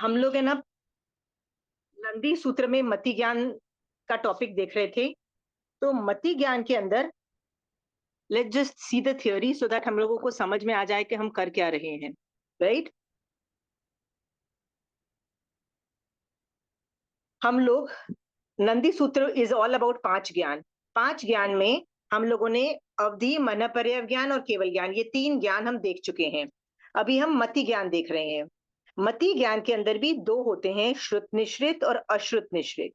हम लोग है ना नंदी सूत्र में मति ज्ञान का टॉपिक देख रहे थे। तो मति ज्ञान के अंदर let's just see the theory so that हम लोगों को समझ में आ जाए कि हम कर क्या रहे हैं। राइट। हम लोग नंदी सूत्र इज ऑल अबाउट पांच ज्ञान। पांच ज्ञान में हम लोगों ने अवधि, मनपर्य ज्ञान और केवल ज्ञान, ये तीन ज्ञान हम देख चुके हैं। अभी हम मति ज्ञान देख रहे हैं। मति ज्ञान के अंदर भी दो होते हैं, श्रुत निश्रित और अश्रुत निश्रित।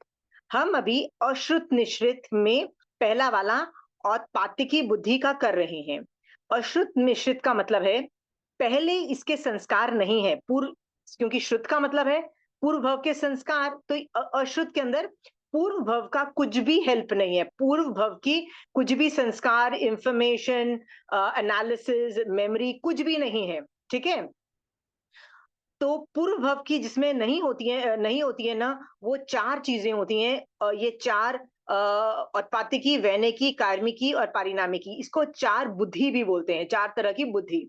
हम अभी अश्रुत निश्रित में पहला वाला औत्पातिकी बुद्धि का कर रहे हैं। अश्रुत निश्रित का मतलब है पहले इसके संस्कार नहीं है पूर्व, क्योंकि श्रुत का मतलब है पूर्व भव के संस्कार। तो अश्रुत के अंदर पूर्व भव का कुछ भी हेल्प नहीं है, पूर्व भव की कुछ भी संस्कार, इंफॉर्मेशन, एनालिसिस, मेमोरी कुछ भी नहीं है। ठीक है। तो पूर्व भव की जिसमें नहीं होती है ना, वो चार चीजें होती हैं। ये चार उत्पातिकी, वैनिकी, कार्मिकी और पारिणामिकी, इसको चार बुद्धि भी बोलते हैं, चार तरह की बुद्धि।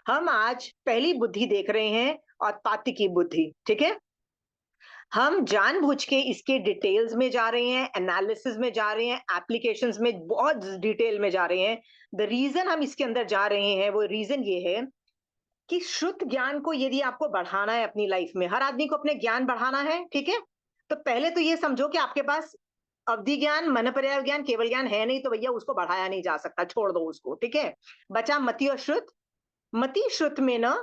हम आज पहली बुद्धि देख रहे हैं, उत्पातिकी बुद्धि। ठीक है। हम जानबूझ के इसके डिटेल्स में जा रहे हैं, एनालिसिस में जा रहे हैं, एप्लीकेशंस में बहुत डिटेल में जा रहे हैं। द रीजन हम इसके अंदर जा रहे हैं, वो रीजन ये है कि शुद्ध ज्ञान को यदि आपको बढ़ाना है अपनी लाइफ में, हर आदमी को अपने ज्ञान बढ़ाना है। ठीक है। तो पहले तो ये समझो कि आपके पास अवधि ज्ञान, मनपर्याय ज्ञान, केवल ज्ञान है नहीं, तो भैया उसको बढ़ाया नहीं जा सकता, छोड़ दो उसको। ठीक है। बचा मति और श्रुत। मति श्रुत में ना,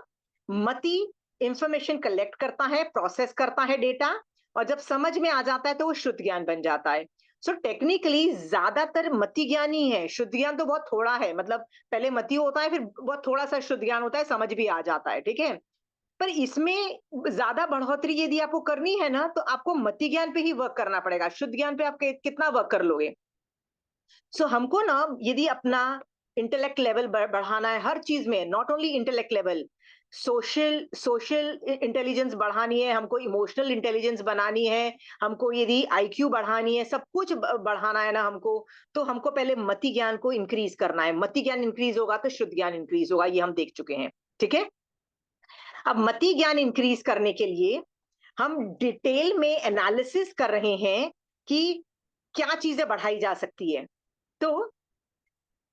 मति इंफॉर्मेशन कलेक्ट करता है, प्रोसेस करता है डेटा, और जब समझ में आ जाता है तो वो शुद्ध ज्ञान बन जाता है। सो टेक्निकली ज्यादातर मति ज्ञान ही है, शुद्ध ज्ञान तो बहुत थोड़ा है। मतलब पहले मति होता है, फिर बहुत थोड़ा सा शुद्ध ज्ञान होता है, समझ भी आ जाता है। ठीक है। पर इसमें ज्यादा बढ़ोतरी यदि आपको करनी है ना, तो आपको मति ज्ञान पे ही वर्क करना पड़ेगा। शुद्ध ज्ञान पे आप कितना वर्क कर लोगे। सो हमको ना यदि अपना इंटेलेक्ट लेवल बढ़ाना है हर चीज में, not only intellect level, social social intelligence बढ़ानी है, हमको इमोशनल इंटेलिजेंस बनानी है, हमको यदि आईक्यू बढ़ानी है, सब कुछ बढ़ाना है ना हमको, तो हमको पहले मति ज्ञान को इंक्रीज करना है। मति ज्ञान इंक्रीज होगा तो शुद्ध ज्ञान इंक्रीज होगा, ये हम देख चुके हैं। ठीक है। अब मति ज्ञान इंक्रीज करने के लिए हम डिटेल में एनालिसिस कर रहे हैं कि क्या चीजें बढ़ाई जा सकती है। तो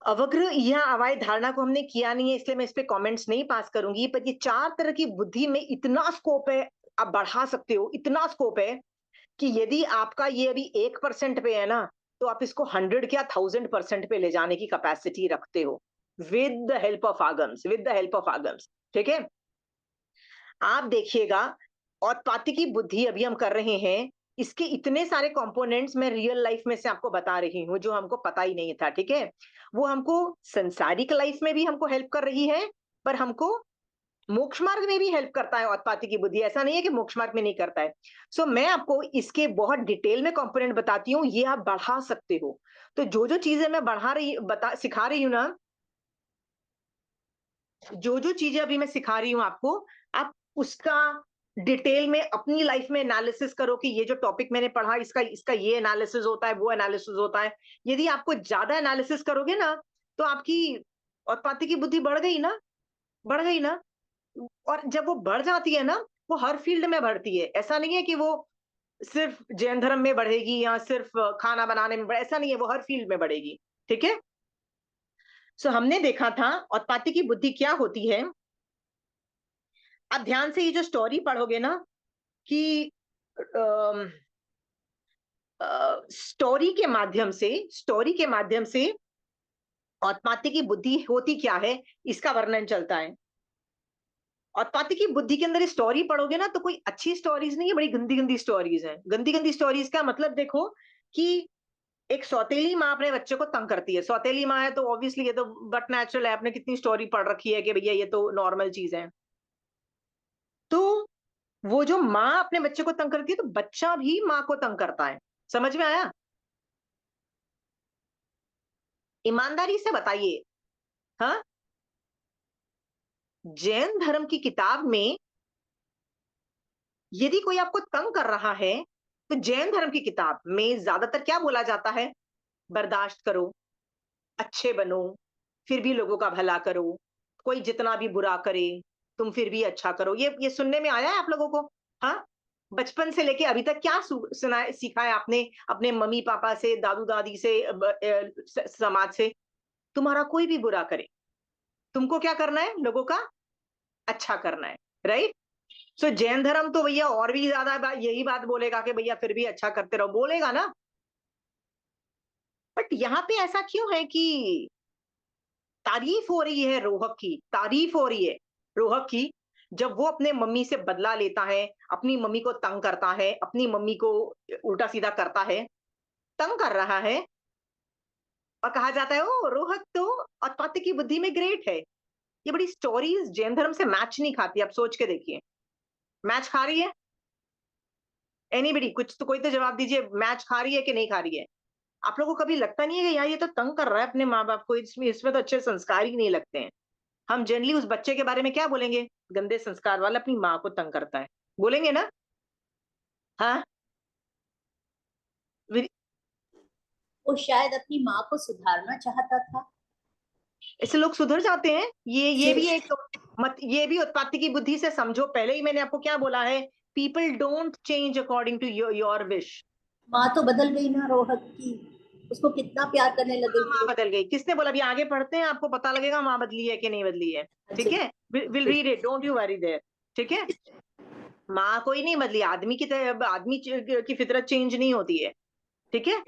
अवग्र या अवैध धारणा को हमने किया नहीं है, इसलिए मैं इस पे कमेंट्स नहीं पास करूंगी। पर ये चार तरह की बुद्धि में इतना स्कोप है, आप बढ़ा सकते हो, इतना स्कोप है कि यदि आपका ये अभी 1% पे है ना, तो आप इसको 100 या 1000% पे ले जाने की कैपेसिटी रखते हो, विद द हेल्प ऑफ आगम्स, विद द हेल्प ऑफ आगम्स। ठीक है। आप देखिएगा, औत्पातिकी बुद्धि अभी हम कर रहे हैं, इसके इतने सारे कंपोनेंट्स मैं रियल लाइफ में से आपको बता रही हूँ जो हमको पता ही नहीं था। ठीक है। वो हमको संसारिक लाइफ में भी हमको हेल्प कर रही है, पर हमको मोक्ष मार्ग में भी हेल्प करता है औत्पातिकी बुद्धि। ऐसा नहीं है कि मोक्ष मार्ग में नहीं करता है। सो मैं आपको इसके बहुत डिटेल में कंपोनेंट बताती हूँ, ये आप बढ़ा सकते हो। तो जो जो चीजें मैं बढ़ा रही बता सिखा रही हूँ ना, जो जो चीजें अभी मैं सिखा रही हूँ आपको, आप उसका डिटेल में अपनी लाइफ में एनालिसिस करो कि ये जो टॉपिक मैंने पढ़ा, इसका इसका ये एनालिसिस होता है, वो एनालिसिस होता है। यदि आपको ज्यादा एनालिसिस करोगे ना, तो आपकी उत्पत्ति की बुद्धि बढ़ गई ना, बढ़ गई ना। और जब वो बढ़ जाती है ना, वो हर फील्ड में बढ़ती है। ऐसा नहीं है कि वो सिर्फ जैन धर्म में बढ़ेगी या सिर्फ खाना बनाने में ऐसा नहीं है, वो हर फील्ड में बढ़ेगी। ठीक है। सो हमने देखा था उत्पत्ति की बुद्धि क्या होती है। आप ध्यान से ये जो स्टोरी पढ़ोगे ना, कि स्टोरी के माध्यम से औत्पाती की बुद्धि होती क्या है, इसका वर्णन चलता है। औत्पाती की बुद्धि के अंदर स्टोरी पढ़ोगे ना, तो कोई अच्छी स्टोरीज नहीं है, बड़ी गंदी गंदी स्टोरीज हैं। गंदी गंदी स्टोरीज का मतलब देखो कि एक सौतेली माँ अपने बच्चे को तंग करती है। सौतेली माँ है तो ऑब्वियसली ये तो बट नेचुरल है, आपने कितनी स्टोरी पढ़ रखी है कि भैया ये तो नॉर्मल चीज है। तो वो जो माँ अपने बच्चे को तंग करती है, तो बच्चा भी माँ को तंग करता है। समझ में आया। ईमानदारी से बताइए। हाँ। जैन धर्म की किताब में यदि कोई आपको तंग कर रहा है, तो जैन धर्म की किताब में ज्यादातर क्या बोला जाता है? बर्दाश्त करो, अच्छे बनो, फिर भी लोगों का भला करो, कोई जितना भी बुरा करे तुम फिर भी अच्छा करो। ये सुनने में आया है आप लोगों को? हाँ? बचपन से लेके अभी तक क्या सुना सीखा है आपने अपने मम्मी पापा से, दादू दादी से, समाज से? तुम्हारा कोई भी बुरा करे, तुमको क्या करना है? लोगों का अच्छा करना है, राइट? सो जैन धर्म तो भैया और भी ज्यादा यही बात बोलेगा कि भैया फिर भी अच्छा करते रहो, बोलेगा ना। बट यहाँ पे ऐसा क्यों है कि तारीफ हो रही है रोहक की, तारीफ हो रही है रोहक की, जब वो अपने मम्मी से बदला लेता है, अपनी मम्मी को तंग करता है, अपनी मम्मी को उल्टा सीधा करता है, तंग कर रहा है, और कहा जाता है ओ रोहक तो उत्पत्ति की बुद्धि में ग्रेट है। ये बड़ी स्टोरीज जैन धर्म से मैच नहीं खाती, आप सोच के देखिए। मैच खा रही है? एनीबडी, कुछ तो कोई तो जवाब दीजिए, मैच खा रही है कि नहीं खा रही है? आप लोगों को कभी लगता नहीं है कि यार ये तो तंग कर रहा है अपने माँ बाप को, इसमें इसमें तो अच्छे संस्कार ही नहीं लगते हैं? हम जनरली उस बच्चे के बारे में क्या बोलेंगे? गंदे संस्कार वाला, अपनी माँ को तंग करता है, बोलेंगे ना? हाँ। वी- वो शायद अपनी माँ को सुधारना चाहता था। ऐसे लोग सुधर जाते हैं? ये भी फिर एक मत, ये भी उत्पत्ति की बुद्धि से समझो। पहले ही मैंने आपको क्या बोला है? People don't change according to your wish. माँ तो बदल गई ना रोहत की, उसको कितना प्यार करने लगे माँ थे। बदल गई? किसने बोला? अभी आगे पढ़ते हैं, आपको पता लगेगा माँ बदली है कि नहीं बदली है। अच्छा। ठीक है, will read it, don't you worry there. ठीक है, माँ कोई नहीं बदली, आदमी की तरह, आदमी की फितरत चेंज नहीं होती है। ठीक है।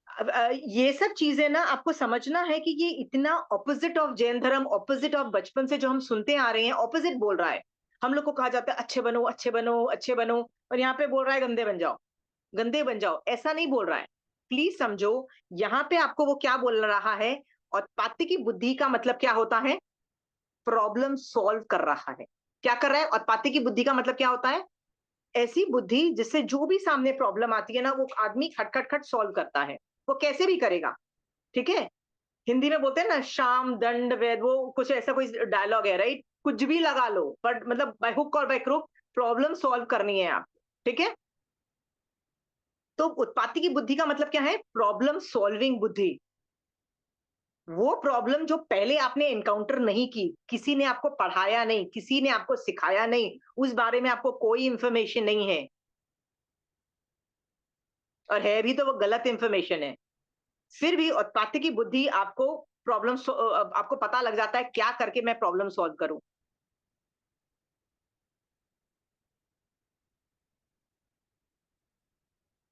अब ये सब चीजें ना आपको समझना है कि ये इतना ऑपोजिट ऑफ जैन धर्म, ऑपोजिट ऑफ बचपन से जो हम सुनते आ रहे हैं, ऑपोजिट बोल रहा है। हम लोग को कहा जाता है अच्छे बनो, अच्छे बनो, अच्छे बनो, और यहाँ पे बोल रहा है गंदे बन जाओ, गंदे बन जाओ। ऐसा नहीं बोल रहा है, प्लीज समझो। यहाँ पे आपको वो क्या बोल रहा है? और पात्य की बुद्धि का मतलब क्या होता है? प्रॉब्लम सॉल्व कर रहा है। क्या कर रहा है? और पात्य की बुद्धि का मतलब क्या होता है? ऐसी बुद्धि जिससे जो भी सामने प्रॉब्लम आती है ना, वो आदमी खट खट खट सॉल्व करता है। वो कैसे भी करेगा। ठीक है। हिंदी में बोलते हैं ना, शाम दंड वेद, वो कुछ ऐसा कोई डायलॉग है, राइट? कुछ भी लगा लो, बट मतलब बाय हुक और बाय क्रुक प्रॉब्लम सॉल्व करनी है आप। ठीक है। तो उत्पत्ति की बुद्धि का मतलब क्या है? प्रॉब्लम सॉल्विंग बुद्धि। वो प्रॉब्लम जो पहले आपने एनकाउंटर नहीं की, किसी ने आपको पढ़ाया नहीं, किसी ने आपको सिखाया नहीं, उस बारे में आपको कोई इंफॉर्मेशन नहीं है, और है भी तो वो गलत इंफॉर्मेशन है, फिर भी उत्पत्ति की बुद्धि आपको प्रॉब्लम, आपको पता लग जाता है क्या करके मैं प्रॉब्लम सॉल्व करूं।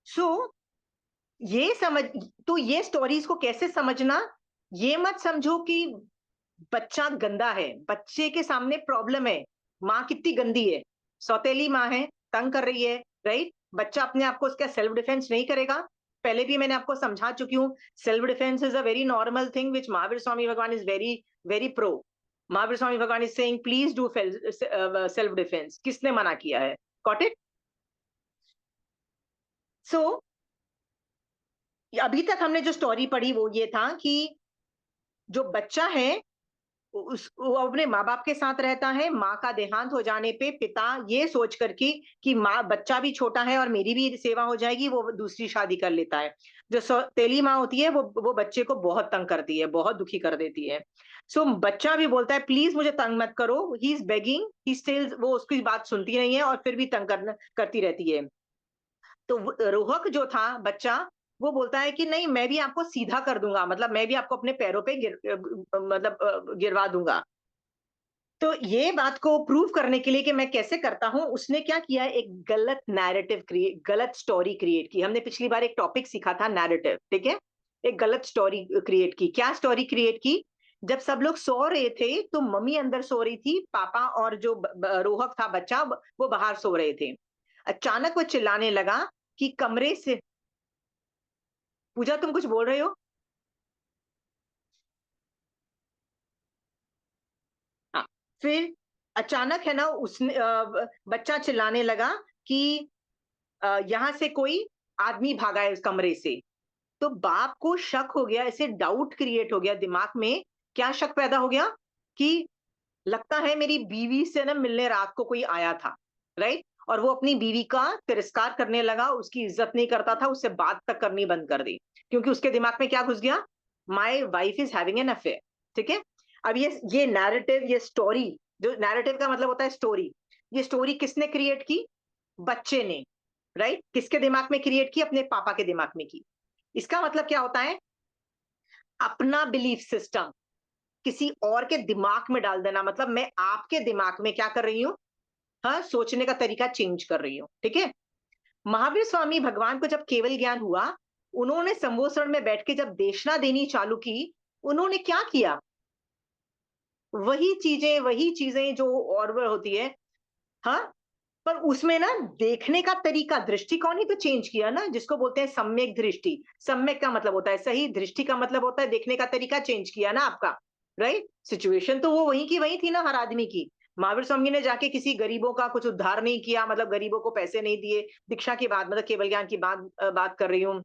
सो ये समझ, तो ये स्टोरीज को कैसे समझना? ये मत समझो कि बच्चा गंदा है, बच्चे के सामने प्रॉब्लम है, माँ कितनी गंदी है, सौतेली माँ है, तंग कर रही है, राइट? बच्चा अपने आप को उसका सेल्फ डिफेंस नहीं करेगा। पहले भी मैंने आपको समझा चुकी हूँ, self defence is a very normal thing which Mahavir Swami Bhagwan is very very pro. Mahavir Swami Bhagwan is saying please do self defence, किसने मना किया है? Got it? सो अभी तक हमने जो स्टोरी पढ़ी वो ये था कि जो बच्चा है वो अपने माँ बाप के साथ रहता है। माँ का देहांत हो जाने पे पिता ये सोच कर कि माँ, बच्चा भी छोटा है और मेरी भी सेवा हो जाएगी, वो दूसरी शादी कर लेता है। जो सौतेली माँ होती है वो बच्चे को बहुत तंग करती है, बहुत दुखी कर देती है। सो बच्चा भी बोलता है प्लीज मुझे तंग मत करो, he is begging, he still, वो उसकी बात सुनती नहीं है और फिर भी तंग करती रहती है। तो रोहक जो था बच्चा, वो बोलता है कि नहीं, मैं भी आपको सीधा कर दूंगा, मतलब मैं भी आपको अपने पैरों पे मतलब गिरवा दूंगा। तो ये बात को प्रूव करने के लिए कि मैं कैसे करता हूं, उसने क्या किया, एक गलत नैरेटिव क्रिएट, गलत स्टोरी क्रिएट की। हमने पिछली बार एक टॉपिक सीखा था नैरेटिव, ठीक है? एक गलत स्टोरी क्रिएट की। क्या स्टोरी क्रिएट की? जब सब लोग सो रहे थे तो मम्मी अंदर सो रही थी, पापा और जो रोहक था बच्चा, वो बाहर सो रहे थे। अचानक वो चिल्लाने लगा कि कमरे से, पूजा तुम कुछ बोल रहे हो? हाँ। फिर अचानक है ना, उसने बच्चा चिल्लाने लगा कि यहाँ से कोई आदमी भागा है उस कमरे से। तो बाप को शक हो गया, ऐसे डाउट क्रिएट हो गया दिमाग में। क्या शक पैदा हो गया? कि लगता है मेरी बीवी से ना मिलने रात को कोई आया था, राइट? और वो अपनी बीवी का तिरस्कार करने लगा, उसकी इज्जत नहीं करता था, उससे बात तक करनी बंद कर दी, क्योंकि उसके दिमाग में क्या घुस गया? My wife is having an affair. ठीक है। अब ये नैरेटिव, ये स्टोरी, जो नैरेटिव का मतलब होता है स्टोरी, ये स्टोरी किसने क्रिएट की? बच्चे ने, राइट? किसके दिमाग में क्रिएट की? अपने पापा के दिमाग में की। इसका मतलब क्या होता है? अपना बिलीफ सिस्टम किसी और के दिमाग में डाल देना, मतलब मैं आपके दिमाग में क्या कर रही हूँ? हाँ, सोचने का तरीका चेंज कर रही हूँ, ठीक है? महावीर स्वामी भगवान को जब केवल ज्ञान हुआ, उन्होंने संवोसरण में बैठ के जब देशना देनी चालू की, उन्होंने क्या किया? वही चीजें जो और वो होती है, हाँ? पर उसमें ना देखने का तरीका, दृष्टिकोण ही तो चेंज किया ना, जिसको बोलते हैं सम्यक दृष्टि। सम्यक का मतलब होता है सही, दृष्टि का मतलब होता है देखने का तरीका चेंज किया ना आपका, राइट? सिचुएशन तो वो वहीं की वहीं थी ना हर आदमी की। महावीर स्वामी ने जाके किसी गरीबों का कुछ उद्धार नहीं किया, मतलब गरीबों को पैसे नहीं दिए। दीक्षा की बात, मतलब केवल ज्ञान की बात कर रही हूँ।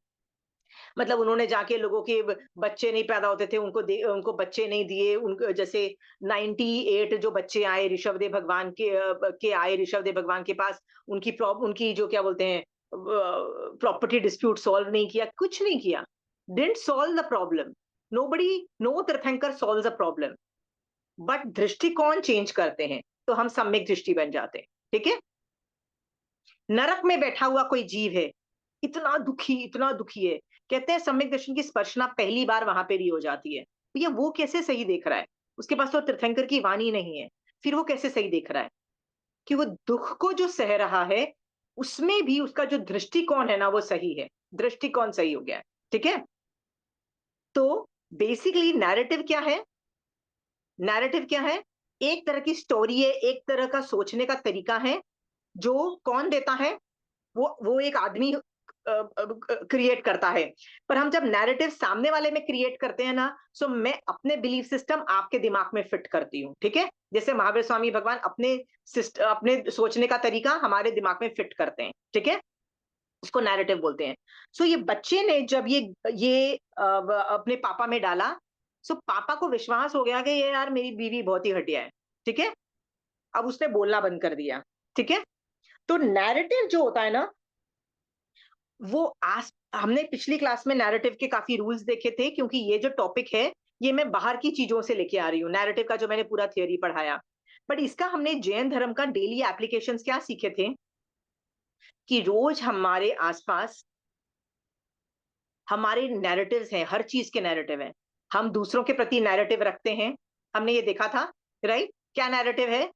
मतलब उन्होंने जाके लोगों के बच्चे नहीं पैदा होते थे, उनको बच्चे नहीं दिए। उनको जैसे 98 जो बच्चे आए ऋषभदेव भगवान के आए ऋषभदेव भगवान के पास, उनकी जो क्या बोलते हैं, प्रॉपर्टी डिस्प्यूट सॉल्व नहीं किया, कुछ नहीं किया। Didn't solve the problem. Nobody, no तीर्थंकर सॉल्व्स अ प्रॉब्लम, बट दृष्टिकोण चेंज करते हैं तो हम सम्यक दृष्टि बन जाते हैं, ठीक है? नरक में बैठा हुआ कोई जीव है, इतना दुखी है, कहते हैं सम्यक दर्शन की स्पर्शना पहली बार वहां पे भी हो जाती है। तो ये वो कैसे सही देख रहा है? उसके पास तो तीर्थंकर की वाणी नहीं है, फिर वो कैसे सही देख रहा है? कि वो दुख को जो सह रहा है, उसमें भी उसका जो दृष्टिकोण है ना, वो सही है। दृष्टिकोण सही हो गया है, ठीक है? तो बेसिकली नैरेटिव क्या है? नैरेटिव क्या है? एक तरह की स्टोरी है, एक तरह का सोचने का तरीका है, जो कौन देता है? वो एक आदमी क्रिएट करता है। पर हम जब नैरेटिव सामने वाले में क्रिएट करते हैं ना, सो मैं अपने बिलीफ सिस्टम आपके दिमाग में फिट करती हूँ, ठीक है? जैसे महावीर स्वामी भगवान अपने सोचने का तरीका हमारे दिमाग में फिट करते हैं, ठीक है? उसको नैरेटिव बोलते हैं। सो ये बच्चे ने जब ये अपने पापा में डाला, सो पापा को विश्वास हो गया कि ये यार मेरी बीवी बहुत ही घटिया है, ठीक है? अब उसने बोलना बंद कर दिया, ठीक है? तो नैरेटिव जो होता है ना, वो आस हमने पिछली क्लास में नैरेटिव के काफी रूल्स देखे थे, क्योंकि ये जो टॉपिक है, ये मैं बाहर की चीजों से लेके आ रही हूँ, नैरेटिव का जो मैंने पूरा थ्योरी पढ़ाया। बट इसका हमने जैन धर्म का डेली एप्लीकेशंस क्या सीखे थे? कि रोज हमारे आसपास हमारे नैरेटिव्स हैं, हर चीज के नैरेटिव हैं। हम दूसरों के प्रति नैरेटिव रखते हैं, हमने ये देखा था, राइट? क्या नैरेटिव है?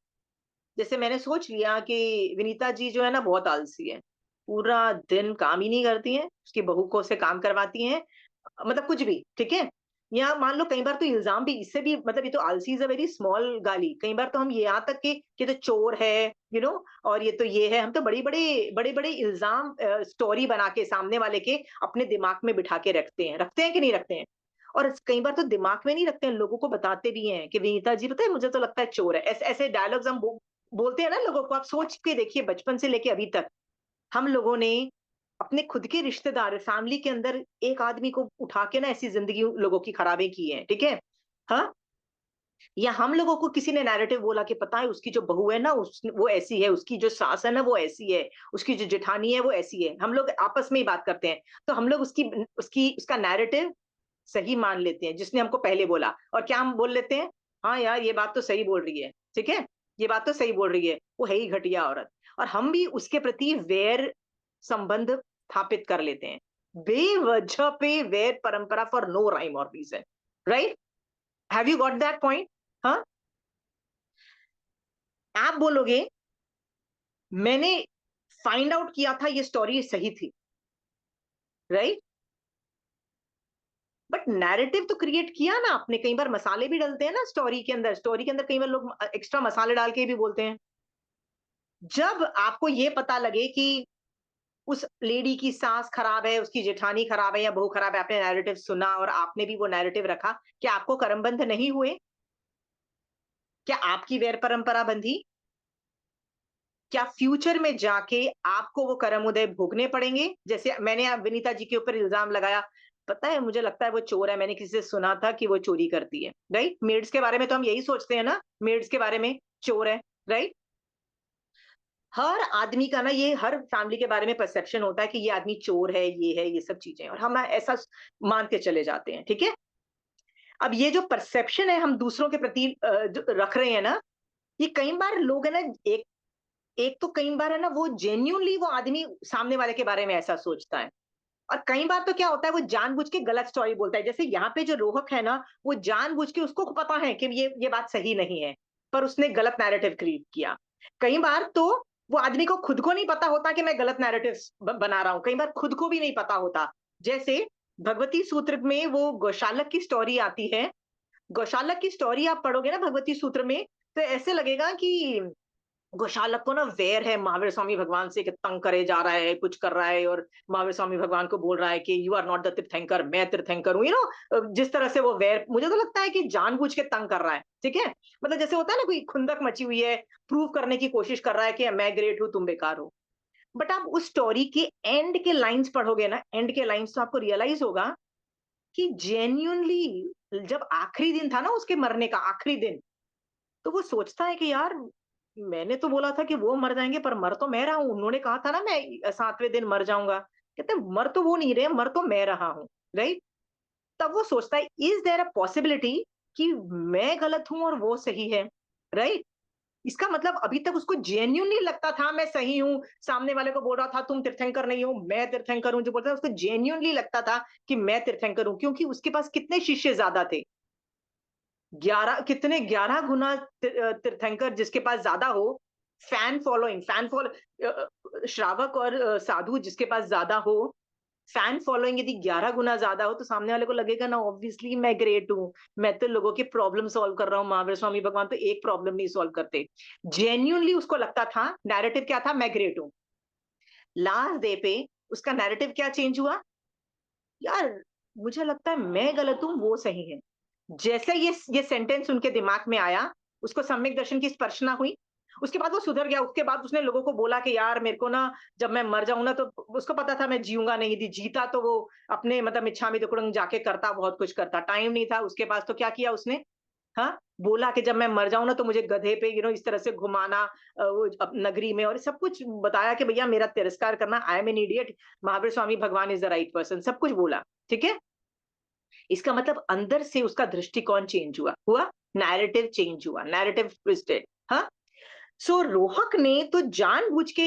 जैसे मैंने सोच लिया कि विनीता जी जो है ना बहुत आलसी है, पूरा दिन काम ही नहीं करती हैं, उसकी बहू को से काम करवाती हैं, मतलब कुछ भी, ठीक है? या मान लो कई बार तो इल्जाम भी इससे भी, मतलब ये तो आलसी इज अ वेरी स्मॉल गाली, कई बार तो हम ये यहाँ तक कि ये तो चोर है, और ये तो ये है, हम तो बड़े बड़े इल्जाम स्टोरी बना के सामने वाले के अपने दिमाग में बिठा के रखते हैं कि नहीं रखते हैं? और कई बार तो दिमाग में नहीं रखते हैं, लोगों को बताते भी हैं कि विनीता जी पता है मुझे तो लगता है चोर है। ऐसे ऐसे डायलॉग्स हम बोलते हैं ना लोगों को। आप सोच के देखिए, बचपन से लेके अभी तक हम लोगों ने अपने खुद के रिश्तेदार फैमिली के अंदर एक आदमी को उठा के ना ऐसी जिंदगी लोगों की खराबी की है, ठीक है? हाँ, या हम लोगों को किसी ने नैरेटिव बोला कि पता है उसकी जो बहू है ना, वो ऐसी है, उसकी जो सास है ना वो ऐसी है, उसकी जो जेठानी है वो ऐसी है। हम लोग आपस में ही बात करते हैं, तो हम लोग उसका नैरेटिव सही मान लेते हैं, जिसने हमको पहले बोला। और क्या हम बोल लेते हैं? हाँ यार, ये बात तो सही बोल रही है, ठीक है? ये बात तो सही बोल रही है, वो है ही घटिया औरत। और हम भी उसके प्रति वैर संबंध स्थापित कर लेते हैं, बेवजह पे वैर परंपरा, फॉर नो राइम और reason, right? Have you got that point? हाँ, आप बोलोगे मैंने फाइंड आउट किया था ये स्टोरी सही थी, राइट? बट नैरेटिव तो क्रिएट किया ना आपने। कई बार मसाले भी डलते हैं ना स्टोरी के अंदर कई बार लोग एक्स्ट्रा मसाले डाल के भी बोलते हैं। जब आपको ये पता लगे कि उस लेडी की सास खराब है, उसकी जेठानी खराब है या बहू खराब है, आपने नैरेटिव सुना और आपने भी वो नैरेटिव रखा, क्या आपको कर्मबंध नहीं हुए? क्या आपकी वैर परंपरा बंधी? क्या फ्यूचर में जाके आपको वो कर्म उदय भोगने पड़ेंगे? जैसे मैंने विनीता जी के ऊपर इल्जाम लगाया, पता है मुझे लगता है वो चोर है, मैंने किसी से सुना था कि वो चोरी करती है, राइट? मेड्स के बारे में तो हम यही सोचते हैं ना, मेड्स के बारे में चोर है, राइट? हर आदमी का ना, ये हर फैमिली के बारे में परसेप्शन होता है कि ये आदमी चोर है, ये सब चीजें, और हम ऐसा मान के चले जाते हैं, ठीक है? अब ये जो परसेप्शन है हम दूसरों के प्रति जो रख रहे हैं ना, ये कई बार लोग है ना, एक तो कई बार है ना वो जेन्युइनली वो आदमी सामने वाले के बारे में ऐसा सोचता है, और कई बार तो क्या होता है वो जानबूझ के गलत स्टोरी बोलता है। जैसे यहाँ पे जो रोहक है ना, वो जानबूझ के, उसको पता है कि ये बात सही नहीं है, पर उसने गलत नैरेटिव क्रिएट किया। कई बार तो वो आदमी को खुद को नहीं पता होता कि मैं गलत नैरेटिव्स बना रहा हूँ, कई बार खुद को भी नहीं पता होता। जैसे भगवती सूत्र में वो गौशालक की स्टोरी आती है। गौशालक की स्टोरी आप पढ़ोगे ना भगवती सूत्र में, तो ऐसे लगेगा कि गौशालक को ना वैर है महावीर स्वामी भगवान से, कि तंग करे जा रहा है, कुछ कर रहा है, और महावीर स्वामी भगवान को बोल रहा है कि यू आर नॉट द तीर्थंकर, मैं तीर्थंकर हूँ, जिस तरह से वो वैर, मुझे तो लगता है कि जानबूझ के तंग कर रहा है, ठीक है। मतलब जैसे होता है ना, कोई खुंदक मची हुई है, प्रूव करने की कोशिश कर रहा है कि मैं ग्रेट हूँ, तुम बेकार हो। बट आप उस स्टोरी के एंड के लाइंस पढ़ोगे ना, एंड के लाइंस, तो आपको रियलाइज होगा कि जेन्युइनली जब आखिरी दिन था ना उसके मरने का, आखिरी दिन, तो वो सोचता है कि यार, मैंने तो बोला था कि वो मर जाएँगे, पर मर तो मैं रहा हूँ। उन्होंने कहा था ना मैं 7वें दिन मर जाऊँगा। कहते हैं मर तो वो नहीं रहे, मर तो मैं रहा हूँ, राइट? तब वो सोचता है, इज़ देयर अ पॉसिबिलिटी कि मैं गलत हूँ और वो सही है, राइट? इसका मतलब अभी तक उसको जेन्युइनली लगता था मैं सही हूँ, सामने वाले को बोल रहा था तुम तीर्थंकर नहीं हो, मैं तीर्थंकर हूँ, जो बोलता है उसको जेन्युइनली लगता था कि मैं तीर्थंकर हूँ, क्योंकि उसके पास कितने शिष्य ज़्यादा थे? 11, कितने 11 गुना तीर्थंकर जिसके पास ज़्यादा हो, फैन फॉलो श्रावक और साधु जिसके पास ज़्यादा हो, फैन फॉलोइंग यदि 11 गुना ज़्यादा हो, तो सामने वाले को लगेगा ना, ऑब्वियसली मैं ग्रेट हूँ। मैं तो लोगों के प्रॉब्लम सॉल्व कर रहा हूँ, महावीर स्वामी भगवान तो एक प्रॉब्लम नहीं सॉल्व करते। जेन्युइनली उसको लगता था, नैरेटिव क्या था? मैं ग्रेट हूँ। लास्ट डे पे उसका नैरेटिव क्या चेंज हुआ? यार, मुझे लगता है मैं गलत हूँ, वो सही है। जैसे ये सेंटेंस उनके दिमाग में आया, उसको सम्यक दर्शन की स्पर्शना हुई, उसके बाद वो सुधर गया। उसके बाद उसने लोगों को बोला कि यार मेरे को ना, जब मैं मर जाऊँ ना, तो उसको पता था मैं जीऊँगा नहीं, यदि जीता तो वो अपने मतलब इच्छामि दुक्कडम जाके करता, बहुत कुछ करता। टाइम नहीं था उसके पास, तो क्या किया उसने? हाँ, बोला कि जब मैं मर जाऊँ ना, तो मुझे गधे पे इस तरह से घुमाना, वो नगरी में, और सब कुछ बताया कि भैया मेरा तिरस्कार करना, I am an idiot, Mahavir Swami Bhagwan is the right person, सब कुछ बोला, ठीक है? इसका मतलब अंदर से उसका दृष्टिकोण चेंज हुआ, नैरेटिव चेंज हुआ, नैरेटिव ट्विस्टेड। हाँ, सो रोहक ने तो जानबूझ के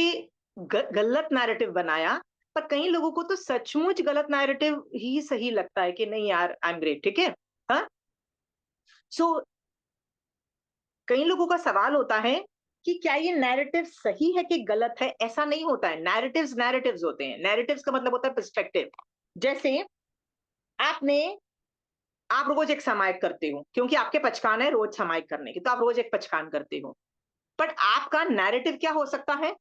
गलत नैरेटिव बनाया, पर कई लोगों को तो सचमुच गलत नैरेटिव ही सही लगता है कि नहीं यार, आई एम ग्रेट, ठीक है। हाँ, सो कई लोगों का सवाल होता है कि क्या ये नैरेटिव सही है कि गलत है? ऐसा नहीं होता है। नैरेटिव्स नैरेटिव्स होते हैं। नैरेटिव्स का मतलब होता है पर्सपेक्टिव। जैसे आपने आप रोज एक सामायिक करते हो, क्योंकि आपके पचकान है रोज सामायिक करने की, तो आप रोज एक पचकान करते हो। बट आपका नैरेटिव क्या हो सकता है?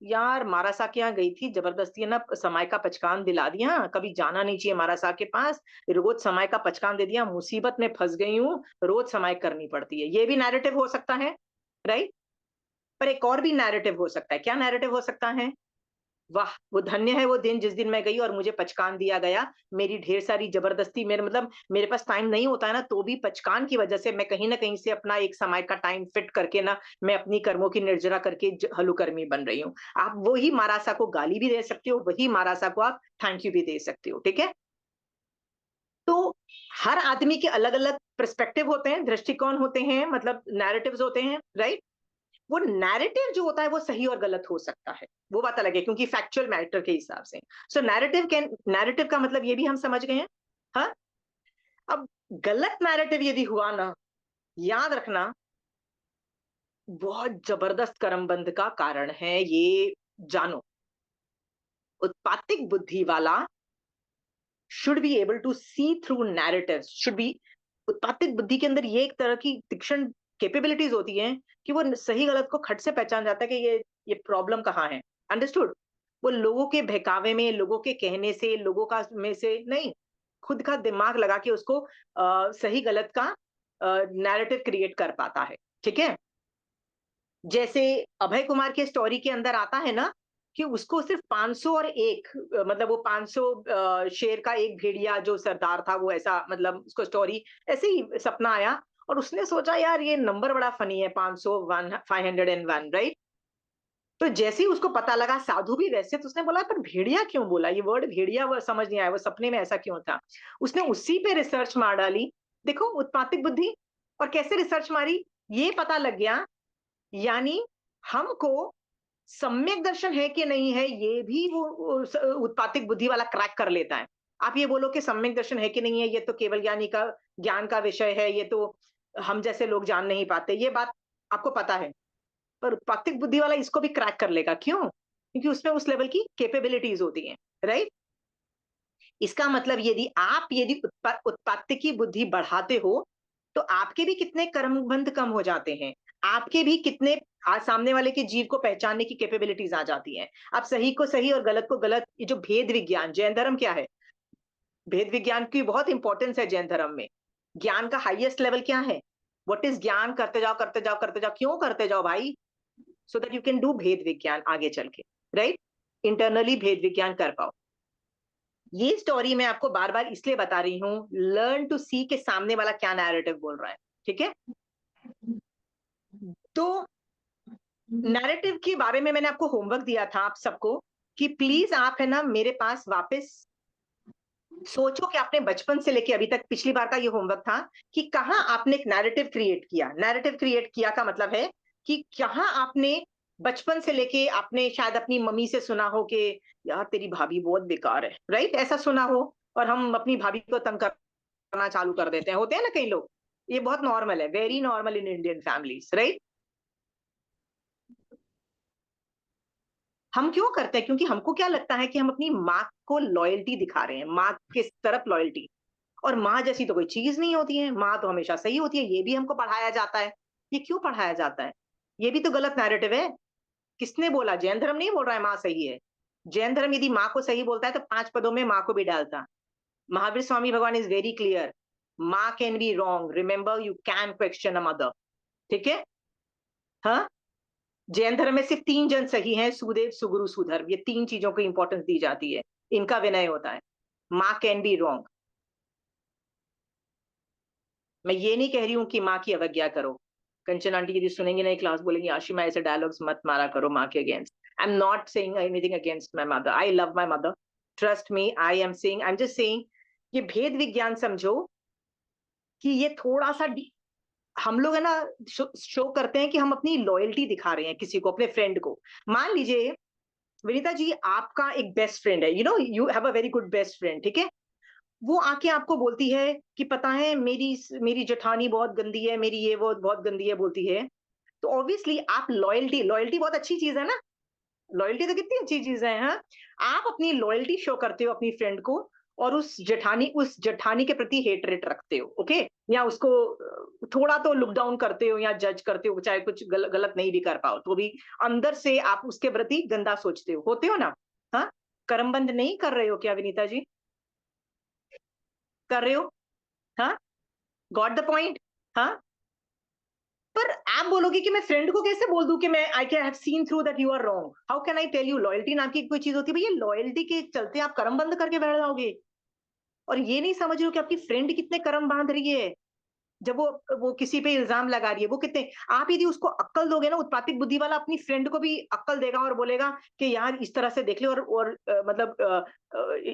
यार, मारासा के यहाँ गई थी, जबरदस्ती है ना समय का पचकान दिला दिया, कभी जाना नहीं चाहिए मारासा के पास, रोज समय का पचकान दे दिया, मुसीबत में फंस गई हूँ, रोज समय करनी पड़ती है। ये भी नैरेटिव हो सकता है, राइट? पर एक और भी नैरेटिव हो सकता है। क्या नैरेटिव हो सकता है? वाह! वो धन्य है वो दिन जिस दिन मैं गई और मुझे पचकान दिया गया। मेरी ढेर सारी ज़बरदस्ती, मेरे मतलब मेरे पास टाइम नहीं होता है ना, तो भी पचकान की वज़ह से मैं कहीं न कहीं से अपना एक समय का टाइम फिट करके ना, मैं अपनी कर्मों की निर्जरा करके हलुकर्मी बन रही हूँ। आप वही मारासा को गाली भी दे सकते हो, वही मारासा को आप थैंक यू भी दे सकते हो, ठीक है? तो हर आदमी के अलग-अलग पर्सपेक्टिव होते हैं, दृष्टिकोण होते हैं, मतलब नैरेटिव्स होते हैं, राइट? वो नैरेटिव जो होता है वो सही और गलत हो सकता है, वो बात अलग है, क्योंकि फैक्चुअल मैटर के हिसाब से। सो नैरेटिव का मतलब ये भी हम समझ गए हैं। हाँ, अब गलत नैरेटिव यदि हुआ ना, याद रखना, बहुत जबरदस्त कर्मबंध का कारण है ये, जानो। उत्पातिक बुद्धि वाला should be able to see through narratives, should be, उत्पातिक बुद्धि के अंदर ये एक तरह की तीक्ष्ण कैपेबिलिटीज होती हैं कि वो सही गलत को खट से पहचान जाता है कि ये प्रॉब्लम कहाँ है। अंडरस्टूड? वो लोगों के बहकावे में, लोगों के कहने से, लोगों का में से नहीं, खुद का दिमाग लगा के उसको सही गलत का नैरेटिव क्रिएट कर पाता है, ठीक है। जैसे अभय कुमार के स्टोरी के अंदर आता है ना, कि उसको सिर्फ 500 और एक, मतलब वो 500 शेर का एक भेड़िया जो सरदार था, वो ऐसा, मतलब उसको स्टोरी ऐसे ही सपना आया, और उसने सोचा यार ये नंबर बड़ा फनी है, 501, 501, राइट? तो जैसे ही उसको पता लगा साधु भी वैसे, तो उसने बोला पर भेड़िया क्यों बोला, ये वर्ड भेड़िया वो समझ नहीं आया, वो सपने में ऐसा क्यों था? उसने उसी पे रिसर्च मार डाली। देखो उत्पातिक बुद्धि, और कैसे रिसर्च मारी, ये पता लग गया, यानी हमको सम्यक दर्शन है कि नहीं है, ये भी वो उत्पातिक बुद्धि वाला क्रैक कर लेता है। आप ये बोलो कि सम्यक दर्शन है कि नहीं है, ये तो केवल ज्ञानी का ज्ञान का विषय है, ये तो हम जैसे लोग जान नहीं पाते, ये बात आपको पता है। पर उत्पातिक बुद्धि वाला इसको भी क्रैक कर लेगा, क्यों? क्योंकि उसमें उस लेवल की कैपेबिलिटीज होती हैं, राइट? इसका मतलब यदि उत्पातिकी बुद्धि बढ़ाते हो, तो आपके भी कितने कर्मबंध कम हो जाते हैं। आपके भी कितने सामने वाले के जीव को पहचानने की कैपेबिलिटीज आ जाती हैं। आप सही को सही और गलत को गलत, ये जो भेद विज्ञान, जैन धर्म क्या है? भेद विज्ञान की बहुत इंपॉर्टेंस है जैन धर्म में। ज्ञान का हाईएस्ट लेवल क्या है? व्हाट इज ज्ञान? करते जाओ, करते जाओ, करते जाओ। क्यों करते जाओ भाई? So that you can do भेद विज्ञान आगे चल के, राइट? इंटरनली भेद विज्ञान कर पाओ। ये स्टोरी मैं आपको बार बार इसलिए बता रही हूँ, लर्न टू सी के सामने वाला क्या नैरेटिव बोल रहा है, ठीक है? तो नैरेटिव के बारे में मैंने आपको होमवर्क दिया था आप सबको, कि प्लीज आप है ना मेरे पास वापस सोचो कि आपने बचपन से लेके अभी तक, पिछली बार का ये होमवर्क था कि कहाँ आपने एक नैरेटिव क्रिएट किया। नैरेटिव क्रिएट किया का मतलब है कि कहाँ आपने बचपन से लेके, आपने शायद अपनी मम्मी से सुना हो कि यार तेरी भाभी बहुत बेकार है, राइट? ऐसा सुना हो, और हम अपनी भाभी को तंग करना चालू कर देते हैं, होते हैं ना कई लोग। ये बहुत नॉर्मल है, very normal in Indian families, right? हम क्यों करते हैं? क्योंकि हमको क्या लगता है कि हम अपनी माँ को लॉयल्टी दिखा रहे हैं, माँ के तरफ लॉयल्टी। और माँ जैसी तो कोई चीज नहीं होती है, माँ तो हमेशा सही होती है, ये भी हमको पढ़ाया जाता है। ये क्यों पढ़ाया जाता है? ये भी तो गलत नैरेटिव है। किसने बोला? जैन धर्म नहीं बोल रहा है माँ सही है। जैन धर्म यदि माँ को सही बोलता है तो 5 पदों में माँ को भी डालता। Mahavir Swami Bhagwan is very clear, माँ can be wrong, remember you can question a mother, ठीक है? हाँ, जैन धर्म में सिर्फ 3 जन सही हैं, सुदेव, सुगुरु, सुधर्म। ये 3 चीजों को इंपॉर्टेंस दी जाती है, इनका विनय होता है। माँ कैन बी रॉन्ग। मैं ये नहीं कह रही हूँ कि माँ की अवज्ञा करो। कंचन आंटी यदि सुनेंगी नहीं क्लास, बोलेंगी आशिमा ऐसे डायलॉग्स मत मारा करो माँ के against. I am not saying anything against my mother, I love my mother, trust me. I am just saying, ये भेद विज्ञान समझो कि ये थोड़ा सा हम लोग है ना शो करते हैं कि हम अपनी लॉयल्टी दिखा रहे हैं किसी को, अपने फ्रेंड को। मान लीजिए विनीता जी, आपका एक बेस्ट फ्रेंड है, you have a very good best friend, ठीक है? वो आके आपको बोलती है कि पता है मेरी मेरी जेठानी बहुत गंदी है, मेरी ये वो बहुत गंदी है बोलती है। तो ऑब्वियसली आप लॉयल्टी, लॉयल्टी बहुत अच्छी चीज है ना, लॉयल्टी तो कितनी अच्छी चीज है, हाँ? आप अपनी लॉयल्टी शो करते हो अपनी फ्रेंड को, और उस जेठानी के प्रति हेटरेट रखते हो, ओके? या उसको थोड़ा तो लुक डाउन करते हो या जज करते हो, चाहे कुछ गलत नहीं भी कर पाओ तो भी अंदर से आप उसके प्रति गंदा सोचते हो, होते हो ना? हाँ, कर्मबंध नहीं कर रहे हो क्या विनीता जी? कर रहे हो? हाँ, गॉट द पॉइंट? हाँ, पर आप बोलोगे कि मैं फ्रेंड को कैसे बोल दूं कि मैं I can have seen through that you are wrong? How can I tell you? Loyalty नाम की कोई चीज होती है भैया, लॉयल्टी के चलते आप कर्म बंद करके बैठ जाओगे और ये नहीं समझ रहे हो कि आपकी फ्रेंड कितने कर्म बांध रही है। जब वो किसी पे इल्जाम लगा रही है, वो कितने, आप यदि उसको अक्कल दोगे ना, उत्पातिक बुद्धि वाला अपनी फ्रेंड को भी अक्कल देगा और बोलेगा कि यार इस तरह से देख ले, और मतलब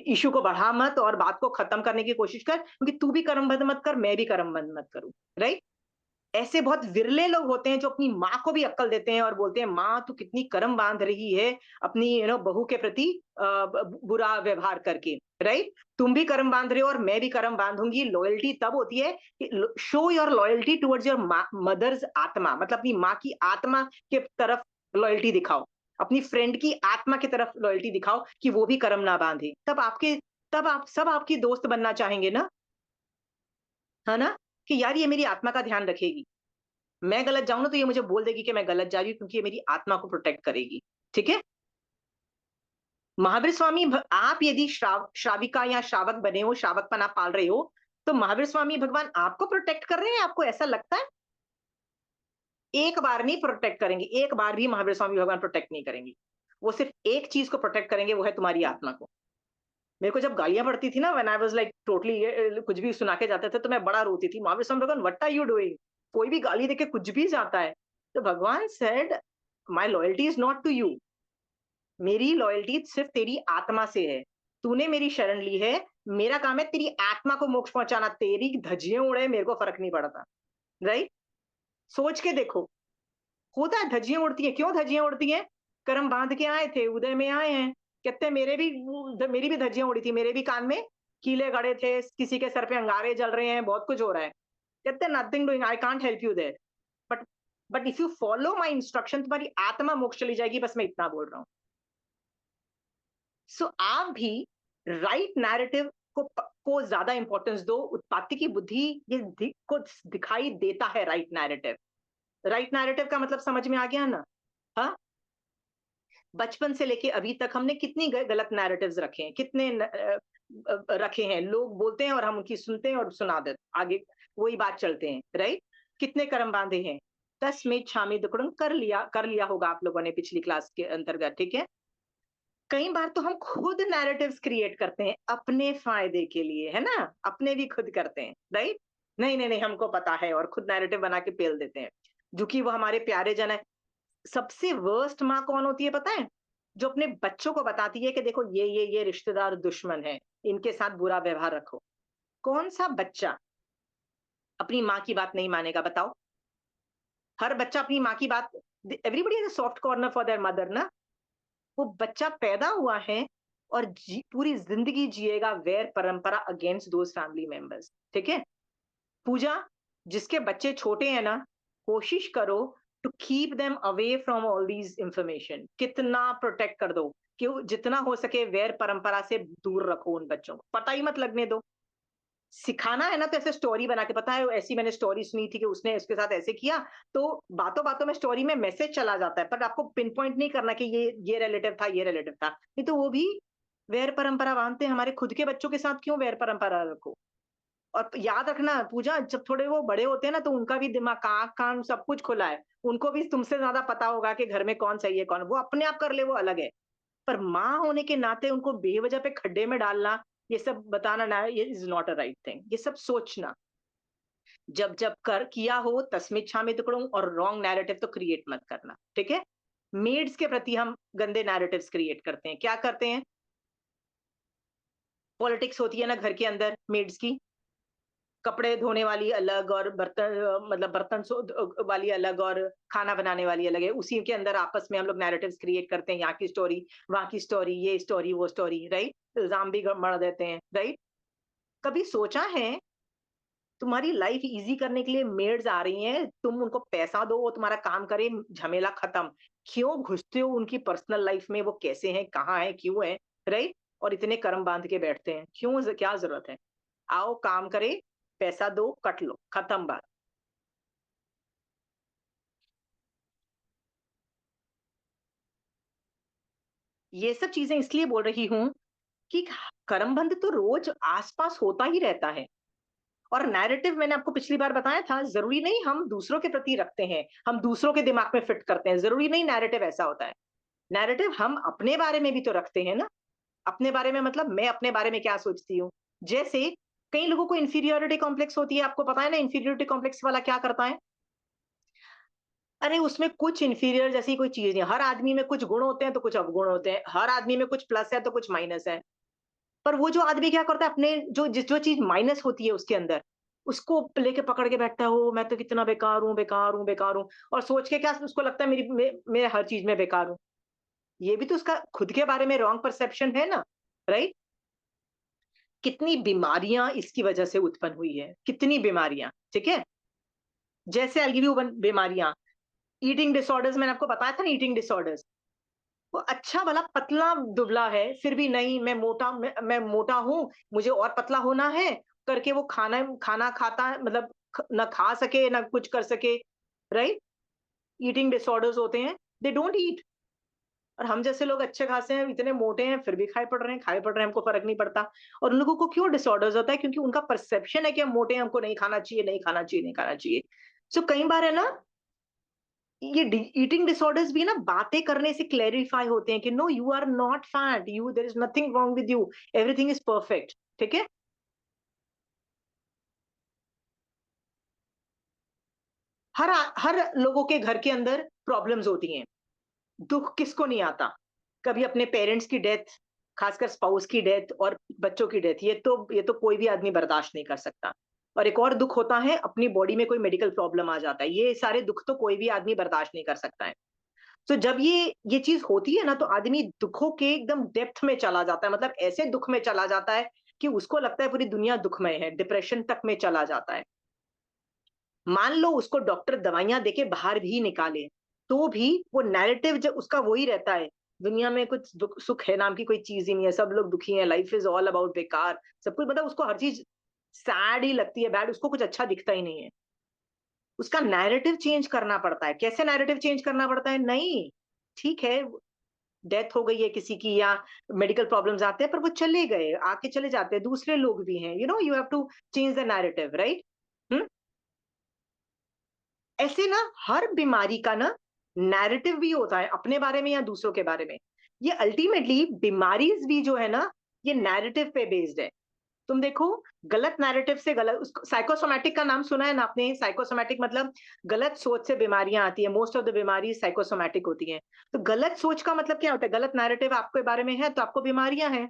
इशू को बढ़ा मत और बात को खत्म करने की कोशिश कर, क्योंकि तू भी कर्म बंद मत कर, मैं भी कर्म बंद मत करूं, राइट? ऐसे बहुत विरले लोग होते हैं जो अपनी माँ को भी अक्कल देते हैं और बोलते हैं माँ तू कितनी कर्म बांध रही है अपनी बहू के प्रति बुरा व्यवहार करके, राइट? तुम भी कर्म बांध रहे हो और मैं भी कर्म बांधूंगी। लॉयल्टी तब होती है कि show your loyalty towards your mother's आत्मा, मतलब अपनी माँ की आत्मा के तरफ लॉयल्टी दिखाओ, अपनी फ्रेंड की आत्मा की तरफ लॉयल्टी दिखाओ कि वो भी कर्म ना बांधे। तब आप सब आपकी दोस्त बनना चाहेंगे ना, है ना? कि यार ये मेरी आत्मा का ध्यान रखेगी, मैं गलत जाऊँ ना तो ये मुझे बोल देगी कि मैं गलत जा रही हूँ, क्योंकि ये मेरी आत्मा को प्रोटेक्ट करेगी, ठीक है? महावीर स्वामी आप यदि श्राविका या श्रावक बने हो, श्रावकपन आप पाल रहे हो, तो महावीर स्वामी भगवान आपको प्रोटेक्ट कर रहे हैं, आपको ऐसा लगता है? एक बार नहीं प्रोटेक्ट करेंगे, एक बार भी महावीर स्वामी भगवान प्रोटेक्ट नहीं करेंगे। वो सिर्फ एक चीज को प्रोटेक्ट करेंगे, वो है तुम्हारी आत्मा को। मेरे को जब गालियां पड़ती थी ना, when I was like totally, कुछ भी सुना के जाते थे तो मैं बड़ा रोती थी, महावीर स्वामी भगवान व्हाट आर यू डूइंग? कोई भी गाली देके कुछ भी जाता है। तो भगवान said my loyalty is not to you, मेरी लॉयल्टी सिर्फ तेरी आत्मा से है। तूने मेरी शरण ली है, मेरा काम है तेरी आत्मा को मोक्ष पहुंचाना, तेरी धज्जियां उड़े मेरे को फर्क नहीं पड़ता, राइट? सोच के देखो, होता है, धज्जियां उड़ती है। क्यों धज्जियां उड़ती हैं? करम बांध के आए थे, उदय में आए हैं। कहते हैं मेरी भी धज्जियां उड़ी थी, मेरे भी कान में कीले गड़े थे, किसी के सर पे अंगारे जल रहे हैं, बहुत कुछ हो रहा है। कहते हैं nothing doing, I can't help you there. But but if you follow my instruction, तुम्हारी आत्मा मोक्ष चली जाएगी। बस मैं इतना बोल रहा हूँ। सो आप भी राइट नैरेटिव को ज्यादा इंपॉर्टेंस दो। उत्पत्ति की बुद्धि को दिखाई देता है राइट नैरेटिव। राइट नैरेटिव का मतलब समझ में आ गया ना? हाँ, बचपन से लेके अभी तक हमने कितनी गलत नैरेटिव्स रखे हैं, कितने रखे हैं। लोग बोलते हैं और हम उनकी सुनते हैं और सुना देते आगे, वही बात चलते हैं, राइट? कितने कर्म बांधे हैं। 10 में छामी दुकड़म कर लिया होगा आप लोगों ने पिछली क्लास के अंतर्गत, ठीक है? कई बार तो हम खुद नैरेटिव्स क्रिएट करते हैं अपने फायदे के लिए, है ना? अपने भी खुद करते हैं, राइट? नहीं नहीं नहीं, हमको पता है, और खुद नैरेटिव बना के पेल देते हैं, जो कि वो हमारे प्यारे जन है। सबसे वर्स्ट माँ कौन होती है पता है? जो अपने बच्चों को बताती है कि देखो ये रिश्तेदार दुश्मन है, इनके साथ बुरा व्यवहार रखो। कौन सा बच्चा अपनी माँ की बात नहीं मानेगा बताओ? हर बच्चा अपनी माँ की बात, everybody has a soft corner for their mother ना। वो बच्चा पैदा हुआ है और पूरी जिंदगी जिएगा वैर परंपरा अगेंस्ट दोज फैमिली मेंबर्स, ठीक है? पूजा, जिसके बच्चे छोटे हैं ना, कोशिश करो to keep them away from all these information. कितना प्रोटेक्ट कर दो कि जितना हो सके वैर परंपरा से दूर रखो उन बच्चों को, पता ही मत लगने दो। सिखाना है ना तो ऐसे स्टोरी बना के, पता है ऐसी मैंने स्टोरी सुनी थी कि उसने इसके साथ ऐसे किया, तो बातों बातों में स्टोरी में मैसेज चला जाता है, पर आपको पिन पॉइंट नहीं करना कि ये रिलेटिव था, ये रिलेटिव था। नहीं तो वो भी वैर परंपरा बांधते हैं। हमारे खुद के बच्चों के साथ क्यों वैर परंपरा रखो? और याद रखना पूजा, जब थोड़े वो बड़े होते हैं ना, तो उनका भी दिमाग, आँख कान सब कुछ खुला है। उनको भी तुमसे ज्यादा पता होगा कि घर में कौन सही है कौन, वो अपने आप कर ले, वो अलग है। पर माँ होने के नाते उनको बेवजह पे खड्डे में डालना, ये सब बताना ना, ये is not a right thing. ये सब सोचना, जब जब कर किया हो तस्मिच्छामि दुक्कड़म, और रॉन्ग नैरेटिव तो क्रिएट मत करना, ठीक है? मेड्स के प्रति हम गंदे नैरेटिव्स क्रिएट करते हैं। क्या करते हैं? पॉलिटिक्स होती है ना घर के अंदर मेड्स की, कपड़े धोने वाली अलग और बर्तन मतलब वाली अलग और खाना बनाने वाली अलग है। उसी के अंदर आपस में हम लोग नैरेटिव्स क्रिएट करते हैं, यहाँ की स्टोरी, वहाँ की स्टोरी, ये स्टोरी, वो स्टोरी, राइट? इल्जाम भी मढ़ देते हैं, राइट? कभी सोचा है तुम्हारी लाइफ इजी करने के लिए मेड्स आ रही हैं, तुम उनको पैसा दो, वो तुम्हारा काम करे, झमेला खत्म। क्यों घुसते हो उनकी पर्सनल लाइफ में? वो कैसे हैं, कहाँ हैं, क्यों हैं, राइट? और इतने कर्म बांध के बैठते हैं, क्यों? क्या जरूरत है? आओ काम करे, पैसा दो, कट लो, खत्म बात। ये सब चीजें इसलिए बोल रही हूँ कि कर्मबंध तो रोज आसपास होता ही रहता है। और नैरेटिव मैंने आपको पिछली बार बताया था, जरूरी नहीं हम दूसरों के प्रति रखते हैं, हम दूसरों के दिमाग में फिट करते हैं, जरूरी नहीं नैरेटिव ऐसा होता है। नैरेटिव हम अपने बारे में भी तो रखते हैं ना। अपने बारे में मतलब मैं अपने बारे में क्या सोचती हूँ। जैसे कई लोगों को इंफीरियोरिटी कॉम्प्लेक्स होती है, आपको पता है ना इंफीरियोरिटी कॉम्प्लेक्स वाला क्या करता है? अरे उसमें कुछ इंफीरियर जैसी कोई चीज नहीं। हर आदमी में कुछ गुण होते हैं तो कुछ अवगुण होते हैं, हर आदमी में कुछ प्लस है तो कुछ माइनस है। पर वो जो आदमी क्या करता है, अपने जो चीज माइनस होती है उसके अंदर, उसको लेके पकड़ के बैठता है, ओ मैं तो कितना बेकार हूँ, बेकार हूँ, बेकार हूँ। और सोच के क्या उसको लगता है मैं हर चीज में बेकार हूँ। ये भी तो उसका खुद के बारे में रॉन्ग परसेप्शन है ना, राइट? कितनी बीमारियां इसकी वजह से उत्पन्न हुई है, कितनी बीमारियां, ठीक है? जैसे आई गिव यू वन बीमारियां, ईटिंग डिसऑर्डर्स, मैंने आपको बताया था ना, ईटिंग डिसऑर्डर्स। वो अच्छा भला पतला दुबला है, फिर भी नहीं, मैं मोटा हूँ, मुझे और पतला होना है करके वो खाना खाना खाता है, मतलब ना खा सके ना कुछ कर सके, राइट? ईटिंग डिसऑर्डर्स होते हैं, दे डोंट ईट। और हम जैसे लोग अच्छे खासे हैं, इतने मोटे हैं, फिर भी खाए पड़ रहे हैं, हमको फर्क नहीं पड़ता। और उन लोगों को क्यों डिसऑर्डर्स होता है? क्योंकि उनका परसेप्शन है कि हम मोटे हैं, हमको नहीं खाना चाहिए, नहीं खाना चाहिए, नहीं खाना चाहिए। सो कई बार है ना, ये ईटिंग डिसऑर्डर्स भी ना बातें करने से क्लेरिफाई होते हैं कि no, you are not fat, you there is nothing wrong with you, everything is perfect, ठीक है? हर हर लोगों के घर के अंदर प्रॉब्लम्स होती हैं। दुख किसको नहीं आता? कभी अपने पेरेंट्स की डेथ, खासकर स्पाउस की डेथ और बच्चों की डेथ, ये तो कोई भी आदमी बर्दाश्त नहीं कर सकता। और एक और दुख होता है अपनी बॉडी में कोई मेडिकल प्रॉब्लम आ जाता है। ये सारे दुख तो कोई भी आदमी बर्दाश्त नहीं कर सकता है। तो जब ये चीज होती है ना, तो आदमी दुखों के एकदम डेप्थ में चला जाता है, मतलब ऐसे दुख में चला जाता है कि उसको लगता है पूरी दुनिया दुखमय है, डिप्रेशन तक में चला जाता है। मान लो उसको डॉक्टर दवाइयां देके बाहर भी निकाले, तो भी वो नैरेटिव जब उसका वही रहता है, दुनिया में कुछ सुख है नाम की कोई चीज ही नहीं है, सब लोग दुखी हैं, लाइफ इज ऑल अबाउट बेकार, सब कुछ, मतलब उसको हर चीज सैड ही लगती है, बैड, उसको कुछ अच्छा दिखता ही नहीं है। उसका नैरेटिव चेंज करना पड़ता है। कैसे नैरेटिव चेंज करना पड़ता है? नहीं, ठीक है, डेथ हो गई है किसी की या मेडिकल प्रॉब्लम्स आते हैं, पर वो चले गए, आके चले जाते हैं, दूसरे लोग भी हैं, you have to change the narrative, right? ऐसे ना हर बीमारी का ना नैरेटिव भी होता है, अपने बारे में या दूसरों के बारे में। ये अल्टीमेटली बीमारीज भी जो है ना, ये नैरेटिव पे बेस्ड है। तुम देखो, गलत नैरेटिव से गलत, साइकोसोमैटिक का नाम सुना है ना आपने? साइकोसोमैटिक मतलब गलत सोच से बीमारियां आती है, मोस्ट ऑफ द बीमारी साइकोसोमैटिक होती हैं। तो गलत सोच का मतलब क्या होता है? गलत नैरेटिव आपके बारे में है तो आपको बीमारियां हैं।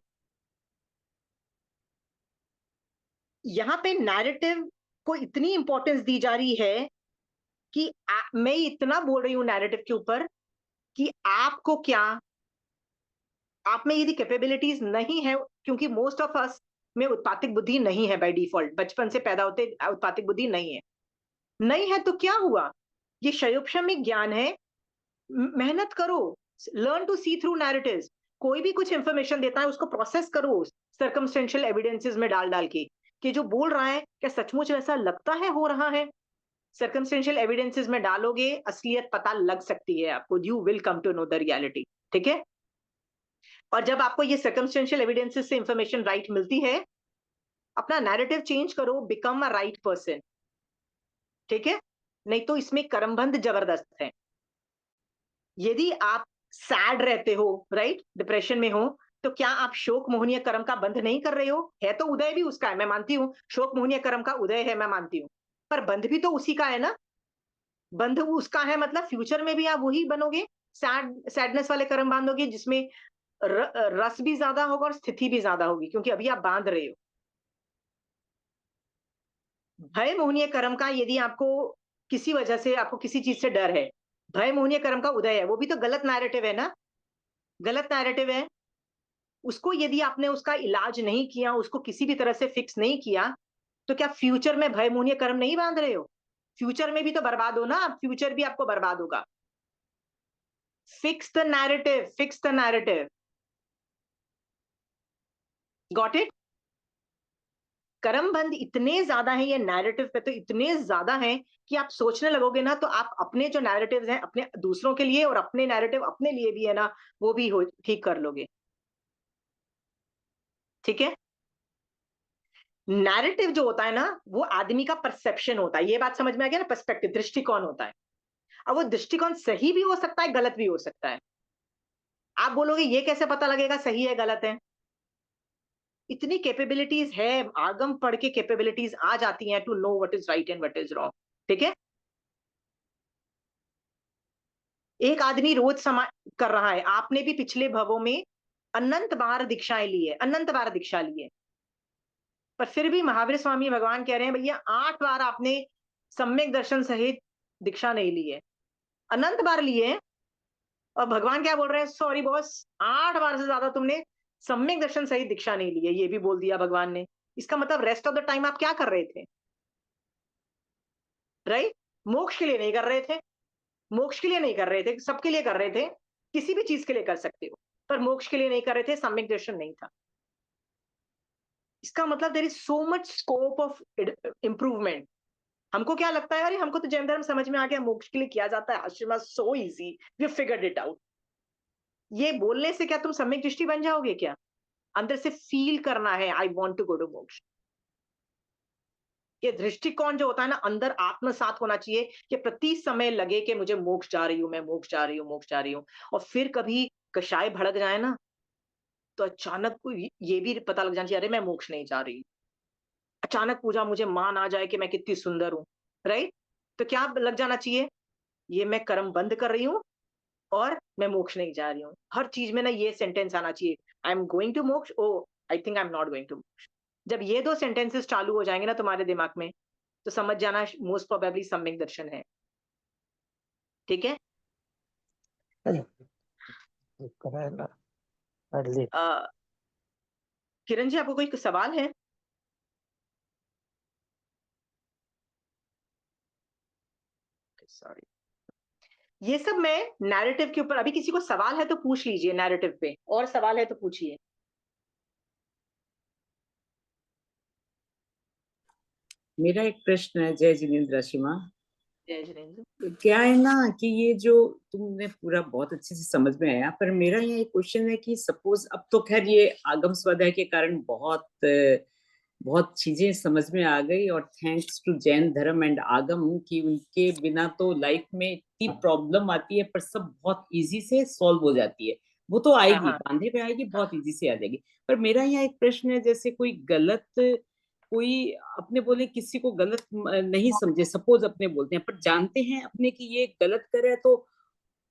यहाँ पे नैरेटिव को इतनी इंपॉर्टेंस दी जा रही है कि मैं इतना बोल रही हूँ नैरेटिव के ऊपर कि आपको क्या, आप में यदि कैपेबिलिटीज नहीं है, क्योंकि मोस्ट ऑफ अस में उत्पातिक बुद्धि नहीं है बाय डिफॉल्ट, बचपन से पैदा होते उत्पातिक बुद्धि नहीं है। नहीं है तो क्या हुआ? ये क्षयोपशमिक ज्ञान है। मेहनत करो, learn to see through narratives. कोई भी कुछ इंफॉर्मेशन देता है उसको प्रोसेस करो सर्कमस्टेंशियल एविडेंसेस में डाल डाल के, कि जो बोल रहा है क्या सचमुच वैसा लगता है हो रहा है। सर्कमस्टेंशियल एविडेंसेस में डालोगे, असलियत पता लग सकती है आपको, you will come to know the reality. ठीक है? और जब आपको ये सर्कमस्टेंशियल एविडेंसेस से इंफॉर्मेशन राइट मिलती है, अपना नैरेटिव चेंज करो, बिकम अ राइट पर्सन। ठीक है? नहीं तो इसमें कर्मबंध जबरदस्त है। यदि आप सैड रहते हो, राइट, डिप्रेशन में हो, तो क्या आप शोक मोहनीय कर्म का बंध नहीं कर रहे हो? है तो उदय भी उसका है, मैं मानती हूँ, शोक मोहनीय कर्म का उदय है, मैं मानती हूँ, पर बंध भी तो उसी का है ना। बंध उसका है मतलब फ्यूचर में भी आप वही बनोगे, सैडनेस वाले कर्म बांधोगे, जिसमें रस भी ज्यादा होगा और स्थिति भी ज्यादा होगी, क्योंकि अभी आप बांध रहे हो। भय मोहनीय कर्म का यदि आपको किसी वजह से, आपको किसी चीज से डर है, भय मोहनीय कर्म का उदय है, वो भी तो गलत नैरेटिव है ना, गलत नैरेटिव है। उसको यदि आपने उसका इलाज नहीं किया, उसको किसी भी तरह से फिक्स नहीं किया, तो क्या फ्यूचर में भय मोहनीय कर्म नहीं बांध रहे हो? फ्यूचर में भी तो बर्बाद हो ना, फ्यूचर भी आपको बर्बाद होगा। Fix the narrative, fix the narrative. Got it? कर्म बंध इतने ज्यादा है, ये नैरेटिव पे तो इतने ज्यादा है कि आप सोचने लगोगे ना, तो आप अपने जो नैरेटिव्स हैं अपने दूसरों के लिए, और अपने नैरेटिव अपने लिए भी है ना, वो भी हो ठीक कर लोगे। ठीक है? नैरेटिव जो होता है ना, वो आदमी का परसेप्शन होता है। ये बात समझ में आ गया ना? पर्सपेक्टिव, दृष्टिकोण होता है। अब वो दृष्टिकोण सही भी हो सकता है, गलत भी हो सकता है। आप बोलोगे ये कैसे पता लगेगा सही है गलत है? इतनी कैपेबिलिटीज है, आगम पढ़ के कैपेबिलिटीज आ जाती हैं to know what is right and what is wrong. ठीक है? एक आदमी रोज समा कर रहा है, आपने भी पिछले भवों में अनंत बार दीक्षाएं ली है, अनंत बार दीक्षा ली है, पर फिर भी महावीर स्वामी भगवान कह रहे हैं भैया 8 बार आपने सम्यक दर्शन सहित दीक्षा नहीं ली है, अनंत बार लिए हैं। और भगवान क्या बोल रहे हैं? सॉरी बॉस, 8 बार से ज्यादा तुमने सम्यक दर्शन सहित दीक्षा नहीं ली है, ये भी बोल दिया भगवान ने। इसका मतलब रेस्ट ऑफ द टाइम आप क्या कर रहे थे? राइट? मोक्ष के लिए नहीं कर रहे थे, मोक्ष के लिए नहीं कर रहे थे, सबके लिए कर रहे थे, किसी भी चीज के लिए कर सकते हो, पर मोक्ष के लिए नहीं कर रहे थे, सम्यक दर्शन नहीं था। इसका मतलब there is so much scope of improvement. हमको क्या लगता है, अरे हमको तो जैन धर्म समझ में आ गया, मोक्ष के लिए किया जाता है, आश्रम so easy, we figured it out. ये बोलने से क्या तुम सम्यक दृष्टि बन जाओगे क्या? अंदर से फील करना है, I want to go to moksha. ये दृष्टिकोण जो होता है ना, अंदर आत्मसात होना चाहिए, कि प्रति समय लगे कि मुझे मोक्ष जा रही हूँ, मैं मोक्ष जा रही हूँ, मोक्ष जा रही हूँ। और फिर कभी कषाय भड़क जाए ना, तो अचानक को ये भी पता लग जाना चाहिए, अरे मैं मोक्ष नहीं जा रही। अचानक पूजा मुझे मान आ जाए कि मैं कितनी सुंदर हूँ, राइट? तो क्या लग जाना चाहिए, ये मैं कर्म बंद कर रही हूँ और मैं मोक्ष नहीं जा रही हूँ। हर चीज में ना ये सेंटेंस आना चाहिए, I am going to moksha, oh I think I am not going to. जब ये 2 सेंटेंसेस चालू हो जाएँगे ना तुम्हारे दिमाग में, तो समझ जाना मोस्ट प्रोबेबली सम्यक दर्शन है। ठीक है? करायला अडली अ, किरण जी, आपको कोई सवाल है? सॉरी। ये सब मैं नैरेटिव के ऊपर, अभी किसी को सवाल है तो पूछ लीजिए नैरेटिव पे, और सवाल है तो पूछिए। मेरा एक प्रश्न है, जय जिनेन्द्र शिमा। जय जिनेन्द्र। क्या है ना कि ये जो तुमने पूरा बहुत अच्छे से समझ में आया, पर मेरा यहाँ एक क्वेश्चन है कि सपोज अब तो खैर ये आगम स्वाध्याय के कारण बहुत बहुत चीजें समझ में आ गई, और थैंक्स टू जैन धर्म एंड आगम कि उनके बिना तो लाइफ में इतनी प्रॉब्लम आती है पर सब बहुत इजी से सॉल्व हो जाती है। वो तो आएगी, हाँ, बांधे पे आएगी, बहुत इजी से आ जाएगी। पर मेरा यहाँ एक प्रश्न है, जैसे कोई गलत, कोई अपने बोले किसी को गलत नहीं समझे, सपोज अपने बोलते हैं पर जानते हैं अपने कि ये गलत करे, तो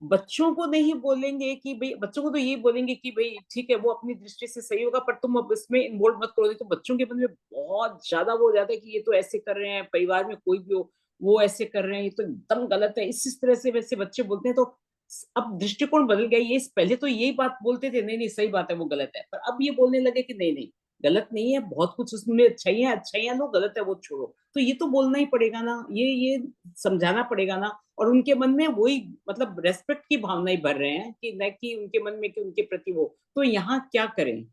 बच्चों को नहीं बोलेंगे कि भाई, बच्चों को तो ये बोलेंगे कि भाई ठीक है वो अपनी दृष्टि से सही होगा पर तुम अब इसमें इन्वॉल्व मत करो, तो बच्चों के मन में बहुत ज्यादा वो हो जाता है कि ये तो ऐसे कर रहे हैं, परिवार में कोई भी हो वो ऐसे कर रहे हैं, ये तो एकदम गलत है, इस तरह से वैसे बच्चे बोलते हैं। तो अब दृष्टिकोण बदल गया। ये पहले तो यही बात बोलते थे, नहीं नहीं सही बात है वो गलत है, पर अब ये बोलने लगे कि नहीं नहीं गलत नहीं है, बहुत कुछ उसमें अच्छाइयां लो, गलत है वो छोड़ो। तो ये तो बोलना ही पड़ेगा ना, ये समझाना पड़ेगा ना, और उनके मन में वही मतलब रेस्पेक्ट की भावना ही भर रहे हैं कि न कि उनके मन में कि उनके प्रति वो। तो यहाँ क्या करें?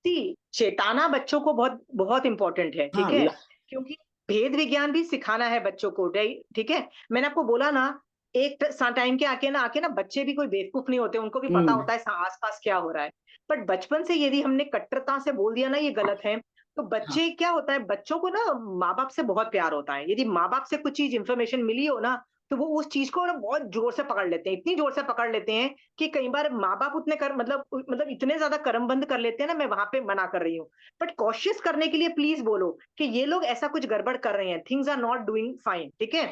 चेताना बच्चों को बहुत बहुत इंपॉर्टेंट है, ठीक हाँ है? क्योंकि भेद विज्ञान भी सिखाना है बच्चों को, ठीक है? मैंने आपको बोला ना, एक टाइम के आके ना बच्चे भी कोई बेवकूफ नहीं होते, उनको भी पता होता है आसपास क्या हो रहा है। बट बचपन से यदि हमने कट्टरता से बोल दिया ना ये गलत है, तो हाँ बच्चे क्या होता है, बच्चों को ना माँ बाप से बहुत प्यार होता है। यदि माँ बाप से कुछ चीज इंफॉर्मेशन मिली हो ना, तो वो उस चीज को ना बहुत जोर से पकड़ लेते हैं, इतनी जोर से पकड़ लेते हैं कि कई बार माँ बाप उतने मतलब इतने ज्यादा कर्मबंद कर लेते हैं ना, मैं वहां पे मना कर रही हूँ। बट कॉशियस करने के लिए प्लीज बोलो कि ये लोग ऐसा कुछ गड़बड़ कर रहे हैं, things are not doing fine, ठीक है?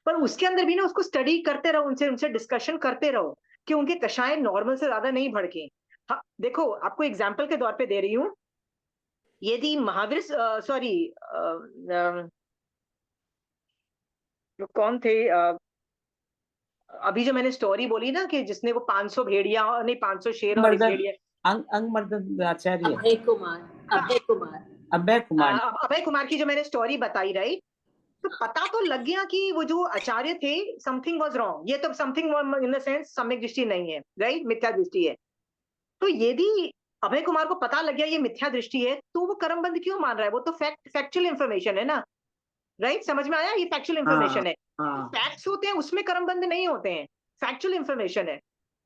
पर उसके अंदर भी ना उसको स्टडी करते रहो, उनसे उनसे डिस्कशन करते रहो कि उनके कषाय नॉर्मल से ज्यादा नहीं भड़के। हाँ, देखो आपको एग्जाम्पल के तौर पे दे रही हूँ। यदि महावीर, सॉरी, कौन थे, अभी जो मैंने स्टोरी बोली ना कि जिसने वो 500 भेड़िया, नहीं 500 शेर और एक मर्दन भेड़िया। अंग मर्दन आचार्य, अभय कुमार। अभय कुमार। अभय कुमार। अभय कुमार की जो मैंने स्टोरी बताई, राइट? तो पता तो लग गया कि वो जो आचार्य थे, समथिंग वाज रॉन्ग। ये तो समथिंग इन द सेंस सम्यक दृष्टि नहीं है, राइट? मिथ्या दृष्टि है। तो यदि अभय कुमार को पता लग गया ये मिथ्या दृष्टि है, तो वो कर्मबंध क्यों मान रहा है? वो तो फैक्चुअल इंफॉर्मेशन है ना, राइट? समझ में आया? ये फैक्चुअल हाँ इंफॉर्मेशन है। हाँ फैक्ट्स होते हैं, उसमें कर्मबंध नहीं होते हैं, फैक्चुअल इंफॉर्मेशन है।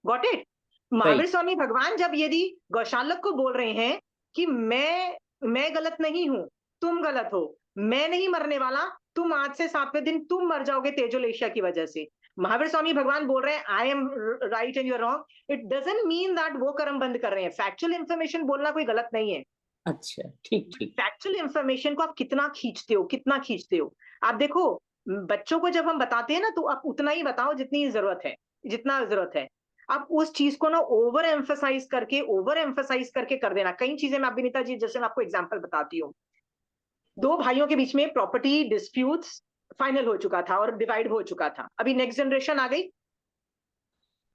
Got it? सही। महावीर स्वामी भगवान जब यदि गौशालक को बोल रहे हैं कि मैं गलत नहीं हूं, तुम गलत हो, मैं नहीं मरने वाला, तुम आज से 7वें दिन तुम मर जाओगे तेजोलेशिया की वजह से। महावीर स्वामी भगवान बोल रहे हैं I am right and you are wrong, it doesn't mean that वो कर्म बंद कर रहे हैं। फैक्चुअल इंफॉर्मेशन बोलना कोई गलत नहीं है। अच्छा ठीक ठीक। फैक्चुअल इंफॉर्मेशन को आप कितना खींचते हो, कितना खींचते हो? आप देखो, बच्चों को जब हम बताते हैं ना, तो आप उतना ही बताओ जितनी जरूरत है, जितना जरूरत है। आप उस चीज को ना ओवर एम्फसाइज करके कर देना। कई चीजें मैं, अभिनीता जी, जैसे मैं आपको एग्जांपल बताती हूँ। दो भाइयों के बीच में प्रॉपर्टी डिस्प्यूट्स फाइनल हो चुका था और डिवाइड हो चुका था। अभी नेक्स्ट जनरेशन आ गई।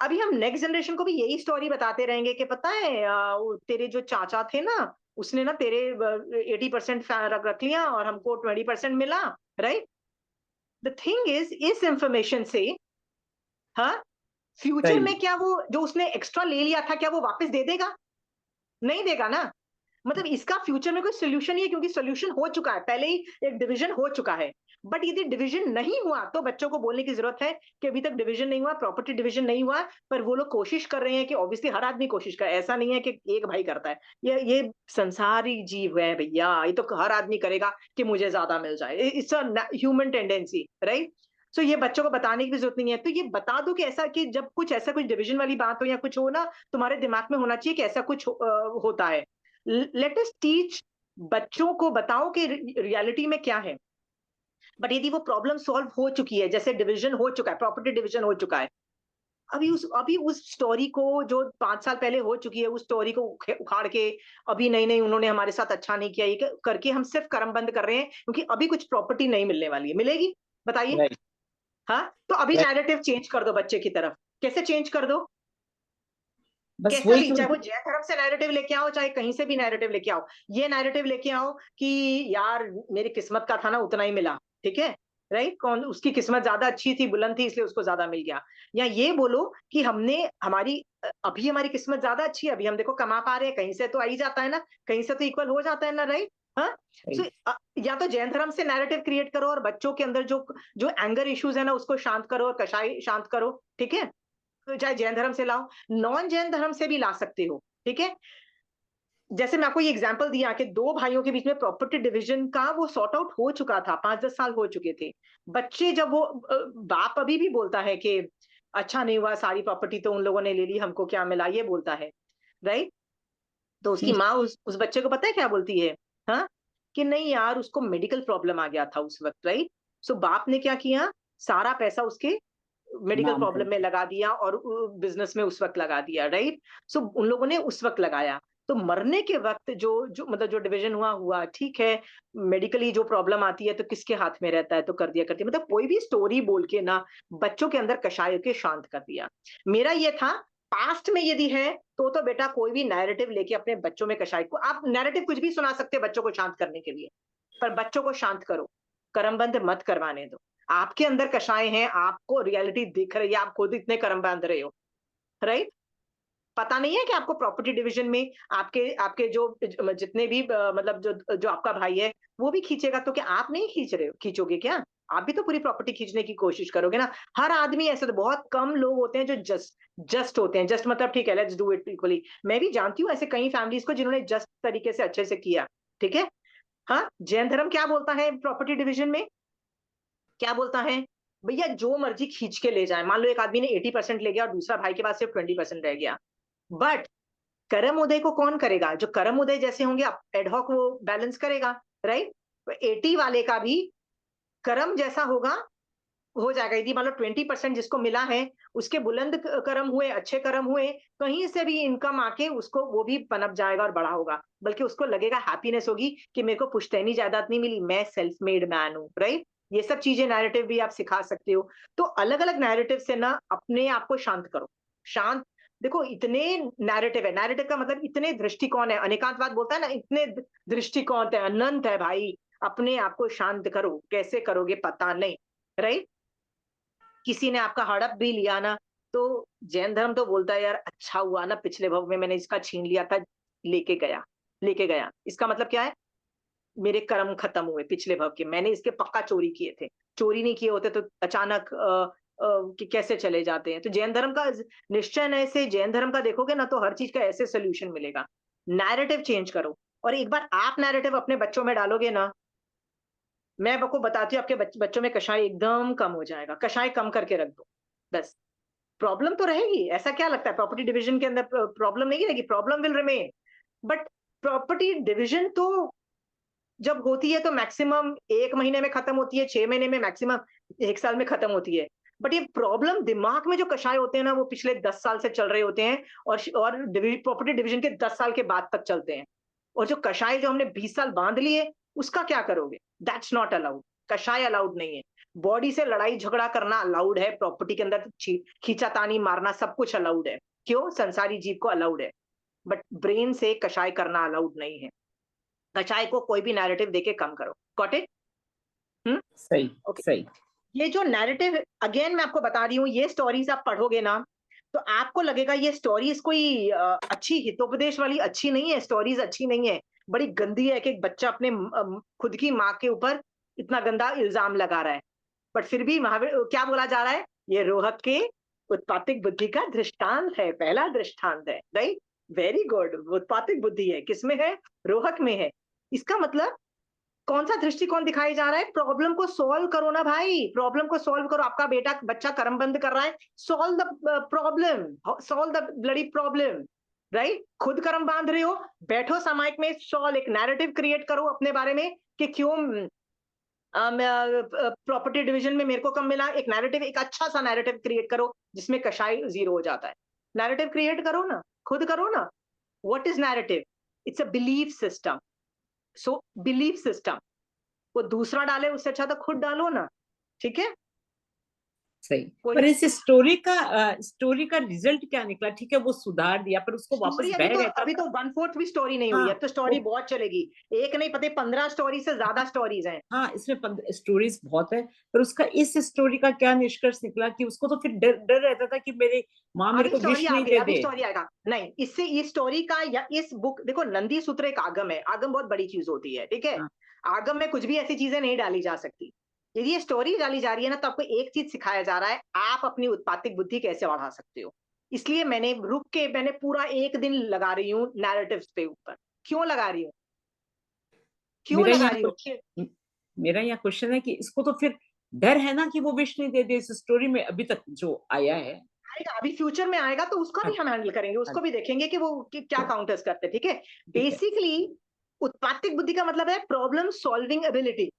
अभी हम नेक्स्ट जनरेशन को भी यही स्टोरी बताते रहेंगे कि पता है, तेरे जो चाचा थे ना, उसने ना तेरे 80% रख लिया और हमको 20% मिला, राइट? द थिंग इज, इस इंफॉर्मेशन से, हाँ, फ्यूचर सही। में क्या वो जो उसने एक्स्ट्रा ले लिया था, क्या वो वापस दे देगा? नहीं देगा ना। मतलब इसका फ्यूचर में कोई सोल्यूशन नहीं है, क्योंकि सोल्यूशन हो चुका है, पहले ही एक डिवीजन हो चुका है। बट यदि डिवीजन नहीं हुआ, तो बच्चों को बोलने की जरूरत है कि अभी तक डिवीजन नहीं हुआ, प्रॉपर्टी डिवीजन नहीं हुआ, पर वो लोग कोशिश कर रहे हैं कि ऑब्वियसली हर आदमी कोशिश करे, ऐसा नहीं है कि एक भाई करता है। ये संसारी जीव है भैया, ये तो हर आदमी करेगा कि मुझे ज्यादा मिल जाए। It's a human tendency, right? So ये बच्चों को बताने की भी जरूरत नहीं है। तो ये बता दो कि ऐसा, कि जब कुछ ऐसा कुछ डिवीजन वाली बात हो या कुछ हो ना, तुम्हारे दिमाग में होना चाहिए कि ऐसा कुछ होता है। लेट अस टीच, बच्चों को बताओ कि रियलिटी में क्या है। बट यदि वो प्रॉब्लम सॉल्व हो चुकी है, जैसे डिवीजन हो चुका है, प्रॉपर्टी डिवीजन हो चुका है, अभी उस स्टोरी को जो 5 साल पहले हो चुकी है, उस स्टोरी को उखाड़ के अभी नहीं उन्होंने हमारे साथ अच्छा नहीं किया, ये करके हम सिर्फ कर्म बंद कर रहे हैं, क्योंकि अभी कुछ प्रॉपर्टी नहीं मिलने वाली है। मिलेगी? बताइए। राइट हाँ, तो अभी राइट, नैरेटिव चेंज कर दो बच्चे की तरफ। कैसे चेंज कर दो? बस कैसा वही भी, तो। चाहे वो जैन धर्म से नैरेटिव लेके आओ, चाहे कहीं से भी नैरेटिव लेके आओ। ये नैरेटिव लेके आओ कि यार मेरी किस्मत का था ना, उतना ही मिला, ठीक है, राइट? कौन उसकी किस्मत ज्यादा अच्छी थी, बुलंद थी, इसलिए उसको ज्यादा मिल गया। या ये बोलो कि अभी हमारी किस्मत ज्यादा अच्छी है, अभी हम देखो कमा पा रहे हैं, कहीं से तो आ ही जाता है ना, कहीं से तो इक्वल हो जाता है ना, राइट? हाँ। सो या तो जैन धर्म से नैरेटिव क्रिएट करो और बच्चों के अंदर जो जो एंगर इश्यूज है ना, उसको शांत करो और कषाय शांत करो, ठीक है? तो चाहे जैन धर्म से लाओ, नॉन जैन धर्म से भी ला सकते हो, ठीक है? जैसे मैं आपको ये एग्जांपल दिया कि 2 भाइयों के बीच में प्रॉपर्टी डिवीजन का वो सॉर्ट आउट हो चुका था, 5-10 साल हो चुके थे। बच्चे जब बाप अभी भी बोलता है कि अच्छा नहीं हुआ, सारी प्रॉपर्टी तो उन लोगों ने ले ली, हमको क्या मिला, ये बोलता है, राइट? तो उसकी माँ उस बच्चे को पता है क्या बोलती है? हाँ? कि नहीं यार, उसको मेडिकल प्रॉब्लम आ गया था उस वक़्त, राइट? सो बाप ने क्या किया? सारा पैसा उसके मेडिकल नाम पे। प्रॉब्लम में लगा दिया और बिजनेस में उस वक्त लगा दिया, राइट? सो उन लोगों ने उस वक्त लगाया। तो मरने के वक्त जो जो मतलब जो डिवीजन हुआ ठीक है। मेडिकली जो प्रॉब्लम आती है तो किसके हाथ में रहता है, तो कर दिया करती है, मतलब कोई भी स्टोरी बोल के ना बच्चों के अंदर कषाय के शांत कर दिया। मेरा ये था, पास्ट में यदि है तो बेटा कोई भी नैरेटिव लेके अपने बच्चों में कषाय को, आप नैरेटिव कुछ भी सुना सकते हैं बच्चों को शांत करने के लिए, पर बच्चों को शांत करो, कर्मबंध मत करवाने दो। आपके अंदर कषाय हैं, आपको रियलिटी दिख रही है, आप खुद इतने कर्म बांध रहे हो, राइट? पता नहीं है कि आपको प्रॉपर्टी डिवीजन में आपके आपके जो जितने भी मतलब जो जो आपका भाई है वो भी खींचेगा, तो क्या आप नहीं खींचोगे क्या? आप भी तो पूरी प्रॉपर्टी खींचने की कोशिश करोगे ना। हर आदमी ऐसे, तो बहुत कम लोग होते हैं जो जस्ट जस्ट होते हैं। जस्ट मतलब ठीक है, लेट्स डू इट इक्वली। मैं भी जानती हूँ ऐसे कई फैमिलीज को जिन्होंने जस्ट तरीके से अच्छे से किया, ठीक है। हाँ, जैन धर्म क्या बोलता है प्रॉपर्टी डिवीजन में? क्या बोलता है? भैया जो मर्जी खींच के ले जाए। मान लो एक आदमी ने 80% ले गया और दूसरा भाई के पास सिर्फ 20% रह गया, बट कर्म उदय को कौन करेगा? जो कर्म उदय जैसे होंगे एडहॉक वो बैलेंस करेगा, राइट? तो 80 वाले का भी कर्म जैसा होगा, हो जाएगा। यदि मान लो 20% जिसको मिला है, उसके बुलंद कर्म हुए, अच्छे कर्म हुए, कहीं से भी इनकम आके उसको वो भी पनप जाएगा और बड़ा होगा, बल्कि उसको लगेगा, हैप्पीनेस होगी कि मेरे को पुश्तैनी जायदाद नहीं मिली, मैं सेल्फ मेड मैन हूँ, राइट? ये सब चीजें नैरेटिव भी आप सिखा सकते हो। तो अलग अलग नैरेटिव से ना अपने आप को शांत करो। शांत, देखो इतने नैरेटिव है, नैरेटिव का मतलब इतने दृष्टिकोण है, अनेकांतवाद बोलता है ना, इतने दृष्टिकोण है, अनंत है भाई। अपने आप को शांत करो, कैसे करोगे पता नहीं, राइट? किसी ने आपका हड़प भी लिया ना, तो जैन धर्म तो बोलता है यार अच्छा हुआ ना पिछले भव में मैंने इसका छीन लिया था, लेके गया। इसका मतलब क्या है? मेरे कर्म खत्म हुए पिछले भव के, मैंने इसके पक्का चोरी किए थे। चोरी नहीं किए होते तो अचानक कि कैसे चले जाते हैं। तो जैन धर्म का निश्चय ऐसे, जैन धर्म का देखोगे ना तो हर चीज का ऐसे सोल्यूशन मिलेगा। नैरेटिव चेंज करो, और एक बार आप नैरेटिव अपने बच्चों में डालोगे ना, मैं आपको बताती हूँ आपके बच्चों में कषाय एकदम कम हो जाएगा। कषाय कम करके रख दो, बस। प्रॉब्लम तो रहेगी, ऐसा क्या लगता है प्रॉपर्टी डिवीजन के अंदर प्रॉब्लम नहीं रहेगी? Problem will remain, but property division तो जब होती है तो मैक्सिमम 1 महीने में खत्म होती है, 6 महीने में, मैक्सिमम 1 साल में खत्म होती है। बट ये प्रॉब्लम दिमाग में जो कषाय होते हैं ना, वो पिछले 10 साल से चल रहे होते हैं, और प्रॉपर्टी डिवीजन के 10 साल के बाद तक चलते हैं। और जो कषाय जो हमने 20 साल बांध लिए, उसका क्या करोगे? That's not allowed. कषाय अलाउड नहीं है। बॉडी से लड़ाई झगड़ा करना अलाउड है, प्रॉपर्टी के अंदर खींचातानी मारना सब कुछ अलाउड है। क्यों? संसारी जीव को अलाउड है, बट ब्रेन से कषाय करना अलाउड नहीं है। कषाय को कोई भी नैरेटिव देके कम करो। Got it? सही ओके। सही। ये जो नैरेटिव, अगेन मैं आपको बता रही हूँ, ये स्टोरीज आप पढ़ोगे ना तो आपको लगेगा ये स्टोरीज कोई अच्छी हितोपदेश वाली अच्छी नहीं है, स्टोरीज अच्छी नहीं है, बड़ी गंदी है कि एक बच्चा अपने खुद की माँ के ऊपर इतना गंदा इल्जाम लगा रहा है। बट फिर भी महावीर क्या बोला जा रहा है? ये रोहक के उत्पातिक बुद्धि का दृष्टांत है, पहला दृष्टांत है, राइट? Very good. उत्पातिक बुद्धि है, किसमें है? रोहक में है। इसका मतलब कौन सा दृष्टिकोण दिखाया जा रहा है? प्रॉब्लम को सॉल्व करो ना भाई, प्रॉब्लम को सॉल्व करो। आपका बच्चा कर्म बंद कर रहा है, solve the problem, solve the bloody problem, right? खुद कर्म बांध रहे हो, बैठो सामायिक में, सॉल्व, एक नैरेटिव क्रिएट करो अपने बारे में कि क्यों प्रॉपर्टी डिवीजन में मेरे को कम मिला, एक नैरेटिव, एक अच्छा सा नैरेटिव क्रिएट करो जिसमें कशाई 0 हो जाता है। नैरेटिव क्रिएट करो ना, खुद करो ना। What is narrative? It's a belief system. So belief system, वो दूसरा डाले उससे अच्छा तो खुद डालो ना, ठीक है? सही। कोई पर इस स्टोरी का रिजल्ट क्या निकला? ठीक है, वो सुधार दिया, पर उसको वापस स्टोरी बह रहता अभी था। तो 1/4 भी स्टोरी नहीं हुई हाँ, है, अब तो स्टोरी वो बहुत चलेगी। एक नहीं पता 15 स्टोरी से ज्यादा स्टोरीज हैं। हाँ, इसमें 15 स्टोरीज बहुत है, पर उसका इस स्टोरी का क्या निष्कर्ष निकला कि उसको तो फिर डर डर रहता था कि मेरे माँ मेरे अभी को स्टोरी विश आ नहीं गई, दे अभी दे। स्टोरी आएगा। नहीं, इससे इस स्टोरी का या इस बुक, देखो नंदी सूत्र एक आगम है, आगम बहुत बड़ी चीज होती है, ठीक है? हाँ, आगम में कुछ भी ऐसी चीजें नहीं डाली जा सकती। यदि ये स्टोरी डाली जा रही है ना, तो आपको एक चीज सिखाया जा रहा है, आप अपनी उत्पादक बुद्धि कैसे बढ़ा सकते हो। इसलिए मैंने रुक के मैंने पूरा 1 दिन लगा रही हूँ नैरेटिव्स पे ऊपर। क्यों लगा रही हूँ? क्यों मेरा लगा यहाँ रही हूँ? मेरा यहाँ क्वेश्चन है कि इसको तो फिर डर है ना कि वो विश नहीं दे दे इस स्टोरी में अभी तक जो आया है। आएगा, अभी फ्यूचर में आएगा तो उसका भी हाँ, हम हैंडल करेंगे, हाँ, उसको भी देखेंगे कि वो क्या काउंटर्स करते हैं, ठीक है? ठीक है। बेसिकली उत्पादक बुद्धि का मतलब है प्रॉब्लम सॉल्विंग एबिलिटी।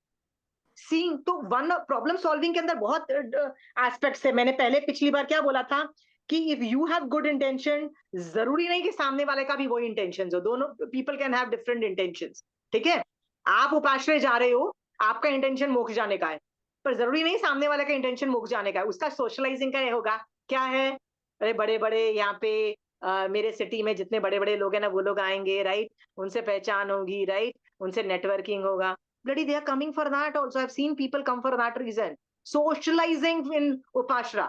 सीइंग, तो वन प्रॉब्लम सॉल्विंग के अंदर बहुत एस्पेक्ट्स है। मैंने पहले पिछली बार क्या बोला था कि if you have good intention, जरूरी नहीं कि सामने वाले का भी वही इंटेंशन हो, दोनों people can have different intentions, ठीक है? आप उपाश्रय जा रहे हो, आपका इंटेंशन मोक्ष जाने का है, पर जरूरी नहीं सामने वाले का इंटेंशन मोक्ष जाने का है। उसका सोशलाइजिंग का ये होगा, क्या है, अरे बड़े बड़े यहाँ पे मेरे सिटी में जितने बड़े बड़े लोग हैं ना, वो लोग आएंगे, राइट? उनसे पहचान होगी, राइट? उनसे नेटवर्किंग होगा। Bloody, they are coming for that also. I've seen people come for that reason. Socializing in Upashra.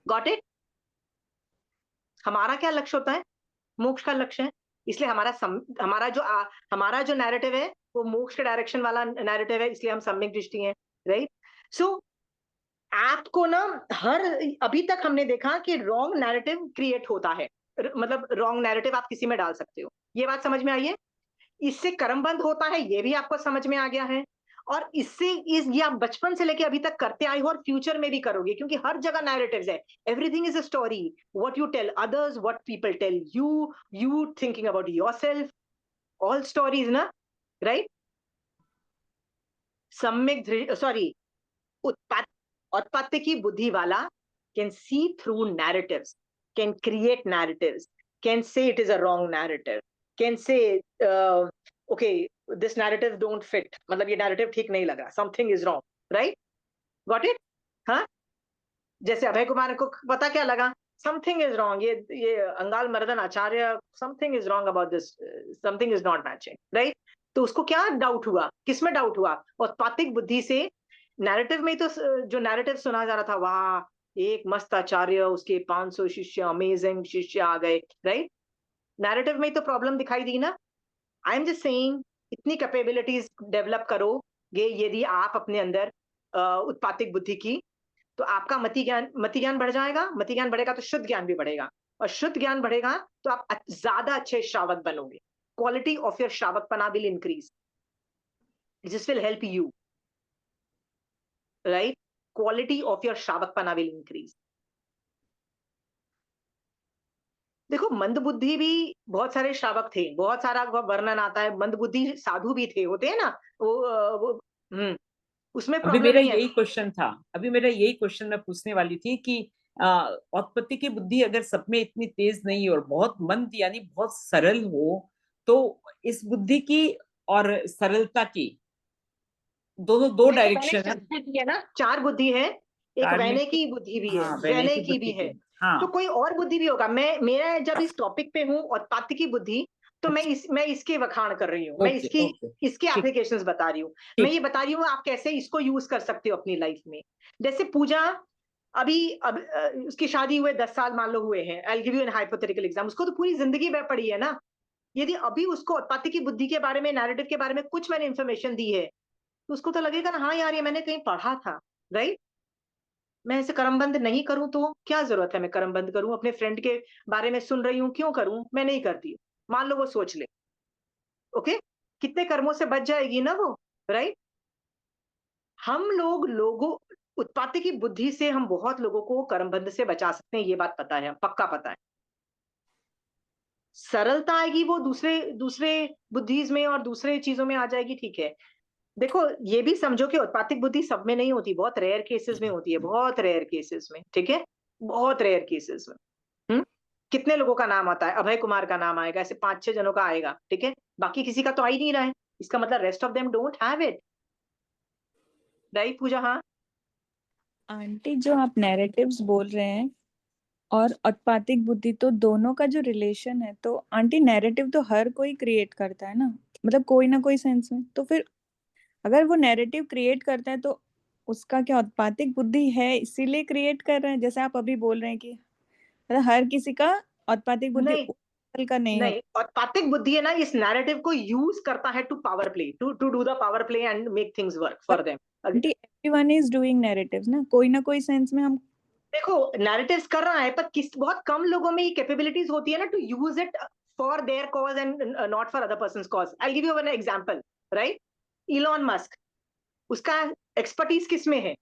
Got it? हमारा क्या लक्ष्य होता है? मोक्ष का लक्ष्य है। इसलिए हमारा जो नैरेटिव है वो मोक्ष के डायरेक्शन वाला नैरेटिव है, इसलिए हम सम्यक दृष्टि हैं, राइट? सो आपको ना हर अभी तक हमने देखा कि रॉन्ग नैरेटिव क्रिएट होता है, मतलब रॉन्ग नैरेटिव आप किसी में डाल सकते हो। ये बात समझ में आई है? इससे कर्मबंध होता है, ये भी आपको समझ में आ गया है। और इससे ये आप बचपन से लेके अभी तक करते आए हो और फ्यूचर में भी करोगे, क्योंकि हर जगह नैरेटिव्स है। Everything is a story, what you tell others, what people tell you, you thinking about yourself, all stories ना, राइट? सम्यक सॉरी उत्पाद उत्पत्ति की बुद्धि वाला can see through narratives, can create narratives, can say it is a wrong narrative, can say okay this narrative don't fit, मतलब ये narrative ठीक नहीं लगा, something is wrong, right? Got it? हाँ, जैसे अभय कुमार को पता क्या लगा, समथिंग इज रॉन्ग, ये अंगाल मर्दन आचार्य, something is wrong about this, something is not matching, right? तो उसको क्या डाउट हुआ, किसमें डाउट हुआ? उत्पातिक बुद्धि से। नैरेटिव में तो जो नैरेटिव सुना जा रहा था, वाह एक मस्त आचार्य, उसके 500 शिष्य, अमेजिंग शिष्य आ गए, राइट? नैरेटिव में तो प्रॉब्लम दिखाई दी ना। आई एम जस्ट सेइंग, इतनी कैपेबिलिटीज डेवलप करोगे यदि आप अपने अंदर उत्पातिक बुद्धि की, तो आपका मति ज्ञान बढ़ जाएगा। मति ज्ञान बढ़ेगा तो शुद्ध ज्ञान भी बढ़ेगा, और शुद्ध ज्ञान बढ़ेगा तो आप ज्यादा अच्छे श्रावक बनोगे। क्वालिटी ऑफ योर श्रावकपना will increase, this will help you, right? Quality of your श्रावकपना विल इंक्रीज। देखो मंद बुद्धि भी बहुत सारे श्रावक थे, बहुत सारा वर्णन आता है, मंद बुद्धि साधु भी थे, होते हैं ना वो उसमें प्रॉब्लम नहीं है। अभी मेरा यही क्वेश्चन मैं पूछने वाली थी कि औत्पत्ति की बुद्धि अगर सब में इतनी तेज नहीं और बहुत मंद यानी बहुत सरल हो, तो इस बुद्धि की और सरलता की दोनों दो देखो मैंने डायरेक्शन है। 4 बुद्धि है ना, 4 बुद्धि है, एक कार्मिक, वैने की बुद्धि भी है, हाँ, वैने वैने की की भी बुद्धि है, की, हाँ। तो कोई और बुद्धि भी होगा। मैं जब इस टॉपिक पे हूँ और की बुद्धि, तो अच्छा, मैं इसके वखाण कर रही हूँ, मैं ओके, इसकी ओके, इसके ठीक, एप्लीकेशंस बता रही हूँ। मैं ठीक। ये बता रही हूँ आप कैसे इसको यूज कर सकते हो अपनी लाइफ में। जैसे पूजा, उसकी शादी हुए 10 साल मान लो हुए हैं, I give you an hypothetical exam, उसको तो पूरी जिंदगी में पड़ी है ना। यदि अभी उसको उत्पत्ति की बुद्धि के बारे में, नैरेटिव के बारे में कुछ मैंने इन्फॉर्मेशन दी है, तो उसको तो लगेगा ना, हाँ यार ये मैंने कहीं पढ़ा था, राइट? मैं ऐसे कर्मबंध नहीं करूं तो क्या जरूरत है मैं कर्मबंध करूं? अपने फ्रेंड के बारे में सुन रही हूं, क्यों करूं? मैं नहीं करती हूँ, मान लो वो सोच ले, ओके, कितने कर्मों से बच जाएगी ना वो, राइट? हम लोगों उत्पत्ति की बुद्धि से हम बहुत लोगों को कर्मबंध से बचा सकते हैं, ये बात पता है, पक्का पता है। सरलता आएगी वो दूसरे दूसरे बुद्धिज में और दूसरे चीजों में आ जाएगी, ठीक है। देखो ये भी समझो कि उत्पातिक बुद्धि सब में नहीं होती, बहुत रेयर केसेस में होती है, बहुत रेयर केसेस में, ठीक है, बहुत रेयर केसेस में। कितने लोगों का नाम आता है, अभय कुमार का नाम आएगा, ऐसे 5-6 जनों का आएगा, ठीक है, बाकी किसी का तो आ ही नहीं रहा है, इसका मतलब rest of them don't have it, right Pooja? हाँ आंटी, जो आप नैरेटिव्स बोल रहे हैं और उत्पातिक बुद्धि, तो दोनों का जो रिलेशन है, तो आंटी नैरेटिव तो हर कोई क्रिएट करता है ना, मतलब कोई ना कोई सेंस में। तो फिर अगर वो नैरेटिव क्रिएट करता है तो उसका क्या उत्पातिक बुद्धि है इसीलिए क्रिएट कर रहे हैं? जैसे आप अभी बोल रहे हैं कि मतलब हर किसी का उत्पातिक बुद्धि नहीं, उस लेवल का नहीं नहीं, उत्पातिक बुद्धि है ना, इस नैरेटिव को यूज करता है to power play, to do the power play and make things work for them. Aunty. Everyone is doing narratives ना, कोई ना कोई सेंस में हम। देखो नैरेटिव्स कर रहा है, पर किस बहुत कम लोगों में ये कैपेबिलिटीज होती है ना to use it for their cause and not for other persons cause. I give you an example, right? Elon Musk, उसका एक्सपर्टीज किस में है?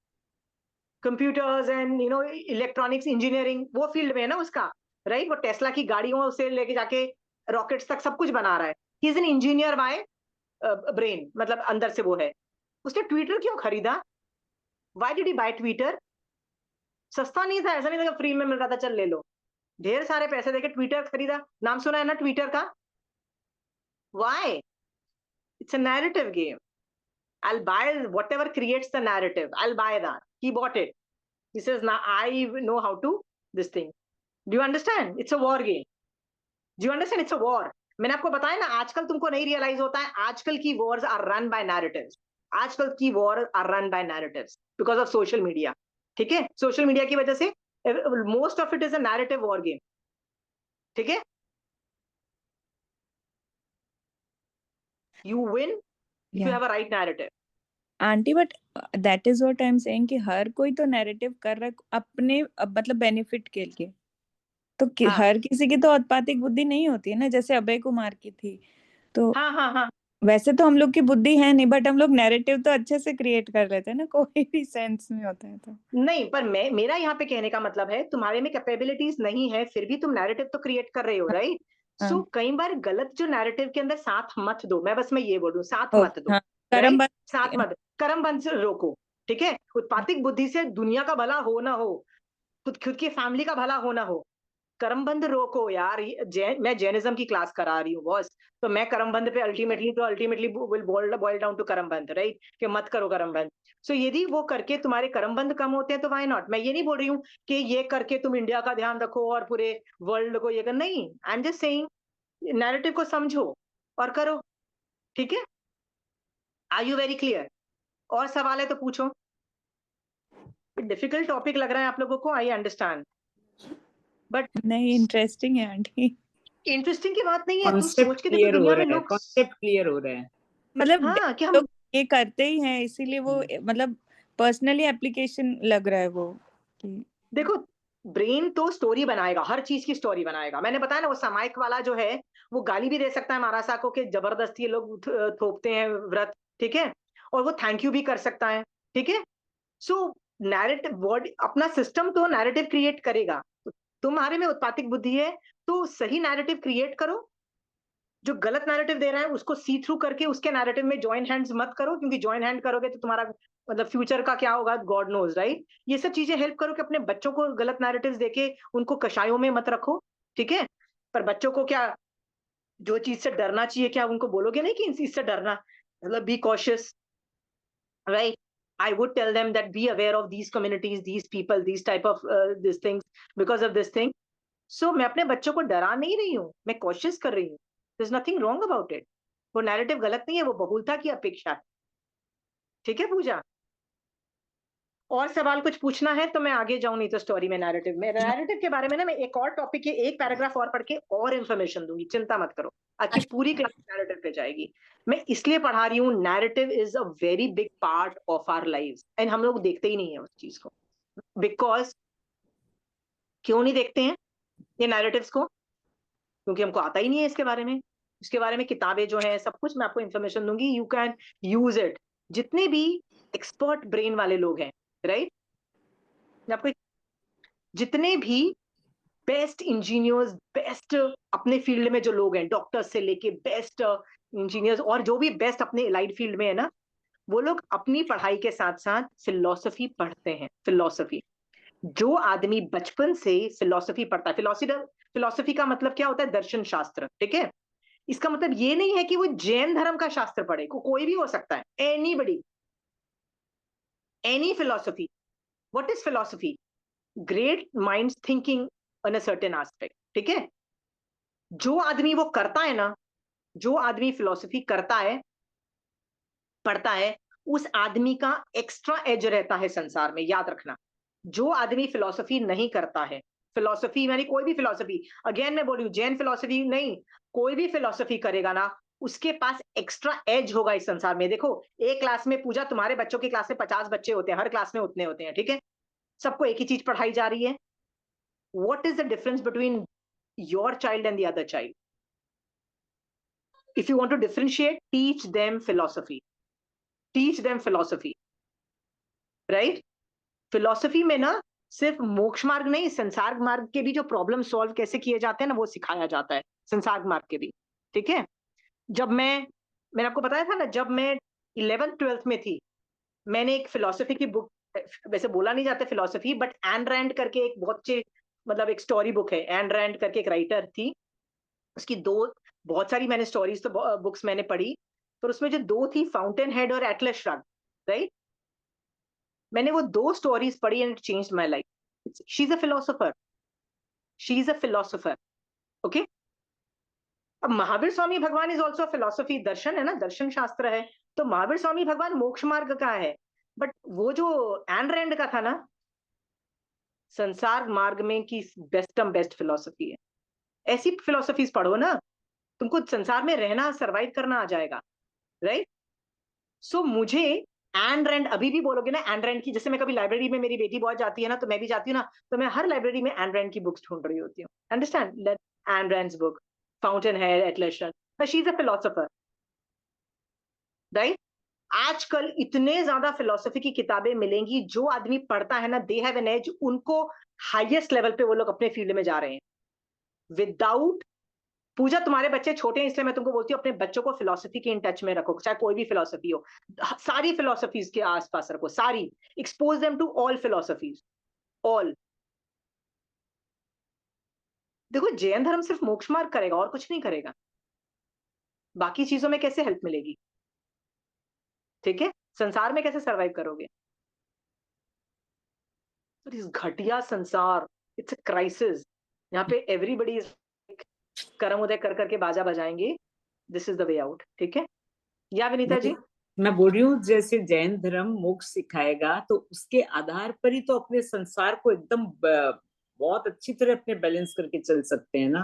कंप्यूटर्स एंड इलेक्ट्रॉनिक्स इंजीनियरिंग, वो फील्ड में है ना उसका, राइट? वो टेस्ला की गाड़ियों से लेके जाके रॉकेट्स तक सब कुछ बना रहा है। He is an engineer by brain, मतलब अंदर से वो है। उसने ट्विटर क्यों खरीदा? Why did he buy Twitter? सस्ता नहीं था, ऐसा नहीं था कि फ्री में मिल रहा था चल ले लो, ढेर सारे पैसे देके ट्विटर खरीदा। नाम सुना है ना ट्विटर का? Why? It's a narrative game. I'll buy whatever creates the narrative. I'll buy that. He bought it. He says, now I know how to this thing. Do you understand? It's a war game. Do you understand? It's a war. मैंने आपको बताया ना, आजकल तुमको नहीं realise होता है, आजकल की wars are run by narratives. आजकल की wars are run by narratives because of social media. ठीक है? सोशल मीडिया की वजह से most of it is a narrative war game. ठीक है? You win if you have a right narrative. Aunty, but that is what I am saying कि हर कोई तो नैरेटिव कर रहा है अपने मतलब बेनिफिट के लिए। तो हाँ हर किसी की तो उत्पातिक बुद्धि नहीं होती है ना, जैसे अभय कुमार की थी। तो हाँ हाँ हाँ, वैसे तो हम लोग की बुद्धि है नहीं, बट हम लोग नैरेटिव तो अच्छे से क्रिएट कर लेते हैं ना, कोई भी सेंस में होता है तो। नहीं, पर मेरा यहाँ पे कहने का मतलब है, तुम्हारे में कैपेबिलिटीज नहीं है, फिर भी तुम नैरेटिव तो क्रिएट कर रहे हो, राइट? सो कई बार गलत जो नैरेटिव के अंदर साथ मत दो, मैं बस मैं ये बोलूं, साथ मत दो, हाँ, राइट? कर्म साथ मत, कर्म बंद से रोको, ठीक है? उत्पातिक बुद्धि से दुनिया का भला हो ना हो, खुद की फैमिली का भला हो ना हो, कर्मबंध रोको यार। मैं जैनिज्म की क्लास करा रही हूँ बॉस, तो मैं कर्मबंध पे ultimately will boil down to कर्मबंध, राइट? कि मत करो कर्मबंध। सो यदि वो करके तुम्हारे कर्मबंध कम होते हैं तो व्हाई नॉट। मैं ये नहीं बोल रही हूँ कि ये करके तुम इंडिया का ध्यान रखो और पूरे वर्ल्ड को ये कर, नहीं, I am just saying narrative को समझो और करो, ठीक है? Are you very clear? और सवाल है तो पूछो। डिफिकल्ट टॉपिक लग रहा है आप लोगों को, आई अंडरस्टैंड, बट नहीं, इंटरेस्टिंग है आंटी। इंटरेस्टिंग की बात नहीं है, तुम कॉन्सेप्ट सोच के देखो क्लियर हो दुनिया में रहा है, लोग, कॉन्सेप्ट क्लियर हो रहा है। मतलब हाँ कि हम लोग ये करते ही हैं, इसीलिए वो मतलब पर्सनली एप्लीकेशन लग रहा है वो कि देखो, ब्रेन तो स्टोरी बनाएगा, हर चीज की स्टोरी बनाएगा। मैंने बताया ना, वो सामायिक वाला जो है, वो गाली भी दे सकता है महाराजा को कि जबरदस्ती ये लोग थोपते हैं व्रत, ठीक है? और वो थैंक यू भी कर सकता है, ठीक है? सो नैरेटिव बॉडी अपना सिस्टम तो नैरेटिव क्रिएट करेगा। तुम्हारे में उत्पातिक बुद्धि है तो सही नैरेटिव क्रिएट करो, जो गलत नैरेटिव दे रहा है उसको सी थ्रू करके उसके नैरेटिव में जॉइन हैंड्स मत करो, क्योंकि जॉइन हैंड करोगे तो तुम्हारा मतलब फ्यूचर का क्या होगा गॉड नोज, राइट? ये सब चीजें हेल्प करो कि अपने बच्चों को गलत नैरेटिव्स देके उनको कषायों में मत रखो, ठीक है? पर बच्चों को क्या, जो चीज से डरना चाहिए, क्या उनको बोलोगे नहीं कि इन चीज से डरना, मतलब be cautious, right? I would tell them that be aware of these communities, these people, these type of these things because of this thing. So मैं अपने बच्चों को डरा नहीं रही हूँ, मैं कॉशियस कर रही हूँ। There's nothing wrong about it. वो नैरेटिव गलत नहीं है, वो बहुलता की अपेक्षा है, ठीक है पूजा? और सवाल कुछ पूछना है तो मैं आगे जाऊं, नहीं तो स्टोरी में नैरेटिव के बारे में ना मैं एक और टॉपिक के एक पैराग्राफ और पढ़ के और इन्फॉर्मेशन दूंगी, चिंता मत करो। आज की पूरी क्लास नैरेटिव पे जाएगी। मैं इसलिए पढ़ा रही हूँ, narrative is a very big part of our lives एंड हम लोग देखते ही नहीं है उस चीज को। बिकॉज क्यों नहीं देखते हैं ये नैरेटिव्स को? क्योंकि हमको आता ही नहीं है इसके बारे में। इसके बारे में किताबें जो है, सब कुछ मैं आपको इन्फॉर्मेशन दूंगी, यू कैन यूज इट। जितने भी एक्सपर्ट ब्रेन वाले लोग हैं, राइट, आपको जितने भी बेस्ट इंजीनियर्स, बेस्ट अपने फील्ड में जो लोग हैं, डॉक्टर्स से लेके बेस्ट इंजीनियर्स और जो भी बेस्ट अपने एलाइड फील्ड में है ना, वो लोग अपनी पढ़ाई के साथ साथ फिलॉसफी पढ़ते हैं। फिलॉसफी, जो आदमी बचपन से फिलॉसफी पढ़ता है, फिलॉसफी का मतलब क्या होता है? दर्शन शास्त्र, ठीक है। इसका मतलब ये नहीं है कि वो जैन धर्म का शास्त्र पढ़े, कोई भी हो सकता है, anybody, any philosophy. What is philosophy? Great minds thinking on a certain aspect, ठीक है। जो आदमी वो करता है ना, जो आदमी फिलॉसफी करता है, पढ़ता है, उस आदमी का एक्स्ट्रा एज रहता है संसार में, याद रखना। जो आदमी फिलॉसफी नहीं करता है, फिलॉसफी यानी कोई भी फिलॉसफी, अगेन मैं बोल रही हूँ, जैन फिलॉसफी नहीं, कोई भी फिलॉसफी करेगा ना, उसके पास एक्स्ट्रा एज होगा इस संसार में। देखो, एक क्लास में, पूजा, तुम्हारे बच्चों की क्लास में 50 बच्चे होते हैं, हर क्लास में उतने होते हैं, ठीक है। सबको एक ही चीज पढ़ाई जा रही है। What is the difference between your child and the other child? If you want to differentiate, teach them philosophy, teach them philosophy, right. Philosophy में ना सिर्फ मोक्ष मार्ग नहीं, संसार मार्ग के भी जो प्रॉब्लम सॉल्व कैसे किए जाते हैं ना, वो सिखाया जाता है, संसार मार्ग के भी, ठीक है। जब मैंने आपको बताया था ना, जब मैं 11th 12th में थी, मैंने एक फिलॉसफी की बुक, वैसे बोला नहीं जाता फिलॉसफी, बट एन रैंड करके एक बहुत अच्छी, मतलब एक स्टोरी बुक है, एन रैंड करके एक राइटर थी, उसकी बहुत सारी मैंने स्टोरीज तो बुक्स मैंने पढ़ी, पर उसमें जो दो थी, फाउंटेन हेड और एटलस श्रग्ड, राइट। मैंने वो दो स्टोरीज पढ़ी and it changed my life. She is a philosopher, she is a philosopher, okay. अब Mahavir Swami Bhagwan is also philosophy, दर्शन है ना, दर्शन शास्त्र है। तो महावीर स्वामी भगवान मोक्ष मार्ग का है, बट वो जो एन रैंड का था ना, संसार मार्ग में की बेस्ट फिलोसफी है। ऐसी फिलोसफीज पढ़ो ना, तुमको संसार में रहना, सरवाइव करना आ जाएगा, राइट। सो मुझे एन रैंड, अभी भी बोलोगे ना एन रैंड की, जैसे मैं कभी लाइब्रेरी में, मेरी बेटी बहुत जाती है ना, तो मैं भी जाती हूँ ना, तो मैं हर लाइब्रेरी में एन रैंड की बुक्स ढूंढ रही होती हूँ, understand, Ayn Rand's book, Fountainhead, Atlas Shrugged, she is a philosopher, right. आजकल इतने ज्यादा फिलोसफी की किताबें मिलेंगी, जो आदमी पढ़ता है ना, दे हैव एन एज, उनको हाईएस्ट लेवल पे वो लोग अपने फील्ड में जा रहे हैं विदाउट। पूजा, तुम्हारे बच्चे छोटे हैं, इसलिए मैं तुमको बोलती हूँ अपने बच्चों को फिलोसफी के इन टच में रखो, चाहे कोई भी फिलोसफी हो, सारी फिलोसफीज के आसपास रखो, सारी, expose them to all philosophies, all. देखो, जैन धर्म सिर्फ मोक्ष मार्ग करेगा और कुछ नहीं करेगा, बाकी चीजों में कैसे हेल्प मिलेगी, ठीक है, संसार में कैसे सरवाइव करोगे? तो इस घटिया संसार, इट्स अ क्राइसिस, यहाँ पे एवरीबडी इज, करम उदय कर करके बाजा बजाएंगे, this is the way out, ठीक है। या विनीता जी? मैं बोल रही हूँ, जैसे जैन धर्म मोक्ष सिखाएगा, तो उसके आधार पर ही तो अपने संसार को एकदम बहुत अच्छी तरह अपने बैलेंस करके चल सकते हैं ना।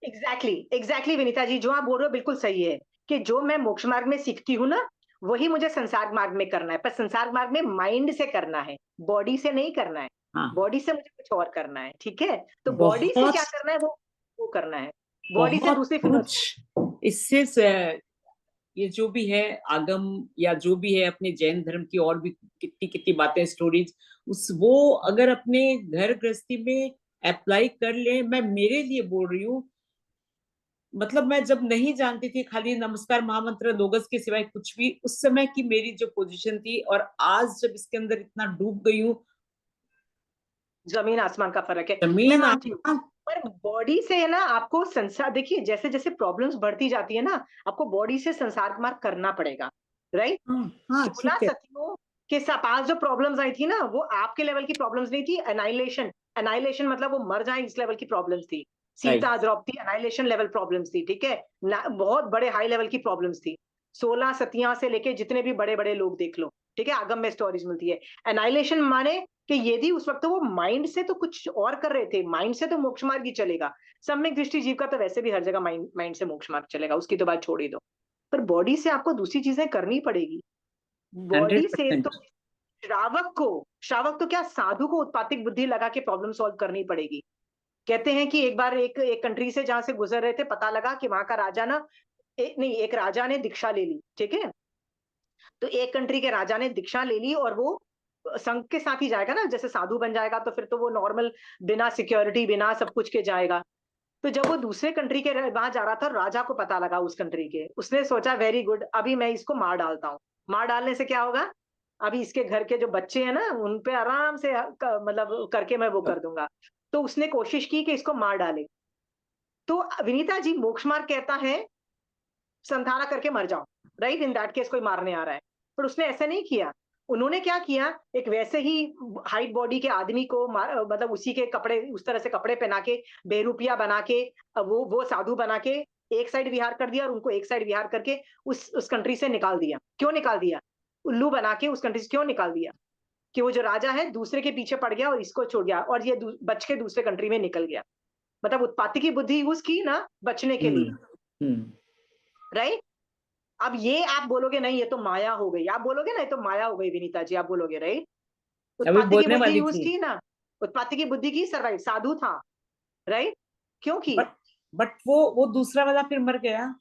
एग्जैक्टली विनीता जी, जो आप बोल रहे हो बिल्कुल सही है, कि जो मैं मोक्ष मार्ग में सीखती हूँ ना, वही मुझे संसार मार्ग में करना है, पर संसार मार्ग में माइंड से करना है, बॉडी से नहीं करना है। हाँ, बॉडी से मुझे कुछ और करना है, ठीक है। तो बॉडी से बहुत क्या करना है, वो करना है, बॉडी से बहुत दूसरी कुछ इससे ये जो भी है आगम, या जो भी है अपने जैन धर्म की और भी कितनी कितनी बातें, स्टोरीज, उस वो अगर अपने घर गृहस्थी में अप्लाई कर ले, मैं मेरे लिए बोल रही हूँ, मतलब मैं जब नहीं जानती थी, खाली नमस्कार महामंत्र लोगस के सिवाय कुछ भी, उस समय की मेरी जो पोजीशन थी, और आज जब इसके अंदर इतना डूब गई हूँ, जमीन आसमान का फर्क है, मैं जमीन मानती हूँ। आसमान। पर बॉडी से है ना, आपको संसार, देखिए जैसे जैसे प्रॉब्लम्स बढ़ती जाती है ना, आपको बॉडी से संसार मार्ग करना पड़ेगा, राइट। हाँ हाँ, 16 ठीक है। सतियों के पास जो प्रॉब्लम्स आई थी ना, वो आपके लेवल की प्रॉब्लम्स नहीं थी, एनाइलेशन, एनाइलेशन मतलब वो मर जाए, इस लेवल की प्रॉब्लम्स थी। Right, Sita, Draupadi, annihilation level problems थी, ठीक है, बहुत बड़े हाई लेवल की प्रॉब्लम्स थी। 16 सतियां से लेके जितने भी बड़े बड़े लोग देख लो, ठीक है, आगम में स्टोरीज मिलती है। एनाइलेशन माने कि यदि उस वक्त वो माइंड से तो कुछ और कर रहे थे, माइंड से तो मोक्ष मार्ग ही चलेगा। सम्यक दृष्टि जीव का तो वैसे भी हर जगह माइंड से मोक्ष मार्ग चलेगा, उसकी तो बात छोड़ ही दो। पर बॉडी से आपको दूसरी चीजें करनी पड़ेगी, बॉडी से तो 100%। श्रावक तो क्या, साधु को उत्पातिक बुद्धि लगा के प्रॉब्लम सॉल्व करनी पड़ेगी। कहते हैं कि एक बार एक एक कंट्री से जहां से गुजर रहे थे, पता लगा कि वहां का राजा ना, एक राजा ने दीक्षा ले ली, ठीक है। तो एक कंट्री के राजा ने दीक्षा ले ली, और वो संघ के साथ ही जाएगा ना, जैसे साधु बन जाएगा तो फिर तो वो नॉर्मल, बिना सिक्योरिटी, बिना सब कुछ के जाएगा। तो जब वो दूसरे कंट्री के वहां जा रहा था, राजा को पता लगा उस कंट्री के, उसने सोचा वेरी गुड, अभी मैं इसको मार डालता हूँ, मार डालने से क्या होगा? अभी इसके घर के जो बच्चे हैं ना, उन पे आराम से मतलब करके मैं वो कर दूंगा। तो उसने कोशिश की कि इसको मार डाले। तो विनीता जी, मोक्ष मार्ग कहता है संधारा करके मर जाओ, राइट? इन दैट केस कोई मारने आ रहा है, पर उसने ऐसा नहीं किया। उन्होंने क्या किया, एक वैसे ही हाइट बॉडी के आदमी को मतलब उसी के कपड़े, उस तरह से कपड़े पहना के, बेरूपिया बना के, वो साधु बना के एक साइड विहार कर दिया और उनको एक साइड विहार करके उस कंट्री से निकाल दिया। क्यों निकाल दिया? उल्लू बना के उस कंट्री से क्यों निकाल दिया? कि वो जो राजा है दूसरे के पीछे पड़ गया और इसको छोड़ गया, और ये बच के दूसरे कंट्री में निकल गया। मतलब उत्पत्ति की बुद्धि यूज की ना बचने के लिए, राइट? अब ये आप बोलोगे नहीं ये तो माया हो गई, आप बोलोगे ना ये तो माया हो गई विनीता जी, आप बोलोगे, राइट? अभी उत्पत्ति की बोलने बुद्धि वाली यूज थी। की ना, उत्पत्ति की बुद्धि की, सर्वाइव, साधु था, राइट? क्यों की? बट वो दूसरा वाला फिर मर गया।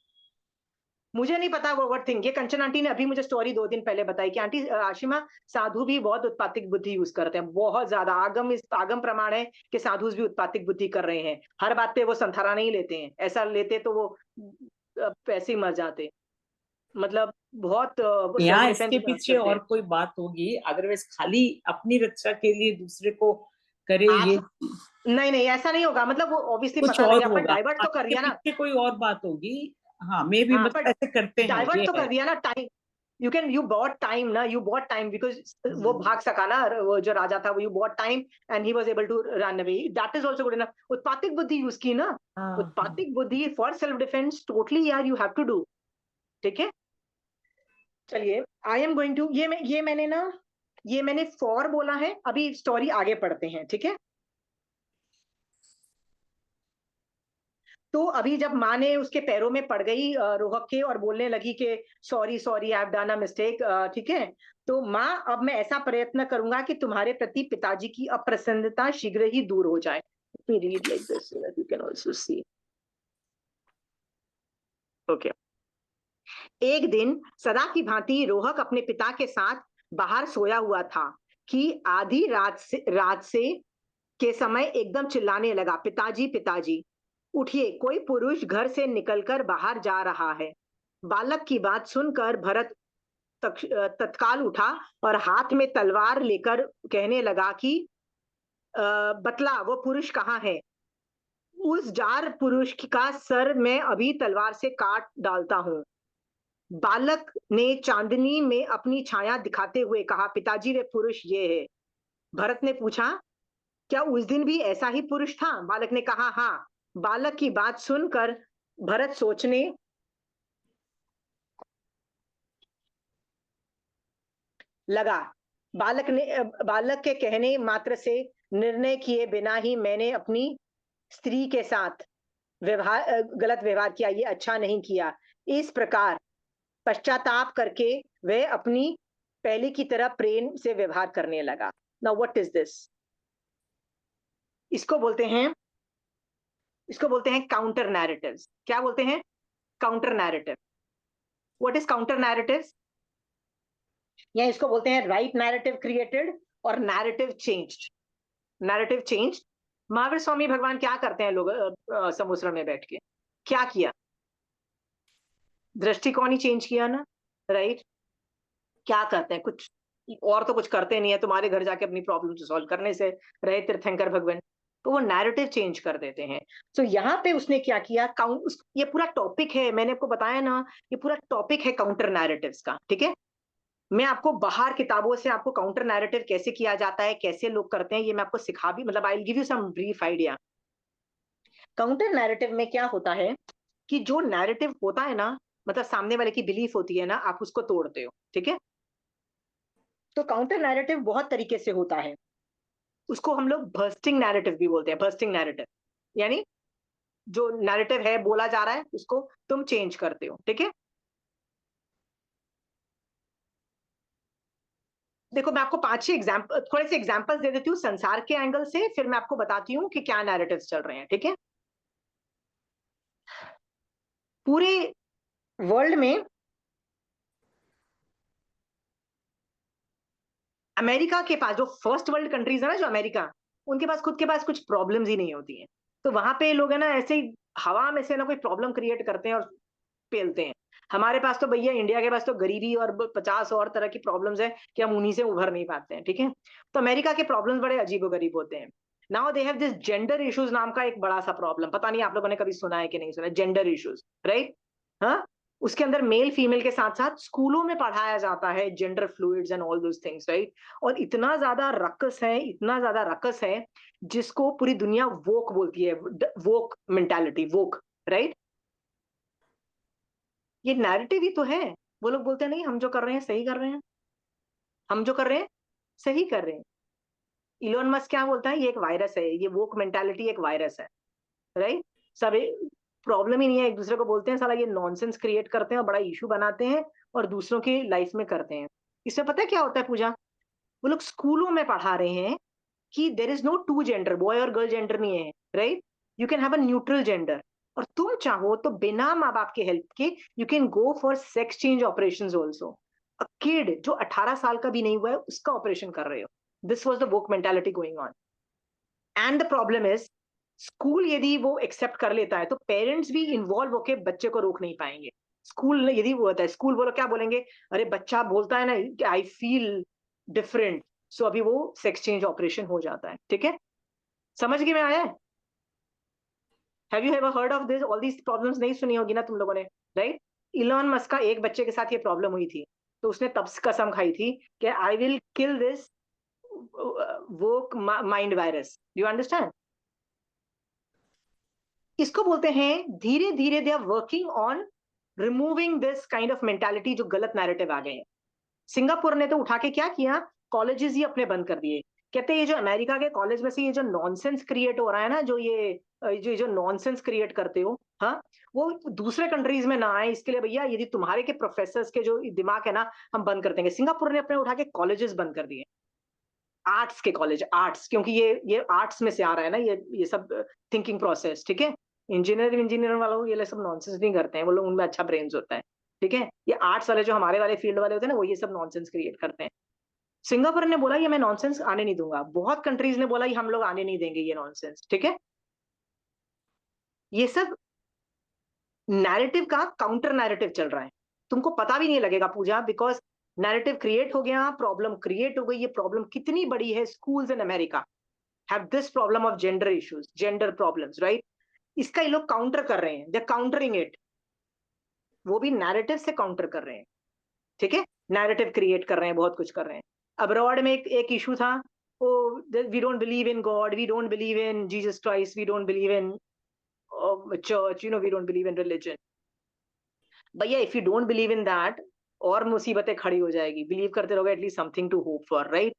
मुझे नहीं पता वो वर्ड थिंग, ये कंचन आंटी ने अभी मुझे स्टोरी 2 दिन पहले बताई कि आंटी आशिमा, साधु भी बहुत उत्पातिक बुद्धि यूज करते हैं, बहुत ज्यादा। आगम प्रमाण है कि साधु भी उत्पातिक बुद्धि कर रहे हैं। हर बात पे वो संथारा नहीं लेते हैं, ऐसा लेते तो वो पैसे ही मर जाते। मतलब बहुत सेल्फ यहाँ डिफेंस इसके पीछे करते और हैं। कोई बात होगी, अदरवाइज खाली अपनी रक्षा के लिए दूसरे को करे ये आप नहीं नहीं ऐसा नहीं होगा, मतलब वो ऑब्वियसली कुछ पता लगे, और अपन होगा। डाइवर्ट तो कर इसके दिया ना। पीछे कोई और बात होगी। हाँ, मे भी, हाँ, मतलब पर ऐसे करते हैं, डाइवर्ट ये तो है। कर दिया ना टाइम। यू बॉट टाइम ना, यू बॉट टाइम बिकॉज वो भाग सका ना, वो जो राजा था वो, you bought time and he was able to run away, that is also good enough. उत्पातिक बुद्धि यूज की ना, हाँ, उत्पातिक बुद्धि फॉर सेल्फ डिफेंस टोटली यार, यू हैव टू डू। ठीक है, चलिए आई एम गोइंग टू, ये मैंने फॉर बोला है। अभी स्टोरी आगे पढ़ते हैं, ठीक है? तो अभी जब माँ ने उसके पैरों में पड़ गई रोहक के, और बोलने लगी कि sorry sorry I have done a mistake, ठीक है? तो माँ, अब मैं ऐसा प्रयत्न करूंगा कि तुम्हारे प्रति पिताजी की अप्रसन्नता शीघ्र ही दूर हो जाए। Let me read like this so that you can also see. Okay. एक दिन सदा की भांति रोहक अपने पिता के साथ बाहर सोया हुआ था कि आधी रात से के समय एकदम चिल्लाने लगा, पिताजी पिताजी उठिए, कोई पुरुष घर से निकलकर बाहर जा रहा है। बालक की बात सुनकर भरत तत्काल उठा और हाथ में तलवार लेकर कहने लगा कि बतला वो पुरुष कहाँ है? उस जार पुरुष का सर मैं अभी तलवार से काट डालता हूँ। बालक ने चांदनी में अपनी छाया दिखाते हुए कहा, पिताजी वे पुरुष ये है। भरत ने पूछा, क्या उस दिन भी ऐसा ही पुरुष था? बालक ने कहा, हाँ। बालक की बात सुनकर भरत सोचने लगा। बालक के कहने मात्र से निर्णय किए बिना ही मैंने अपनी स्त्री के साथ गलत व्यवहार किया, ये अच्छा नहीं किया। इस प्रकार पश्चाताप करके वह अपनी पहले की तरह प्रेम से व्यवहार करने लगा। Now what is this? इसको बोलते हैं काउंटर नैरेटिव्स। क्या बोलते हैं? Counter narrative. What is counter narrative? या इसको बोलते हैं राइट नैरेटिव क्रिएटेड और narrative changed. Narrative changed. Mahavir Swami Bhagwan क्या करते हैं लोग समुद्र में बैठ के? क्या किया? दृष्टिकोण ही चेंज किया ना, राइट? क्या करते हैं? कुछ और तो कुछ करते नहीं है, तुम्हारे घर जाके अपनी प्रॉब्लम सॉल्व करने से रहे तीर्थंकर भगवान। तो वो नैरेटिव चेंज कर देते हैं। तो यहाँ पे उसने क्या किया, ये पूरा टॉपिक है, मैंने आपको बताया ना, ये पूरा टॉपिक है काउंटर नैरेटिव्स का, ठीक है? मैं आपको बाहर किताबों से आपको काउंटर नैरेटिव कैसे किया जाता है, कैसे लोग करते हैं, ये मैं आपको सिखा भी, मतलब I will give you some brief idea. Counter narrative में क्या होता है कि जो नैरेटिव होता है ना, मतलब सामने वाले की बिलीफ होती है ना, आप उसको तोड़ते हो, ठीक है? तो काउंटर नैरेटिव बहुत तरीके से होता है। उसको हम लोग बर्स्टिंग नैरेटिव भी बोलते हैं। बर्स्टिंग नैरेटिव यानी जो नैरेटिव है बोला जा रहा है उसको तुम चेंज करते हो, ठीक है? देखो मैं आपको 5-6 एग्जांपल, थोड़े से एग्जांपल्स दे देती हूँ संसार के एंगल से, फिर मैं आपको बताती हूँ कि क्या नैरेटिव्स चल रहे हैं, ठीक है? पूरे वर्ल्ड में अमेरिका के पास, जो फर्स्ट वर्ल्ड कंट्रीज है ना, जो अमेरिका, उनके पास खुद के पास कुछ प्रॉब्लम्स ही नहीं होती हैं। तो वहां पे लोग है ना ऐसे ही हवा में से ना कोई प्रॉब्लम क्रिएट करते हैं और पेलते हैं। हमारे पास तो भैया, इंडिया के पास तो गरीबी और 50 और तरह की प्रॉब्लम्स है कि हम उन्हीं से उभर नहीं पाते हैं, ठीक है। तो अमेरिका के प्रॉब्लम्स बड़े अजीबोगरीब होते हैं। Now they have this gender issues नाम का एक बड़ा सा प्रॉब्लम, पता नहीं आप लोगों ने कभी सुना है कि नहीं सुना, जेंडर इश्यूज, राइट। हाँ, उसके अंदर मेल फीमेल के साथ साथ स्कूलों में पढ़ाया जाता है gender fluids and all those things, right. और इतना ज्यादा रकस है, इतना ज्यादा रकस है, जिसको पूरी दुनिया वोक बोलती है, वोक मेंटालिटी, वोक, राइट। ये नैरेटिव ही तो है। वो लोग बोलते हैं नहीं, हम जो कर रहे हैं सही कर रहे हैं, हम जो कर रहे हैं सही कर रहे हैं। इलोन मस्क क्या बोलता है, ये एक वायरस है, ये वोक मेंटालिटी एक वायरस है, राइट। सब प्रॉब्लम ही नहीं है, एक दूसरे को बोलते हैं साला ये नॉनसेंस क्रिएट करते हैं और बड़ा इशू बनाते हैं और दूसरों की लाइफ में करते हैं। इसमें पता है क्या होता है पूजा, वो लोग स्कूलों में पढ़ा रहे हैं कि there is no two gender, boy और गर्ल जेंडर नहीं है, right. You can have a neutral gender, और तुम चाहो तो बिना माँ बाप के हेल्प के you can go for sex change operation also. A kid जो 18 साल का भी नहीं हुआ है उसका ऑपरेशन कर रहे हो। This was the woke mentality going on. And the problem is, school यदि वो एक्सेप्ट कर लेता है तो पेरेंट्स भी इन्वॉल्व होकर बच्चे को रोक नहीं पाएंगे। स्कूल यदि वो होता है, स्कूल बोलो क्या बोलेंगे, अरे बच्चा बोलता है ना आई फील डिफरेंट, सो अभी वो सेक्स चेंज ऑपरेशन हो जाता है, ठीक है। समझ में आया है? Have you ever heard of this, all these problems नहीं सुनी होगी ना तुम लोगों ने, राइट। इलॉन मस्क का एक बच्चे के साथ ये प्रॉब्लम हुई थी, तो उसने तब कसम खाई थी कि आई विल किल दिस वो माइंड वायरस। You understand? इसको बोलते हैं धीरे धीरे they are working on removing this kind of mentality, जो गलत नैरेटिव आ गए हैं। सिंगापुर ने तो उठा के क्या किया, कॉलेजेस ही अपने बंद कर दिए। कहते हैं ये जो अमेरिका के कॉलेज में से ये जो नॉनसेंस क्रिएट हो रहा है ना, जो नॉनसेंस क्रिएट करते हो, हाँ, वो दूसरे कंट्रीज में ना आए, इसके लिए भैया यदि तुम्हारे के प्रोफेसर्स के जो दिमाग है ना, हम बंद कर देंगे। सिंगापुर ने अपने उठा के कॉलेजेस बंद कर दिए, आर्ट्स के कॉलेज, आर्ट्स, क्योंकि ये आर्ट्स में से आ रहा है ना, ये सब थिंकिंग प्रोसेस, ठीक है। इंजीनियर वालों ये सब नॉनसेंस नहीं करते हैं, वो लोग उनमें अच्छा ब्रेन्स होता है, ठीक है। ये आर्ट्स वाले जो हमारे वाले फील्ड वाले होते हैं ना, वो ये सब नॉनसेंस क्रिएट करते हैं। सिंगापुर ने बोला ये मैं नॉनसेंस आने नहीं दूंगा, बहुत कंट्रीज ने बोला ये हम लोग आने नहीं देंगे ये नॉनसेंस, ठीक है। ये सब नैरेटिव का काउंटर नैरेटिव चल रहा है, तुमको पता भी नहीं लगेगा पूजा, बिकॉज नैरेटिव क्रिएट हो गया, प्रॉब्लम क्रिएट हो गई। ये प्रॉब्लम कितनी बड़ी है, schools in America have this problem of gender issues, gender problems, right. इसका ये लोग काउंटर कर रहे हैं, दे आर काउंटरिंग इट, वो भी नैरेटिव से काउंटर कर रहे हैं, ठीक है। नैरेटिव क्रिएट कर रहे हैं, बहुत कुछ कर रहे हैं। अब्रॉड में एक इशू था, we don't believe in God, we don't believe in Jesus Christ, we don't believe in church, we don't believe in religion. भैया if you don't believe in that, और मुसीबतें खड़ी हो जाएगी। बिलीव करते रहोगे, at least something to hope for, right.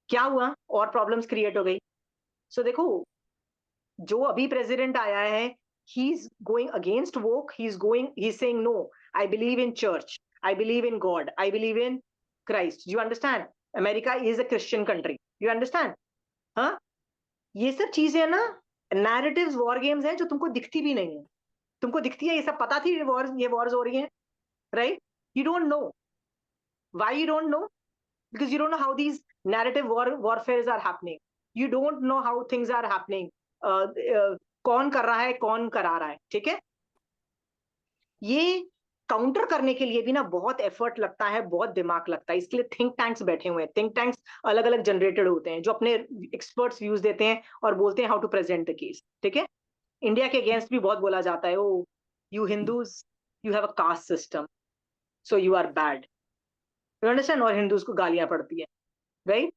क्या हुआ, और प्रॉब्लम्स क्रिएट हो गई। सो देखो, जो अभी प्रेसिडेंट आया है, he is going against woke, he is saying no, I believe in church, I believe in God, I believe in Christ. You understand? America is a Christian country, you understand? हाँ, ये सब चीजें ना narratives, war games हैं जो तुमको दिखती भी नहीं है। तुमको दिखती है ये सब, पता थी ये वॉर्स हो रही हैं, right. You don't know why, you don't know because you don't know how these narrative warfares are happening. You don't know how things are happening. कौन कर रहा है, कौन करा रहा है, ठीक है। ये काउंटर करने के लिए भी ना बहुत एफर्ट लगता है, बहुत दिमाग लगता है। इसके लिए थिंक टैंक्स बैठे हुए हैं, थिंक टैंक्स अलग अलग जनरेटेड होते हैं, जो अपने एक्सपर्ट्स व्यूज देते हैं और बोलते हैं how to present the case, ठीक है। इंडिया के अगेंस्ट भी बहुत बोला जाता है, oh you Hindus, you have a caste system, so you are bad, you understand. और हिंदूज को गालियां पड़ती है, राइट।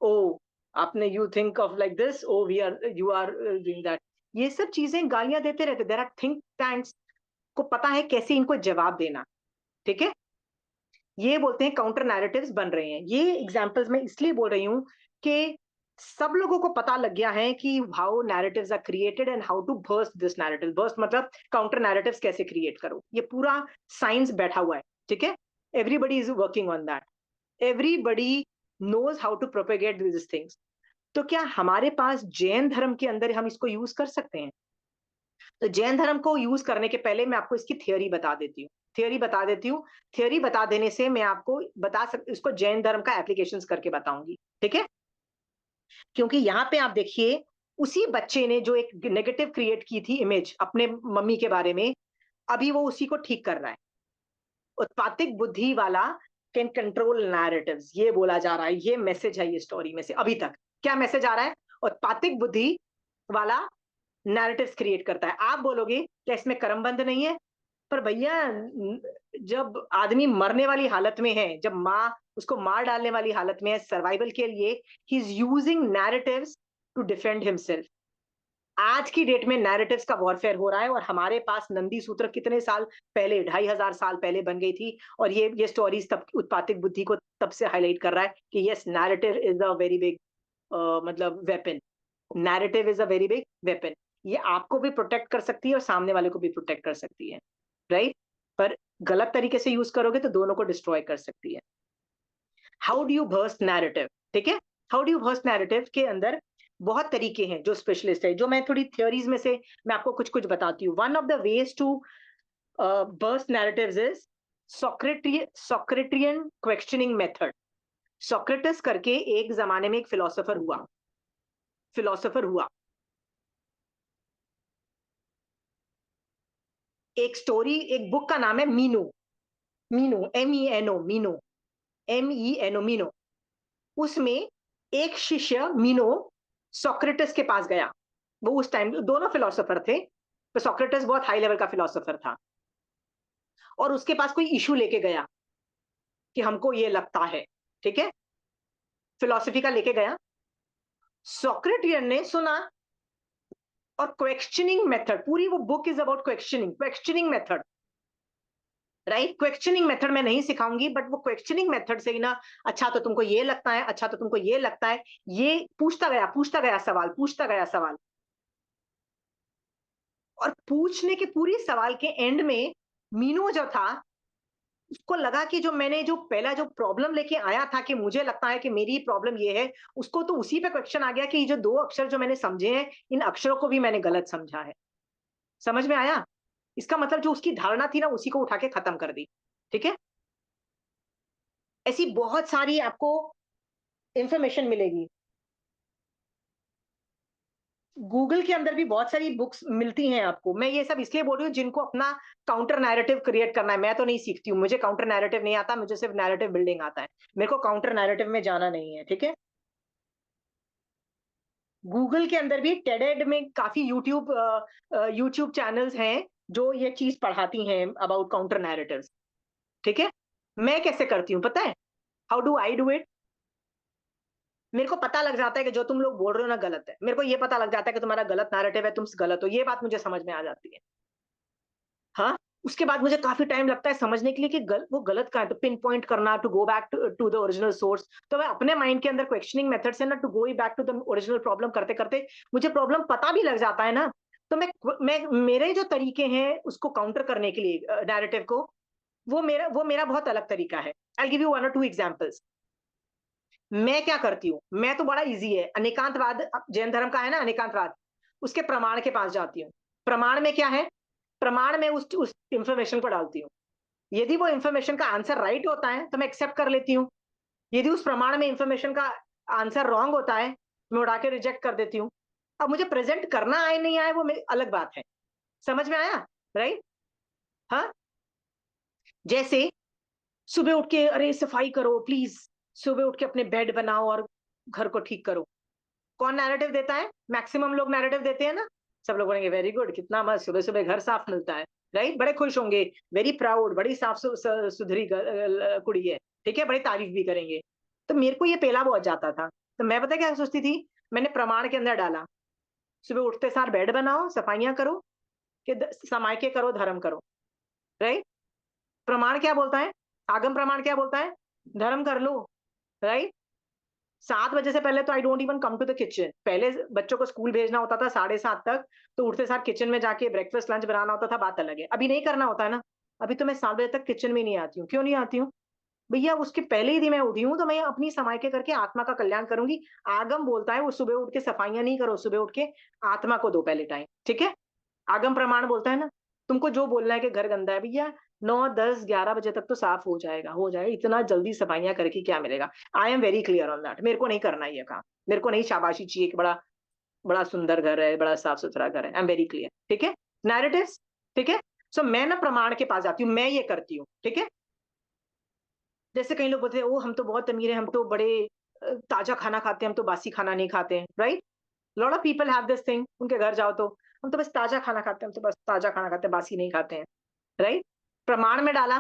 ओ आपने, you think of like this, oh we are, you are doing that. ये सब चीजें गालियां देते रहते। देयर आर थिंक टैंक्स को पता है कैसे इनको जवाब देना, ठीक है। ये बोलते हैं काउंटर नैरेटिव्स बन रहे हैं। ये एग्जांपल्स मैं इसलिए बोल रही हूँ कि सब लोगों को पता लग गया है कि how narratives are created and how to burst this narrative. Burst मतलब काउंटर नैरेटिव्स कैसे क्रिएट करो, ये पूरा साइंस बैठा हुआ है, ठीक है। Everybody is working on that, everybody knows how to propagate these things. तो क्या हमारे पास जैन धर्म के अंदर हम इसको यूज कर सकते हैं? तो जैन धर्म को यूज करने के पहले मैं आपको इसकी थियोरी बता देती हूँ। थियोरी बता देने से मैं आपको इसको जैन धर्म का एप्लीकेशंस करके बताऊंगी, ठीक है। क्योंकि यहाँ पे आप देखिए, उसी बच्चे ने जो एक नेगेटिव क्रिएट की थी इमेज अपने मम्मी के बारे में, अभी वो उसी को ठीक कर रहा है। उत्पातिक बुद्धि वाला कैन कंट्रोल नैरेटिव्स, ये बोला जा रहा है, ये मैसेज है ये स्टोरी में से अभी तक। क्या मैसेज आ रहा है? उत्पातिक बुद्धि वाला नैरेटिव्स क्रिएट करता है। आप बोलोगे क्या इसमें कर्मबंध नहीं है? पर भैया जब आदमी मरने वाली हालत में है, जब माँ उसको मार डालने वाली हालत में है सर्वाइवल के लिए, he is using narratives to defend himself. आज की डेट में नैरेटिव्स का वॉरफेयर हो रहा है, और हमारे पास नंदी सूत्र कितने साल पहले, 2500 साल पहले बन गई थी, और ये स्टोरीज तब उत्पातिक बुद्धि को तब से हाईलाइट कर रहा है कि yes, narrative is a very big मतलब weapon. Narrative is a very big weapon. ये आपको भी प्रोटेक्ट कर सकती है और सामने वाले को भी प्रोटेक्ट कर सकती है, राइट? पर गलत तरीके से यूज करोगे तो दोनों को डिस्ट्रॉय कर सकती है। How do you burst narrative? ठीक है, how do you burst narrative के अंदर बहुत तरीके हैं जो स्पेशलिस्ट है, जो मैं थोड़ी थियोरीज में से मैं आपको कुछ कुछ बताती हूँ। One of the ways to burst narratives is Socratian questioning method. Socrates करके एक जमाने में एक फिलोसोफर हुआ। एक स्टोरी, एक बुक का नाम है मीनो। मीनो। उसमें एक शिष्य मीनो सोक्रेटिस के पास गया। वो उस टाइम दोनों फिलोसोफर थे, तो सोक्रेटिस बहुत हाई लेवल का फिलोसोफर था, और उसके पास कोई इशू लेके गया कि हमको ये लगता है, ठीक है, फिलोसफी का लेके गया। सोक्रेटियन ने सुना, और क्वेश्चनिंग मेथड, पूरी वो book is about questioning method, right? Questioning method मैं नहीं सिखाऊंगी, बट वो क्वेश्चनिंग मेथड से ही ना, अच्छा तो तुमको ये लगता है, अच्छा तो तुमको ये लगता है, ये पूछता गया सवाल, और पूछने के पूरी सवाल के एंड में मीनो जो था, उसको लगा कि जो पहला जो प्रॉब्लम लेके आया था कि मुझे लगता है कि मेरी प्रॉब्लम ये है, उसको तो उसी पे क्वेश्चन आ गया कि ये जो 2 अक्षर जो मैंने समझे हैं, इन अक्षरों को भी मैंने गलत समझा है। समझ में आया? इसका मतलब जो उसकी धारणा थी ना, उसी को उठा के खत्म कर दी। ठीक है, ऐसी बहुत सारी आपको इंफॉर्मेशन मिलेगी। गूगल के अंदर भी बहुत सारी बुक्स मिलती हैं आपको। मैं ये सब इसलिए बोल रही हूँ जिनको अपना काउंटर नैरेटिव क्रिएट करना है। मैं तो नहीं सीखती हूँ, मुझे काउंटर नैरेटिव नहीं आता, मुझे सिर्फ नैरेटिव बिल्डिंग आता है। मेरे को काउंटर नैरेटिव में जाना नहीं है, ठीक है। गूगल के अंदर भी टेडेड में काफी यूट्यूब चैनल्स हैं जो ये चीज पढ़ाती हैं अबाउट काउंटर नैरेटिव्स। ठीक है, मैं कैसे करती हूँ पता है? How do I do it? मेरे को पता लग जाता है कि जो तुम लोग बोल रहे हो ना गलत है। मेरे को ये पता लग जाता है कि तुम्हारा गलत नैरेटिव है, तुम गलत हो, ये बात मुझे समझ में आ जाती है। हाँ, उसके बाद मुझे काफी टाइम लगता है समझने के लिए कि वो गलत कहाँ है, तो पिन पॉइंट करना, to go back to the original source. तो मैं अपने माइंड के अंदर क्वेश्चनिंग मेथड से ना, to go back to the original problem करते करते मुझे प्रॉब्लम पता भी लग जाता है ना, तो मैं मेरे जो तरीके हैं उसको काउंटर करने के लिए नैरेटिव को, वो मेरा बहुत अलग तरीका है। आई गिव यू 1 or 2 एग्जांपल्स। मैं क्या करती हूँ, मैं तो बड़ा इजी है। अनेकांतवाद जैन धर्म का है ना, अनेकांतवाद, उसके प्रमाण के पास जाती हूँ। प्रमाण में क्या है? प्रमाण में उस इंफॉर्मेशन को डालती हूँ। यदि वो इंफॉर्मेशन का आंसर राइट होता है तो मैं एक्सेप्ट कर लेती हूँ। यदि उस प्रमाण में इंफॉर्मेशन का आंसर रॉन्ग होता है, मैं उड़ा के रिजेक्ट कर देती हूँ। अब मुझे प्रेजेंट करना आए नहीं आए वो अलग बात है। समझ में आया? राइट? हाँ, जैसे सुबह उठ के अरे सफाई करो प्लीज, सुबह उठ के अपने बेड बनाओ और घर को ठीक करो। कौन नैरेटिव देता है? मैक्सिमम लोग नैरेटिव देते हैं ना। सब लोग बोलेंगे वेरी गुड, कितना मस्त, सुबह सुबह घर साफ मिलता है, राइट? बड़े खुश होंगे, वेरी प्राउड, बड़ी साफ सुथरी कुड़ी है, ठीक है, बड़ी तारीफ भी करेंगे। तो मेरे को ये पहला बहुत जाता था, तो मैं पता क्या सोचती थी, मैंने प्रमाण के अंदर डाला, सुबह उठते सार बेड बनाओ, सफाइयां करो, कि समायके करो, धर्म करो, राइट? प्रमाण क्या बोलता है? आगम प्रमाण क्या बोलता है? धर्म कर लो, राइट? 7 बजे से पहले तो I don't even come to the kitchen. पहले बच्चों को स्कूल भेजना होता था 7:30 तक, तो उठते साथ किचन में जाके ब्रेकफास्ट लंच बनाना होता था, बात अलग है। अभी नहीं करना होता है ना, अभी तो मैं 7 बजे तक किचन में नहीं आती हूँ। क्यों नहीं आती हूँ भैया? उसके पहले ही मैं उठी हूँ, तो मैं अपनी समय के करके आत्मा का कल्याण करूंगी। आगम बोलता है वो सुबह उठ के सफाइयां नहीं करो, सुबह उठ के आत्मा को दो पहले टाइम, ठीक है। आगम प्रमाण बोलता है ना, तुमको जो बोलना है कि घर गंदा है, भैया 9, 10, 11 बजे तक तो साफ हो जाएगा, इतना जल्दी सफाइयां करके क्या मिलेगा? I am very clear on that. मेरे को नहीं करना ये काम, मेरे को नहीं शाबाशी चाहिए कि बड़ा बड़ा सुंदर घर है, बड़ा साफ सुथरा घर है। आई एम वेरी क्लियर, ठीक है। नैरेटिव्स, ठीक है। सो मैं ना प्रमाण के पास जाती हूँ, मैं ये करती हूँ, ठीक है। जैसे कई लोग बोलते हैं, ओ हम तो बहुत अमीर हैं, हम तो बड़े ताजा खाना खाते हैं, हम तो बासी खाना नहीं खाते हैं, right? Lot of people have this thing, उनके घर जाओ तो हम तो बस ताजा खाना खाते हैं, हम तो बस ताजा खाना खाते हैं, बासी नहीं खाते हैं, राइट? प्रमाण में डाला,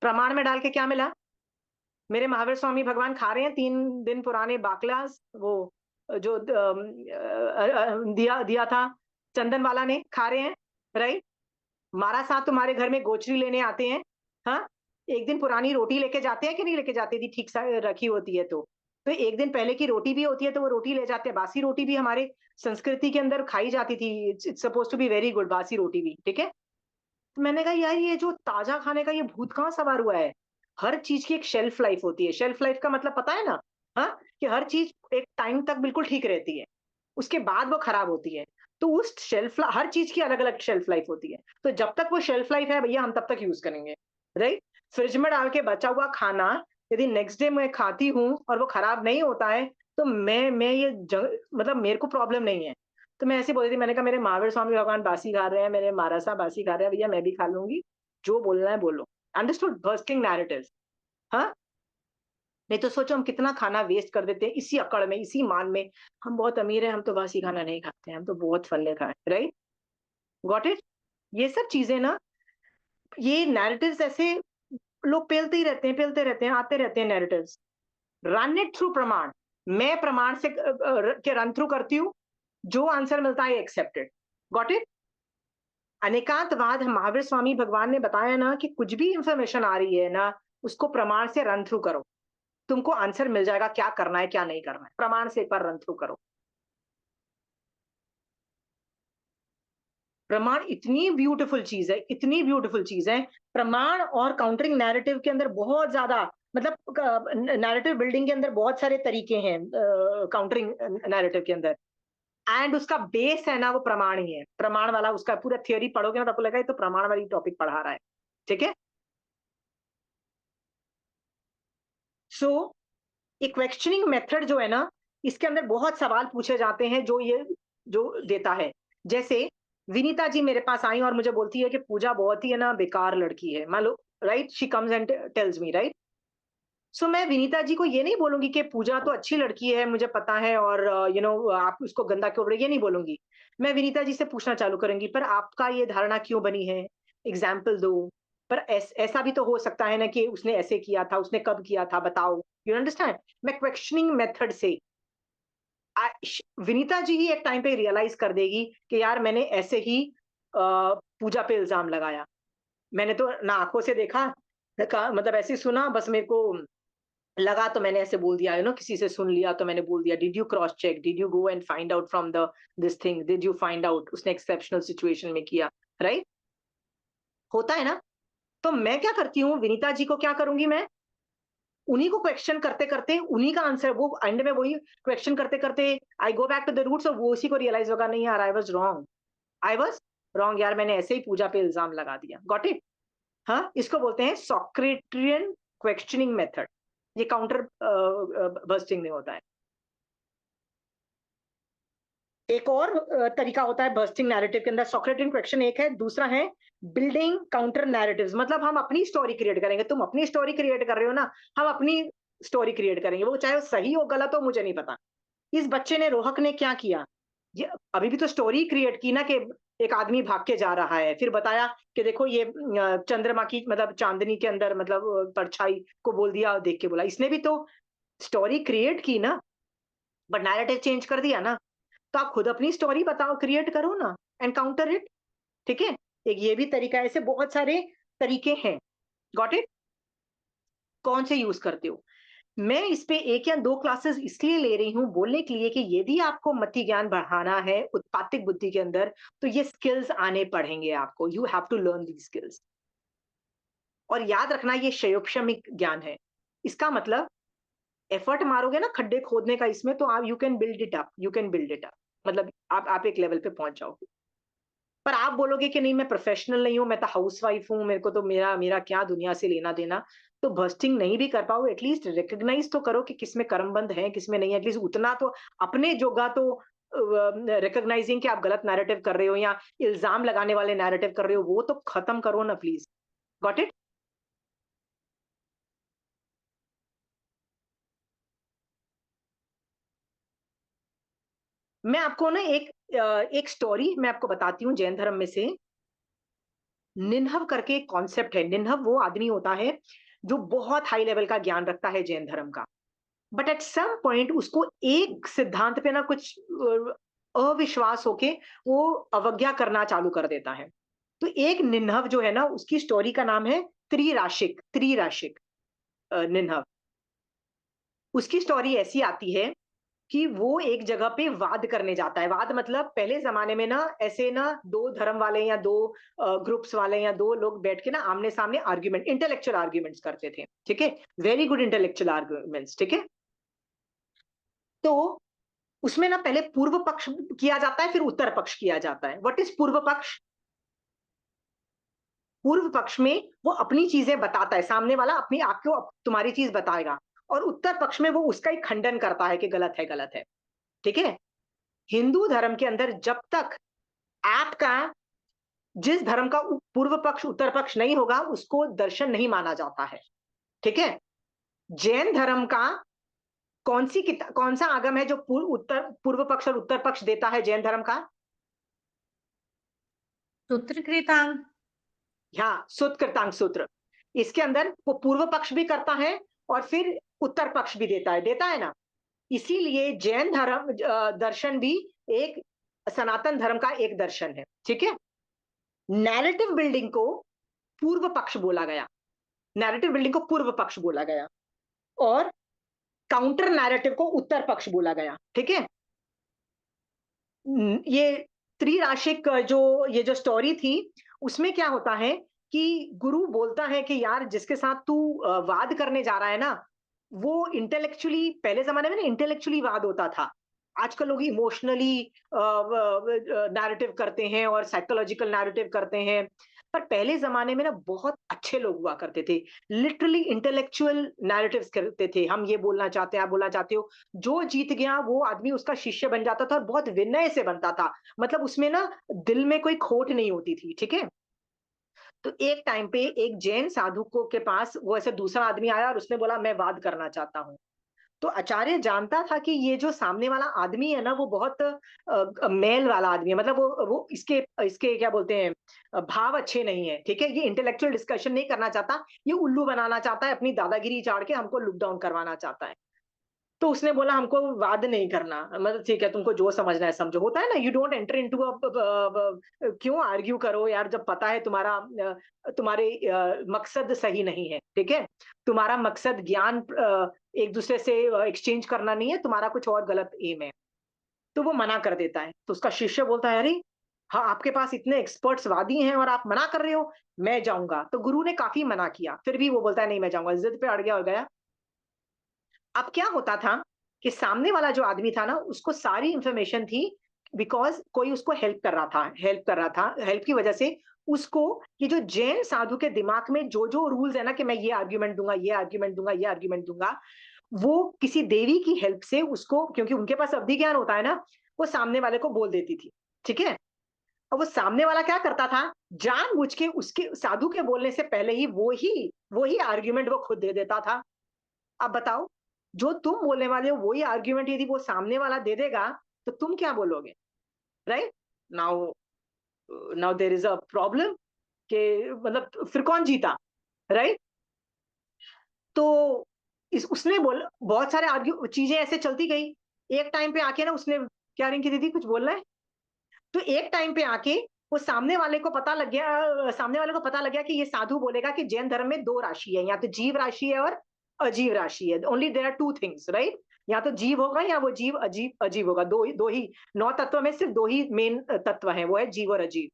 प्रमाण में डाल के क्या मिला? मेरे महावीर स्वामी भगवान खा रहे हैं 3 दिन पुराने बाकलास, वो जो दिया दिया था चंदन वाला ने, खा रहे हैं, राइट? मारा साहब तुम्हारे घर में गोचरी लेने आते हैं, हाँ? एक दिन पुरानी रोटी लेके जाते हैं कि नहीं लेके जाते थी, ठीक सा रखी होती है तो एक दिन पहले की रोटी भी होती है तो वो रोटी ले जाते हैं। बासी रोटी भी हमारे संस्कृति के अंदर खाई जाती थी, it's suppose to be very good, बासी रोटी भी, ठीक है? तो मैंने कहा यार ये जो ताजा खाने का ये भूत कहाँ सवार हुआ है? हर चीज की एक शेल्फ लाइफ होती है। शेल्फ लाइफ का मतलब पता है ना? हाँ, कि हर चीज एक टाइम तक बिल्कुल ठीक रहती है, उसके बाद वो खराब होती है। तो उस हर चीज की अलग अलग शेल्फ लाइफ होती है, तो जब तक वो शेल्फ लाइफ है भैया हम तब तक यूज करेंगे, राइट? फ्रिज में डाल के बचा हुआ खाना यदि नेक्स्ट डे मैं खाती हूँ और वो खराब नहीं होता है, तो मैं ये मतलब मेरे को प्रॉब्लम नहीं है। तो मैं ऐसे बोल रही थी, मैंने कहा मेरे महावीर स्वामी भगवान बासी खा रहे हैं, मेरे महाराज साहब बासी खा रहे हैं, भैया मैं भी खा लूंगी, जो बोलना है बोलो। अंडरस्टूड? बर्स्टिंग नैरेटिव्स, हाँ? नहीं तो सोचो हम कितना खाना वेस्ट कर देते हैं इसी अकड़ में, इसी मान में, हम बहुत अमीर हैं, हम तो बासी खाना नहीं खाते हैं, हम तो बहुत फले खाए, राइट? Got it? ये सब चीजें ना, ये नैरेटिव्स ऐसे लोग पेलते रहते हैं, आते रहते हैं नैरेटिव्स। रन इट थ्रू प्रमाण। मैं प्रमाण से के रन थ्रू करती हूँ, जो आंसर मिलता है एक्सेप्टेड। Got it? अनेकांतवाद महावीर स्वामी भगवान ने बताया ना कि कुछ भी इंफॉर्मेशन आ रही है ना, उसको प्रमाण से रन थ्रू करो, तुमको आंसर मिल जाएगा क्या करना है क्या नहीं करना है। प्रमाण से एक बार रन थ्रू करो। प्रमाण इतनी ब्यूटीफुल चीज है, इतनी ब्यूटीफुल चीज है। प्रमाण और काउंटरिंग नैरेटिव के अंदर बहुत ज्यादा, मतलब नैरेटिव बिल्डिंग के अंदर बहुत सारे तरीके हैं काउंटरिंग नैरेटिव के अंदर, एंड उसका बेस है ना वो प्रमाण ही है। प्रमाण वाला उसका पूरा थियोरी पढ़ोगे ना तो आपको लगेगा ये तो प्रमाण वाली टॉपिक पढ़ा रहा है, ठीक है? सो ये क्वेश्चनिंग मेथड जो है ना, इसके अंदर बहुत सवाल पूछे जाते हैं जो ये जो देता है। जैसे विनीता जी मेरे पास आई और मुझे बोलती है कि पूजा बहुत ही है ना बेकार लड़की है, मान लो, right? She comes and tells me, right? So मैं विनीता जी को ये नहीं बोलूंगी कि पूजा तो अच्छी लड़की है, मुझे पता है, और आप उसको गंदा क्यों बोल रहे, ये नहीं बोलूंगी। मैं विनीता जी से पूछना चालू करूंगी, पर आपका ये धारणा क्यों बनी है, एग्जाम्पल दो। पर ऐसा भी तो हो सकता है ना कि उसने ऐसे किया था, उसने कब किया था, बताओ। You understand? मैं क्वेश्चनिंग मेथड से विनीता जी ही एक टाइम पे रियलाइज कर देगी कि यार मैंने ऐसे ही पूजा पे इल्जाम लगाया, मैंने तो ना आंखों से देखा, मतलब ऐसे ही सुना, बस मेरे को लगा तो मैंने ऐसे बोल दिया, किसी से सुन लिया तो मैंने बोल दिया। Did you cross check, did you go and find out from the this thing, did you find out उसने एक्सेप्शनल सिचुएशन में किया, राइट? होता है ना? तो मैं क्या करती हूँ, विनीता जी को क्या करूंगी मैं, उन्हीं को क्वेश्चन करते करते उन्हीं का आंसर, वो एंड में वही क्वेश्चन करते करते I go back to the roots, और वो उसी को रियलाइज होगा, नहीं यार I was wrong, I was wrong यार, मैंने ऐसे ही पूजा पे इल्जाम लगा दिया। Got it? हाँ, इसको बोलते हैं सॉक्रेटियन क्वेश्चनिंग मेथड। ये काउंटर बस्टिंग में होता है। एक और तरीका होता है बर्स्टिंग नैरेटिव के अंदर। सॉक्रेटियन क्वेश्चन एक है, दूसरा है बिल्डिंग काउंटर नैरेटिव्स। मतलब हम अपनी स्टोरी क्रिएट करेंगे, तुम अपनी स्टोरी क्रिएट कर रहे हो ना, हम अपनी स्टोरी क्रिएट करेंगे, वो चाहे वो सही हो गलत हो मुझे नहीं पता। इस बच्चे ने, रोहक ने क्या किया, ये अभी भी तो स्टोरी क्रिएट की ना, कि एक आदमी भाग के जा रहा है, फिर बताया कि देखो ये चंद्रमा की, मतलब चांदनी के अंदर, मतलब परछाई को बोल दिया, देख के बोला, इसने भी तो स्टोरी क्रिएट की ना, बट नैरेटिव चेंज कर दिया ना। तो आप खुद अपनी स्टोरी बताओ, क्रिएट करो ना, एनकाउंटर इट, ठीक है? एक ये भी तरीका है, ऐसे बहुत सारे तरीके हैं। Got it? कौन से यूज करते हो? मैं इस पे 1 या 2 क्लासेस इसलिए ले रही हूँ, बोलने के लिए कि यदि आपको मति ज्ञान बढ़ाना है उत्पातिक बुद्धि के अंदर, तो ये स्किल्स आने पड़ेंगे आपको। You have to learn these skills. और याद रखना, ये क्षयोपशमिक ज्ञान है। इसका मतलब एफर्ट मारोगे ना खड्डे खोदने का इसमें, तो आप you can build it up, you can build it up, मतलब आप एक लेवल पे पहुंच जाओगे। पर आप बोलोगे कि नहीं मैं प्रोफेशनल नहीं हूं, मैं तो हाउसवाइफ हूं, मेरे को तो मेरा मेरा क्या दुनिया से लेना देना, तो बस्टिंग नहीं भी कर पाओ, एटलीस्ट रिकॉग्नाइज तो करो कि किसमें कर्मबंध है, किसमें नहीं है। एटलीस्ट उतना तो अपने जोगा तो रिकॉग्नाइजिंग कि आप गलत नैरेटिव कर रहे हो या इल्जाम लगाने वाले नैरेटिव कर रहे हो, वो तो खत्म करो ना प्लीज। Got it? मैं आपको ना एक स्टोरी मैं आपको बताती हूँ जैन धर्म में से। निन्हव करके एक कॉन्सेप्ट है। निन्हव वो आदमी होता है जो बहुत हाई लेवल का ज्ञान रखता है जैन धर्म का, बट एट सम पॉइंट उसको एक सिद्धांत पे ना कुछ अविश्वास होके वो अवज्ञा करना चालू कर देता है। तो एक निन्हव जो है ना, उसकी स्टोरी का नाम है त्रिराशिक। त्रिराशिक निन्हव। उसकी स्टोरी ऐसी आती है कि वो एक जगह पे वाद करने जाता है। वाद मतलब पहले जमाने में ना ऐसे ना दो धर्म वाले या दो ग्रुप्स वाले या दो लोग बैठ के ना आमने सामने आर्ग्यूमेंट, इंटेलेक्चुअल आर्ग्यूमेंट्स करते थे। ठीक है, वेरी गुड इंटेलेक्चुअल आर्ग्यूमेंट्स। ठीक है, तो उसमें ना पहले पूर्व पक्ष किया जाता है, फिर उत्तर पक्ष किया जाता है। व्हाट इज पूर्व पक्ष? पूर्व पक्ष में वो अपनी चीजें बताता है, सामने वाला अपनी आपको तुम्हारी चीज बताएगा, और उत्तर पक्ष में वो उसका ही खंडन करता है कि गलत है, गलत है। ठीक है, हिंदू धर्म के अंदर जब तक आपका जिस धर्म का पूर्व पक्ष उत्तर पक्ष नहीं होगा उसको दर्शन नहीं माना जाता है। ठीक है, जैन धर्म का कौन सा आगम है जो पूर्व पक्ष और उत्तर पक्ष देता है जैन धर्म का? सूत्रकृतांग। हाँ, सूत्रकृतांग सूत्र। इसके अंदर वो पूर्व पक्ष भी करता है और फिर उत्तर पक्ष भी देता है ना। इसीलिए जैन धर्म दर्शन भी एक सनातन धर्म का एक दर्शन है। ठीक है, नैरेटिव बिल्डिंग को पूर्व पक्ष बोला गया, नैरेटिव बिल्डिंग को पूर्व पक्ष बोला गया, और काउंटर नैरेटिव को उत्तर पक्ष बोला गया। ठीक है, ये त्रिराशिक ये जो स्टोरी थी उसमें क्या होता है कि गुरु बोलता है कि यार जिसके साथ तू वाद करने जा रहा है ना, वो इंटेलेक्चुअली, पहले जमाने में ना इंटेलेक्चुअली वाद होता था। आजकल लोग इमोशनली नैरेटिव करते हैं और साइकोलॉजिकल नैरेटिव करते हैं, पर पहले जमाने में ना बहुत अच्छे लोग हुआ करते थे, लिटरली इंटेलेक्चुअल नैरेटिव्स करते थे। हम ये बोलना चाहते हैं, आप बोलना चाहते हो, जो जीत गया वो आदमी उसका शिष्य बन जाता था और बहुत विनय से बनता था। मतलब उसमें ना दिल में कोई खोट नहीं होती थी। ठीक है, तो एक टाइम पे एक जैन साधु को के पास वो ऐसे दूसरा आदमी आया और उसने बोला मैं वाद करना चाहता हूँ। तो आचार्य जानता था कि ये जो सामने वाला आदमी है ना वो बहुत मेल वाला आदमी है, मतलब वो इसके इसके क्या बोलते हैं, भाव अच्छे नहीं है। ठीक है, ये इंटेलेक्चुअल डिस्कशन नहीं करना चाहता, ये उल्लू बनाना चाहता है, अपनी दादागिरी झाड़ के हमको लुक डाउन करवाना चाहता है। तो उसने बोला हमको वाद नहीं करना, मतलब ठीक है तुमको जो समझना है समझो। होता है ना, यू डोंट एंटर इनटू क्यों आर्ग्यू करो यार, जब पता है तुम्हारे मकसद सही नहीं है। ठीक है, तुम्हारा मकसद ज्ञान एक दूसरे से एक्सचेंज करना नहीं है, तुम्हारा कुछ और गलत एम है। तो वो मना कर देता है। तो उसका शिष्य बोलता है अरे हाँ, आपके पास इतने एक्सपर्ट्स वादी हैं और आप मना कर रहे हो, मैं जाऊंगा। तो गुरु ने काफी मना किया, फिर भी वो बोलता है नहीं मैं जाऊंगा, जिद पे अड़ गया और गया। अब क्या होता था कि सामने वाला जो आदमी था ना उसको सारी इंफॉर्मेशन थी, बिकॉज कोई उसको हेल्प की वजह से उसको, ये जो जैन साधु के दिमाग में जो जो रूल्स है ना कि मैं ये आर्ग्यूमेंट दूंगा, ये आर्ग्यूमेंट दूंगा, ये आर्ग्यूमेंट दूंगा, वो किसी देवी की हेल्प से उसको, क्योंकि उनके पास अवधि ज्ञान होता है ना, वो सामने वाले को बोल देती थी। ठीक है, और वो सामने वाला क्या करता था, जानबूझ के उसके साधु के बोलने से पहले ही वो ही आर्ग्यूमेंट वो खुद दे देता था। अब बताओ, जो तुम बोलने वाले हो वही आर्ग्यूमेंट यदि वो सामने वाला दे देगा तो तुम क्या बोलोगे? Right now, now there is a problem कि मतलब फिर कौन जीता? राइट, तो उसने बोल बहुत सारे आर्ग्यू चीजें ऐसे चलती गई। एक टाइम पे आके ना उसने, क्या रिंकी दीदी कुछ बोलना है? तो एक टाइम पे आके वो सामने वाले को पता लग गया कि ये साधु बोलेगा कि जैन धर्म में दो राशि है, या तो जीव राशि है और अजीव राशि है। Only there are two things, right? या तो जीव होगा या वो जीव अजीब अजीब होगा। दो ही 9 तत्व में सिर्फ 2 ही मेन तत्व हैं, वो है जीव और अजीव।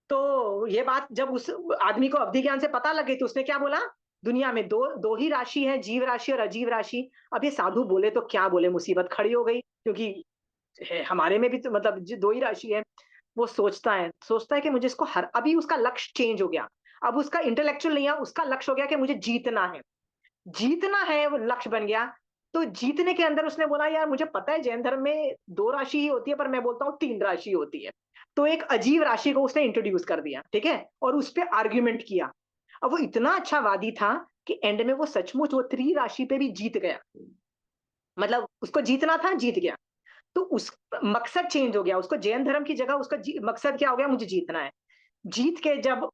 तो ये बात जब उस आदमी को अवधि ज्ञान से पता लगे तो उसने क्या बोला, दुनिया में दो ही राशि है, जीव राशि और अजीव राशि। अब ये साधु बोले तो क्या बोले, मुसीबत खड़ी हो गई, क्योंकि हमारे में भी तो मतलब 2 ही राशि है। वो सोचता है कि मुझे इसको हर, अभी उसका लक्ष्य चेंज हो गया। अब उसका इंटेलेक्चुअल नहीं है, उसका लक्ष्य हो गया कि मुझे जीतना है, वो लक्ष्य बन गया। तो जीतने के अंदर उसने बोला यार मुझे पता है जैन धर्म में 2 राशि ही होती है, पर मैं बोलता हूँ 3 राशि होती है। तो एक अजीब राशि को उसने इंट्रोड्यूस कर दिया। ठीक है, और उस पर आर्ग्यूमेंट किया। अब वो इतना अच्छा वादी था कि एंड में वो सचमुच वो 3 राशि पे भी जीत गया, मतलब उसको जीतना था, जीत गया। तो उस मकसद चेंज हो गया, उसको जैन धर्म की जगह उसका मकसद क्या हो गया, मुझे जीतना है। जीत के जब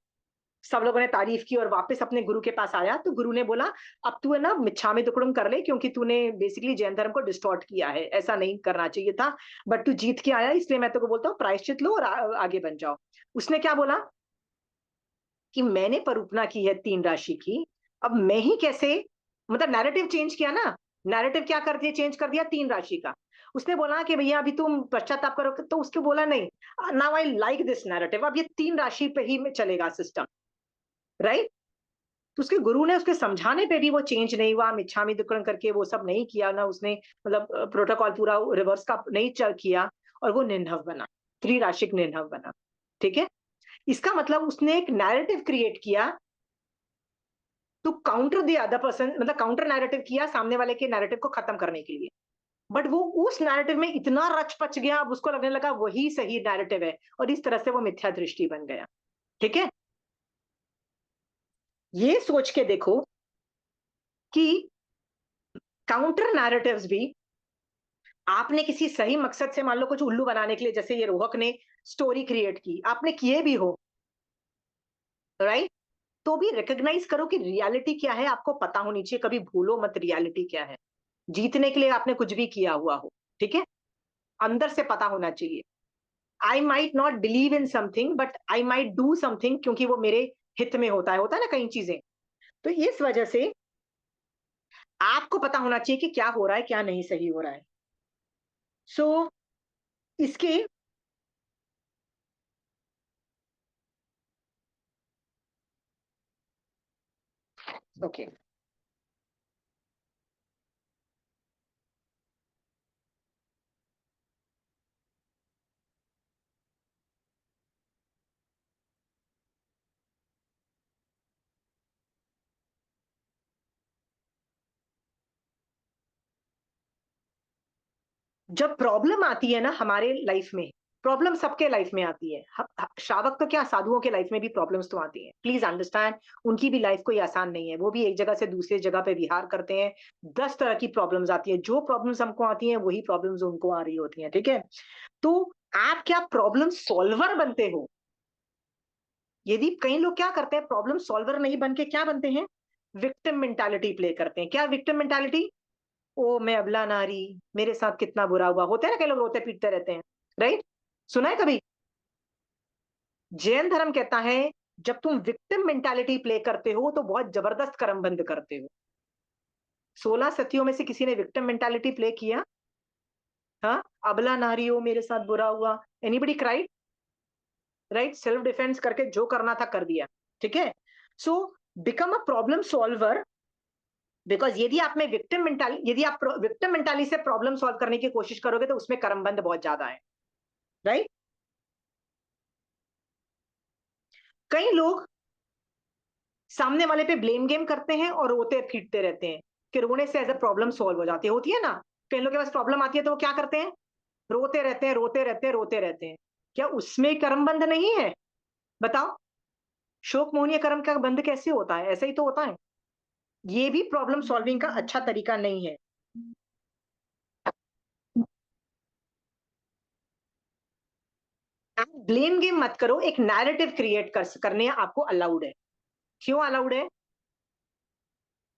सब लोगों ने तारीफ की और वापस अपने गुरु के पास आया, तो गुरु ने बोला अब तू है ना मिच्छामी दुक्कडम कर ले, क्योंकि तूने बेसिकली जैन धर्म को डिस्टॉर्ट किया है, ऐसा नहीं करना चाहिए था, बट तू जीत के आया, इसलिए मैं तेको बोलता हूँ प्रायश्चित लो और आगे बन जाओ। उसने क्या बोला कि मैंने परूपना की है 3 राशि की, अब मैं ही कैसे, मतलब नैरेटिव चेंज किया ना, नैरेटिव क्या कर दिया, चेंज कर दिया 3 राशि का। उसने बोला कि भैया अभी तुम पश्चाताप करो, तो उसके बोला नहीं, now I like this narrative, अब ये 3 राशि पे ही में चलेगा सिस्टम, राइट? तो उसके गुरु ने उसके समझाने पे भी वो चेंज नहीं हुआ, मिच्छामी दुक्कडम करके वो सब नहीं किया ना उसने, मतलब प्रोटोकॉल पूरा रिवर्स का नहीं किया, और वो निन्हव बना, त्रिराशिक निन्हव बना। ठीक है, इसका मतलब उसने एक नैरेटिव क्रिएट किया to counter the other person, मतलब काउंटर नैरेटिव किया सामने वाले के नैरेटिव को खत्म करने के लिए, बट वो उस नैरेटिव में इतना रच पच गया, अब उसको लगने लगा वही सही नैरेटिव है, और इस तरह से वो मिथ्या दृष्टि बन गया। ठीक है, ये सोच के देखो कि काउंटर नैरेटिव्स भी आपने किसी सही मकसद से, मान लो कुछ उल्लू बनाने के लिए, जैसे ये रोहक ने स्टोरी क्रिएट की, आपने किए भी हो, राइट? तो भी रिकॉग्नाइज करो कि रियलिटी क्या है, आपको पता होनी चाहिए, कभी भूलो मत रियलिटी क्या है। जीतने के लिए आपने कुछ भी किया हुआ हो, ठीक है, अंदर से पता होना चाहिए। I might not believe in something, but I might do something, क्योंकि वो मेरे हित में होता है ना कई चीजें। तो इस वजह से आपको पता होना चाहिए कि क्या हो रहा है, क्या नहीं सही हो रहा है। सो इसके ओके, जब प्रॉब्लम आती है ना हमारे लाइफ में, प्रॉब्लम सबके लाइफ में आती है, श्रावक तो क्या, साधुओं के लाइफ में भी प्रॉब्लम्स तो आती हैं, प्लीज अंडरस्टैंड, उनकी भी लाइफ कोई आसान नहीं है, वो भी एक जगह से दूसरी जगह पे विहार करते हैं, 10 तरह की प्रॉब्लम्स आती है, जो प्रॉब्लम्स हमको आती हैं वही प्रॉब्लम्स उनको आ रही होती हैं। ठीक है, तो आप क्या प्रॉब्लम सॉल्वर बनते हो? यदि कई लोग क्या करते हैं, प्रॉब्लम सॉल्वर नहीं बन के क्या बनते हैं, विक्टिम मेंटालिटी प्ले करते हैं। क्या विक्टिम मेंटालिटी, ओ मैं अबला नारी, मेरे साथ कितना बुरा हुआ, होते हैं ना कई लोग रोते पीटते रहते हैं, राइट? सुना है कभी? जैन धर्म कहता है जब तुम विक्टिम मेंटालिटी प्ले करते हो तो बहुत जबरदस्त कर्म बंद करते हो। 16 सतियों में से किसी ने विक्टिम मेंटालिटी प्ले किया? हाँ, अबला नारी हो, मेरे साथ बुरा हुआ, anybody cried? Right, self defence करके जो करना था कर दिया। ठीक है, so become a problem solver, because यदि आप में विक्टिम मेंटालिटी, यदि आप विक्टिम मेंटालिटी से प्रॉब्लम सॉल्व करने की कोशिश करोगे तो उसमें कर्मबंध बहुत ज्यादा है, राइट? कई लोग सामने वाले पे ब्लेम गेम करते हैं और रोते पीटते रहते हैं कि रोने से एज अ प्रॉब्लम सॉल्व हो जाती है, होती है ना, कई लोगों के पास प्रॉब्लम आती है तो वो क्या करते हैं, रोते रहते हैं, रोते रहते हैं, रोते रहते हैं। क्या उसमें कर्मबंध नहीं है? बताओ, शोक मोहनीय कर्म का बंध कैसे होता है? ऐसा ही तो होता है। ये भी प्रॉब्लम सॉल्विंग का अच्छा तरीका नहीं है। आप ब्लेम गेम मत करो, एक नैरेटिव क्रिएट करने आपको अलाउड है। क्यों अलाउड है?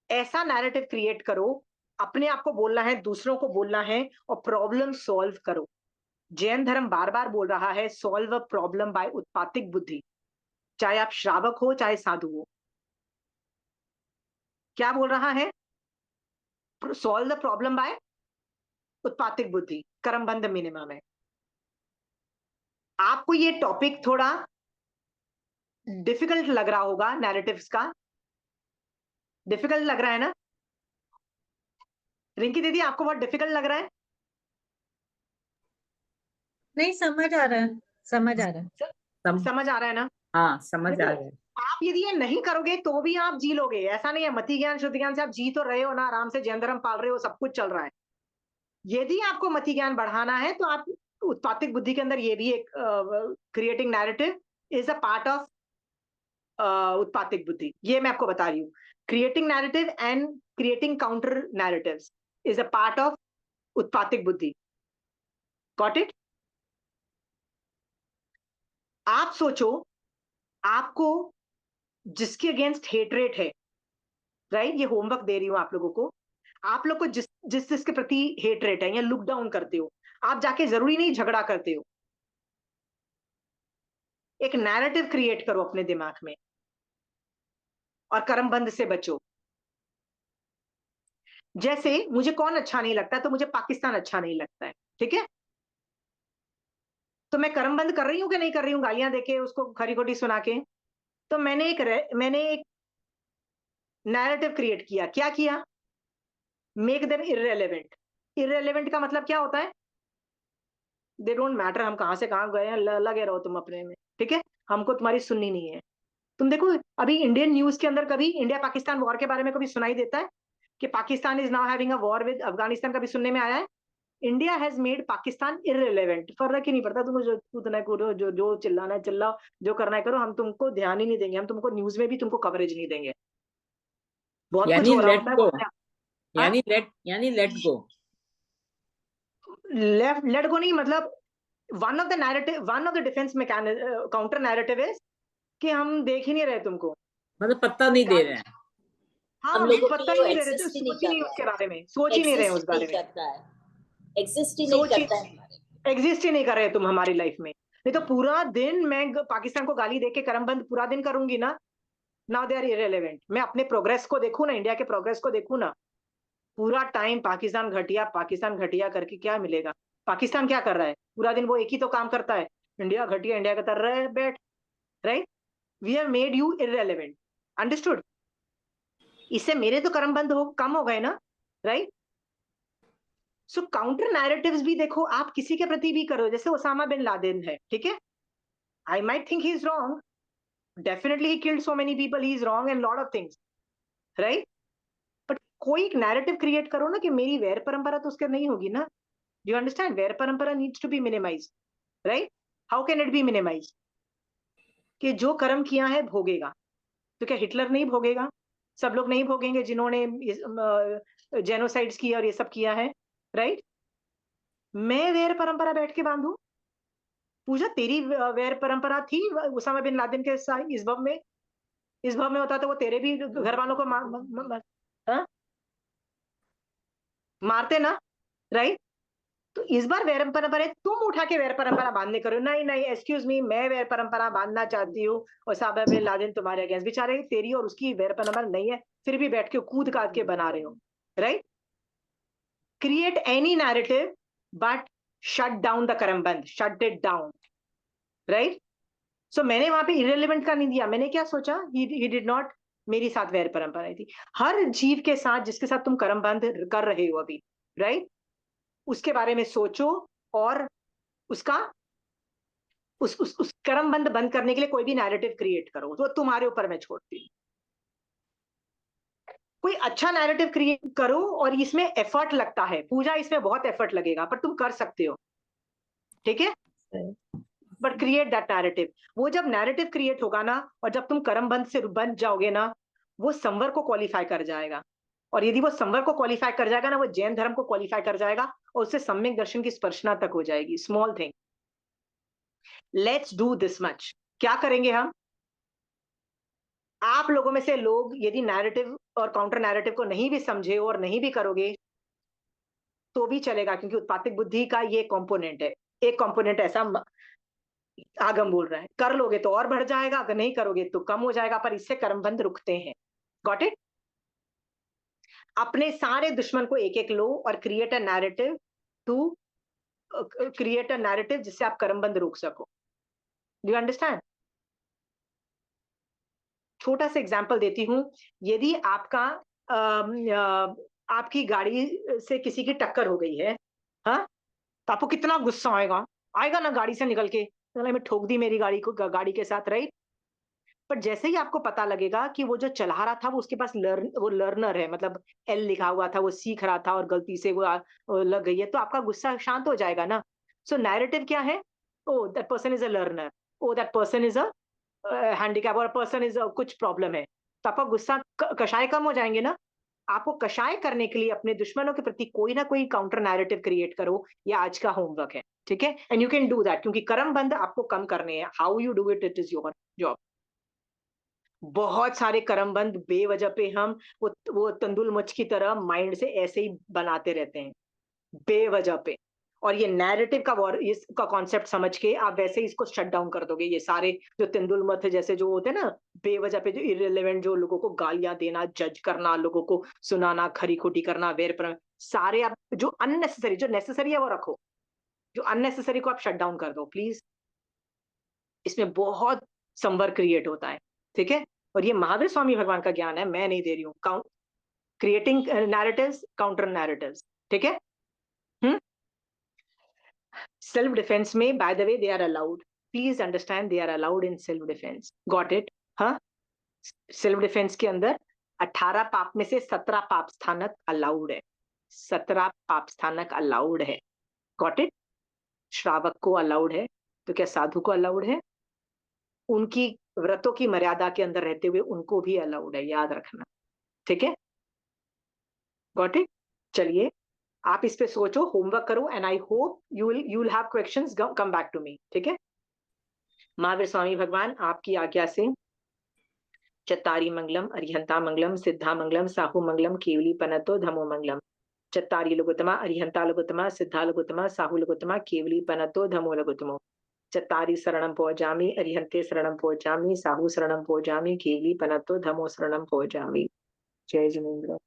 ऐसा नैरेटिव क्रिएट करो, अपने आप को बोलना है, दूसरों को बोलना है, और प्रॉब्लम सॉल्व करो। जैन धर्म बार बार बोल रहा है सॉल्व अ प्रॉब्लम बाय उत्पातिक बुद्धि, चाहे आप श्रावक हो चाहे साधु हो। क्या बोल रहा है? सॉल्व द प्रॉब्लम बाय उत्पातिक बुद्धि, कर्मबंध मिनिमम है। आपको ये टॉपिक थोड़ा डिफिकल्ट लग रहा होगा, नैरेटिव्स का डिफिकल्ट लग रहा है ना? रिंकी दीदी, आपको बहुत डिफिकल्ट लग रहा है? नहीं, समझ आ रहा है, समझ आ रहा है। समझ आ रहा है ना? हाँ, समझ आ रहा है। आप यदि ये नहीं करोगे तो भी आप जी लोगे, ऐसा नहीं है, मति ज्ञान शुद्ध ज्ञान से आप जी तो रहे हो ना, आराम से जैन धर्म पाल रहे हो, सब कुछ चल रहा है। यदि आपको मति ज्ञान बढ़ाना है तो आप उत्पातिक बुद्धि के अंदर ये भी एक creating narrative is a part of उत्पातिक बुद्धि, ये मैं आपको बता रही हूँ। Creating narrative and creating counter narratives is a part of उत्पातिक बुद्धि। Got it? आप सोचो, आपको जिसके अगेंस्ट हेटरेट है, राइट, ये होमवर्क दे रही हूं आप लोगों को, आप लोग को जिस जिस जिसके प्रति हेटरेट है या लुक डाउन करते हो, आप जाके जरूरी नहीं झगड़ा करते हो, एक नैरेटिव क्रिएट करो अपने दिमाग में और कर्मबंध से बचो। जैसे मुझे कौन अच्छा नहीं लगता, तो मुझे पाकिस्तान अच्छा नहीं लगता है, ठीक है? तो मैं कर्मबंध कर रही हूं कि नहीं कर रही हूँ, गालियां देके उसको खरी खोटी सुना के? तो मैंने एक नैरेटिव क्रिएट किया। क्या किया? Make them irrelevant. इररेलेवेंट का मतलब क्या होता है? दे डोंट मैटर, हम कहां से कहां गए हैं, लगे रहो तुम अपने में, ठीक है? हमको तुम्हारी सुननी नहीं है। तुम देखो, अभी इंडियन न्यूज के अंदर कभी इंडिया पाकिस्तान वॉर के बारे में कभी सुनाई देता है कि Pakistan is now having a war with Afghanistan? कभी सुनने में आया है? India has made Pakistan irrelevant. फर्क ही नहीं पड़ता तुमको, जो उतना करो, जो जो चिल्लाना है चिल्लाओ, जो करना है करो, हम तुमको ध्यान ही नहीं देंगे, हम तुमको न्यूज में भी तुमको कवरेज नहीं देंगे। बहुत कुछ यानी हो रहा लेट होता है गो, बोलते हैं, यानी लेट गो। लेट गो नहीं, मतलब one of the narrative, one of the defence mechanism, counter narrative is कि हम देख ही नहीं रहे तुमको, मतलब पत्ता नहीं दे रहे हैं। हाँ, हम लोगों पता को ही वो नहीं दे रहे, एक्सिस्ट ही नहीं सोच ही नहीं कर उसके रहा बारे में, है, सोच ही नहीं रहे उस एक्सिस्ट बारे नहीं में, करता है, एक्सिस्ट ही नहीं सोच ही, करता है हमारे। एग्जिस्ट ही नहीं कर रहे तुम हमारी लाइफ में। नहीं तो पूरा दिन मैं पाकिस्तान को गाली देके करमबंद पूरा दिन करूंगी ना, नाउ दे आर इररिलेवेंट। मैं अपने प्रोग्रेस को देखूं ना, इंडिया के प्रोग्रेस को देखूं ना, पूरा टाइम पाकिस्तान घटिया करके क्या मिलेगा? पाकिस्तान क्या कर रहा है पूरा दिन? वो एक ही तो काम करता है, इंडिया घटिया, इंडिया का कर रहा है बैठ, right? We have made you irrelevant, understood? इससे मेरे तो कर्म बंद हो कम हो गए ना, राइट? सो काउंटर नैरेटिव्स भी देखो, आप किसी के प्रति भी करो, जैसे ओसामा बिन लादेन है, ठीक है? I might think he is wrong, definitely he killed so many people, he is wrong in lot of things, right? But कोई एक नैरेटिव क्रिएट करो ना कि मेरी वैर परंपरा तो उसके नहीं होगी ना। You understand? वैर परंपरा needs to be minimise, right? How can it be minimise? कि जो कर्म किया है भोगेगा। तो क्या हिटलर नहीं भोगेगा? सब लोग नहीं भोगेंगे जिन्होंने जेनोसाइड्स किया और ये सब किया है, राइट? मैं वैर परंपरा बैठ के बांधू? पूजा, तेरी वैर परंपरा थी उसामा बिन लादेन के साथ इस भव में? इस भव में होता तो वो तेरे भी घर वालों को हाँ? मारते ना, राइट? तो इस बार वैर परंपरा तुम उठा के वैर परंपरा बांधने करो, नहीं नहीं एक्सक्यूज मी, मैं वैर परंपरा बांधना चाहती हूँ और साहब बिन लादेन तुम्हारे अगेंस्ट, बेचारे तेरी और उसकी वैर परंपरा नहीं है, फिर भी बैठ के कूद काट के बना रहे हो, right? Create any narrative but shut down the करमबंद, shut it down, right? So मैंने वहां पे इररिलेवेंट का नहीं दिया। मैंने क्या सोचा, ही डिड नॉट, मेरी साथ वैर परंपरा थी। हर जीव के साथ जिसके साथ तुम कर्मबंध कर रहे हो अभी, राइट, उसके बारे में सोचो और उसका उस कर्मबंध बंद करने के लिए कोई भी नैरेटिव क्रिएट करो, तो तुम्हारे ऊपर मैं छोड़ती हूँ। कोई अच्छा नैरेटिव क्रिएट करो, और इसमें एफर्ट लगता है पूजा, इसमें बहुत एफर्ट लगेगा, पर तुम कर सकते हो, ठीक है? But create that narrative. वो जब नैरेटिव क्रिएट होगा ना, और जब तुम कर्मबंध से बंध जाओगे ना, वो संवर को क्वालिफाई कर जाएगा, और यदि वो संवर को क्वालिफाई कर जाएगा ना, वो जैन धर्म को क्वालिफाई कर जाएगा, और उससे सम्यक दर्शन की स्पर्शना तक हो जाएगी। Small thing, let's do this much. क्या करेंगे हम? आप लोगों में से लोग यदि नैरेटिव और काउंटर नैरेटिव को नहीं भी समझे और नहीं भी करोगे तो भी चलेगा, क्योंकि उत्पातिक बुद्धि का ये कंपोनेंट है, एक कंपोनेंट ऐसा आगम बोल रहा है। कर लोगे तो और बढ़ जाएगा, अगर नहीं करोगे तो कम हो जाएगा, पर इससे कर्मबंध रुकते हैं। Got it? अपने सारे दुश्मन को एक एक लो और create a narrative to create a narrative जिससे आप कर्मबंध रोक सको। Do you understand? छोटा सा एग्जांपल देती हूं। यदि आपका आपकी गाड़ी से किसी की टक्कर हो गई है, हाँ, तो आपको कितना गुस्सा आएगा? आएगा ना, गाड़ी से निकल के मैं ठोक दी मेरी गाड़ी को, गाड़ी के साथ, राइट? पर जैसे ही आपको पता लगेगा कि वो जो चला रहा था वो उसके पास वो लर्नर है, मतलब एल लिखा हुआ था, वो सीख रहा था और गलती से वो लग गई है, तो आपका गुस्सा शांत हो जाएगा ना। सो नैरेटिव क्या है? Oh that person is a learner, oh that person is a handicap, और पर्सन इज कुछ प्रॉब्लम है, तो आपका गुस्सा कषाय कम हो जाएंगे ना। आपको कषाय करने के लिए अपने दुश्मनों के प्रति कोई ना कोई काउंटर नैरेटिव क्रिएट करो, ये आज का होमवर्क है। ठीक है, and you can do that, क्योंकि कर्म बंध आपको कम करने हैं. How you do it, it is your job. बहुत सारे कर्म बंध बेवजह पे हम वो तंदुल मच की तरह माइंड से ऐसे ही बनाते रहते हैं बेवजह पे. और ये नैरेटिव का इसका कॉन्सेप्ट समझ के आप वैसे ही इसको शट डाउन कर दोगे. ये सारे जो तेंदुल मत जैसे जो होते हैं ना, बेवजह पे जो इररिलेवेंट, जो लोगों को गालियां देना, जज करना, लोगों को सुनाना, खरी खोटी करना, वेर पर सारे आप जो अननेसेसरी, जो नेसेसरी है वो रखो, जो अननेसेसरी को आप शट डाउन कर दो प्लीज. इसमें बहुत संवर क्रिएट होता है. ठीक है, और ये महावीर स्वामी भगवान का ज्ञान है, मैं नहीं दे रही हूँ. Creating narratives, counter narratives. ठीक है. सेल्फ डिफेंस में, by the way, they are allowed. Please understand, they are allowed in self defence. Got it? हाँ, सेल्फ डिफेंस के अंदर 18 पाप में से 17 पाप स्थानक अलाउड है. 17 पाप स्थानक अलाउड है. Got it? श्रावक को अलाउड है, तो क्या साधु को अलाउड है? उनकी व्रतों की मर्यादा के अंदर रहते हुए उनको भी अलाउड है, याद रखना. ठीक है, गॉट इट? चलिए, आप इस पे सोचो, होमवर्क करो, and I hope you will have questions, come back to me. ठीक है. महावीर स्वामी भगवान आपकी आज्ञा से चत्तारी मंगलम, अरिहंता मंगलम, सिद्धा मंगलम, साहू मंगलम, केवली पनतो धमो मंगलम. चत्तारी लघुतमा, अरिहंता लघुतमा, सिद्धा लघुतमा, साहू लघुतमा, केवली पनतो धमो लघुतमो. चत्तारी शरणं भोजामि, अरिहंते शरणं भोजामि, साहू शरणं भोजामि, केवली पनतो धमो शरणं भोजामि. जय जिनेन्द्र.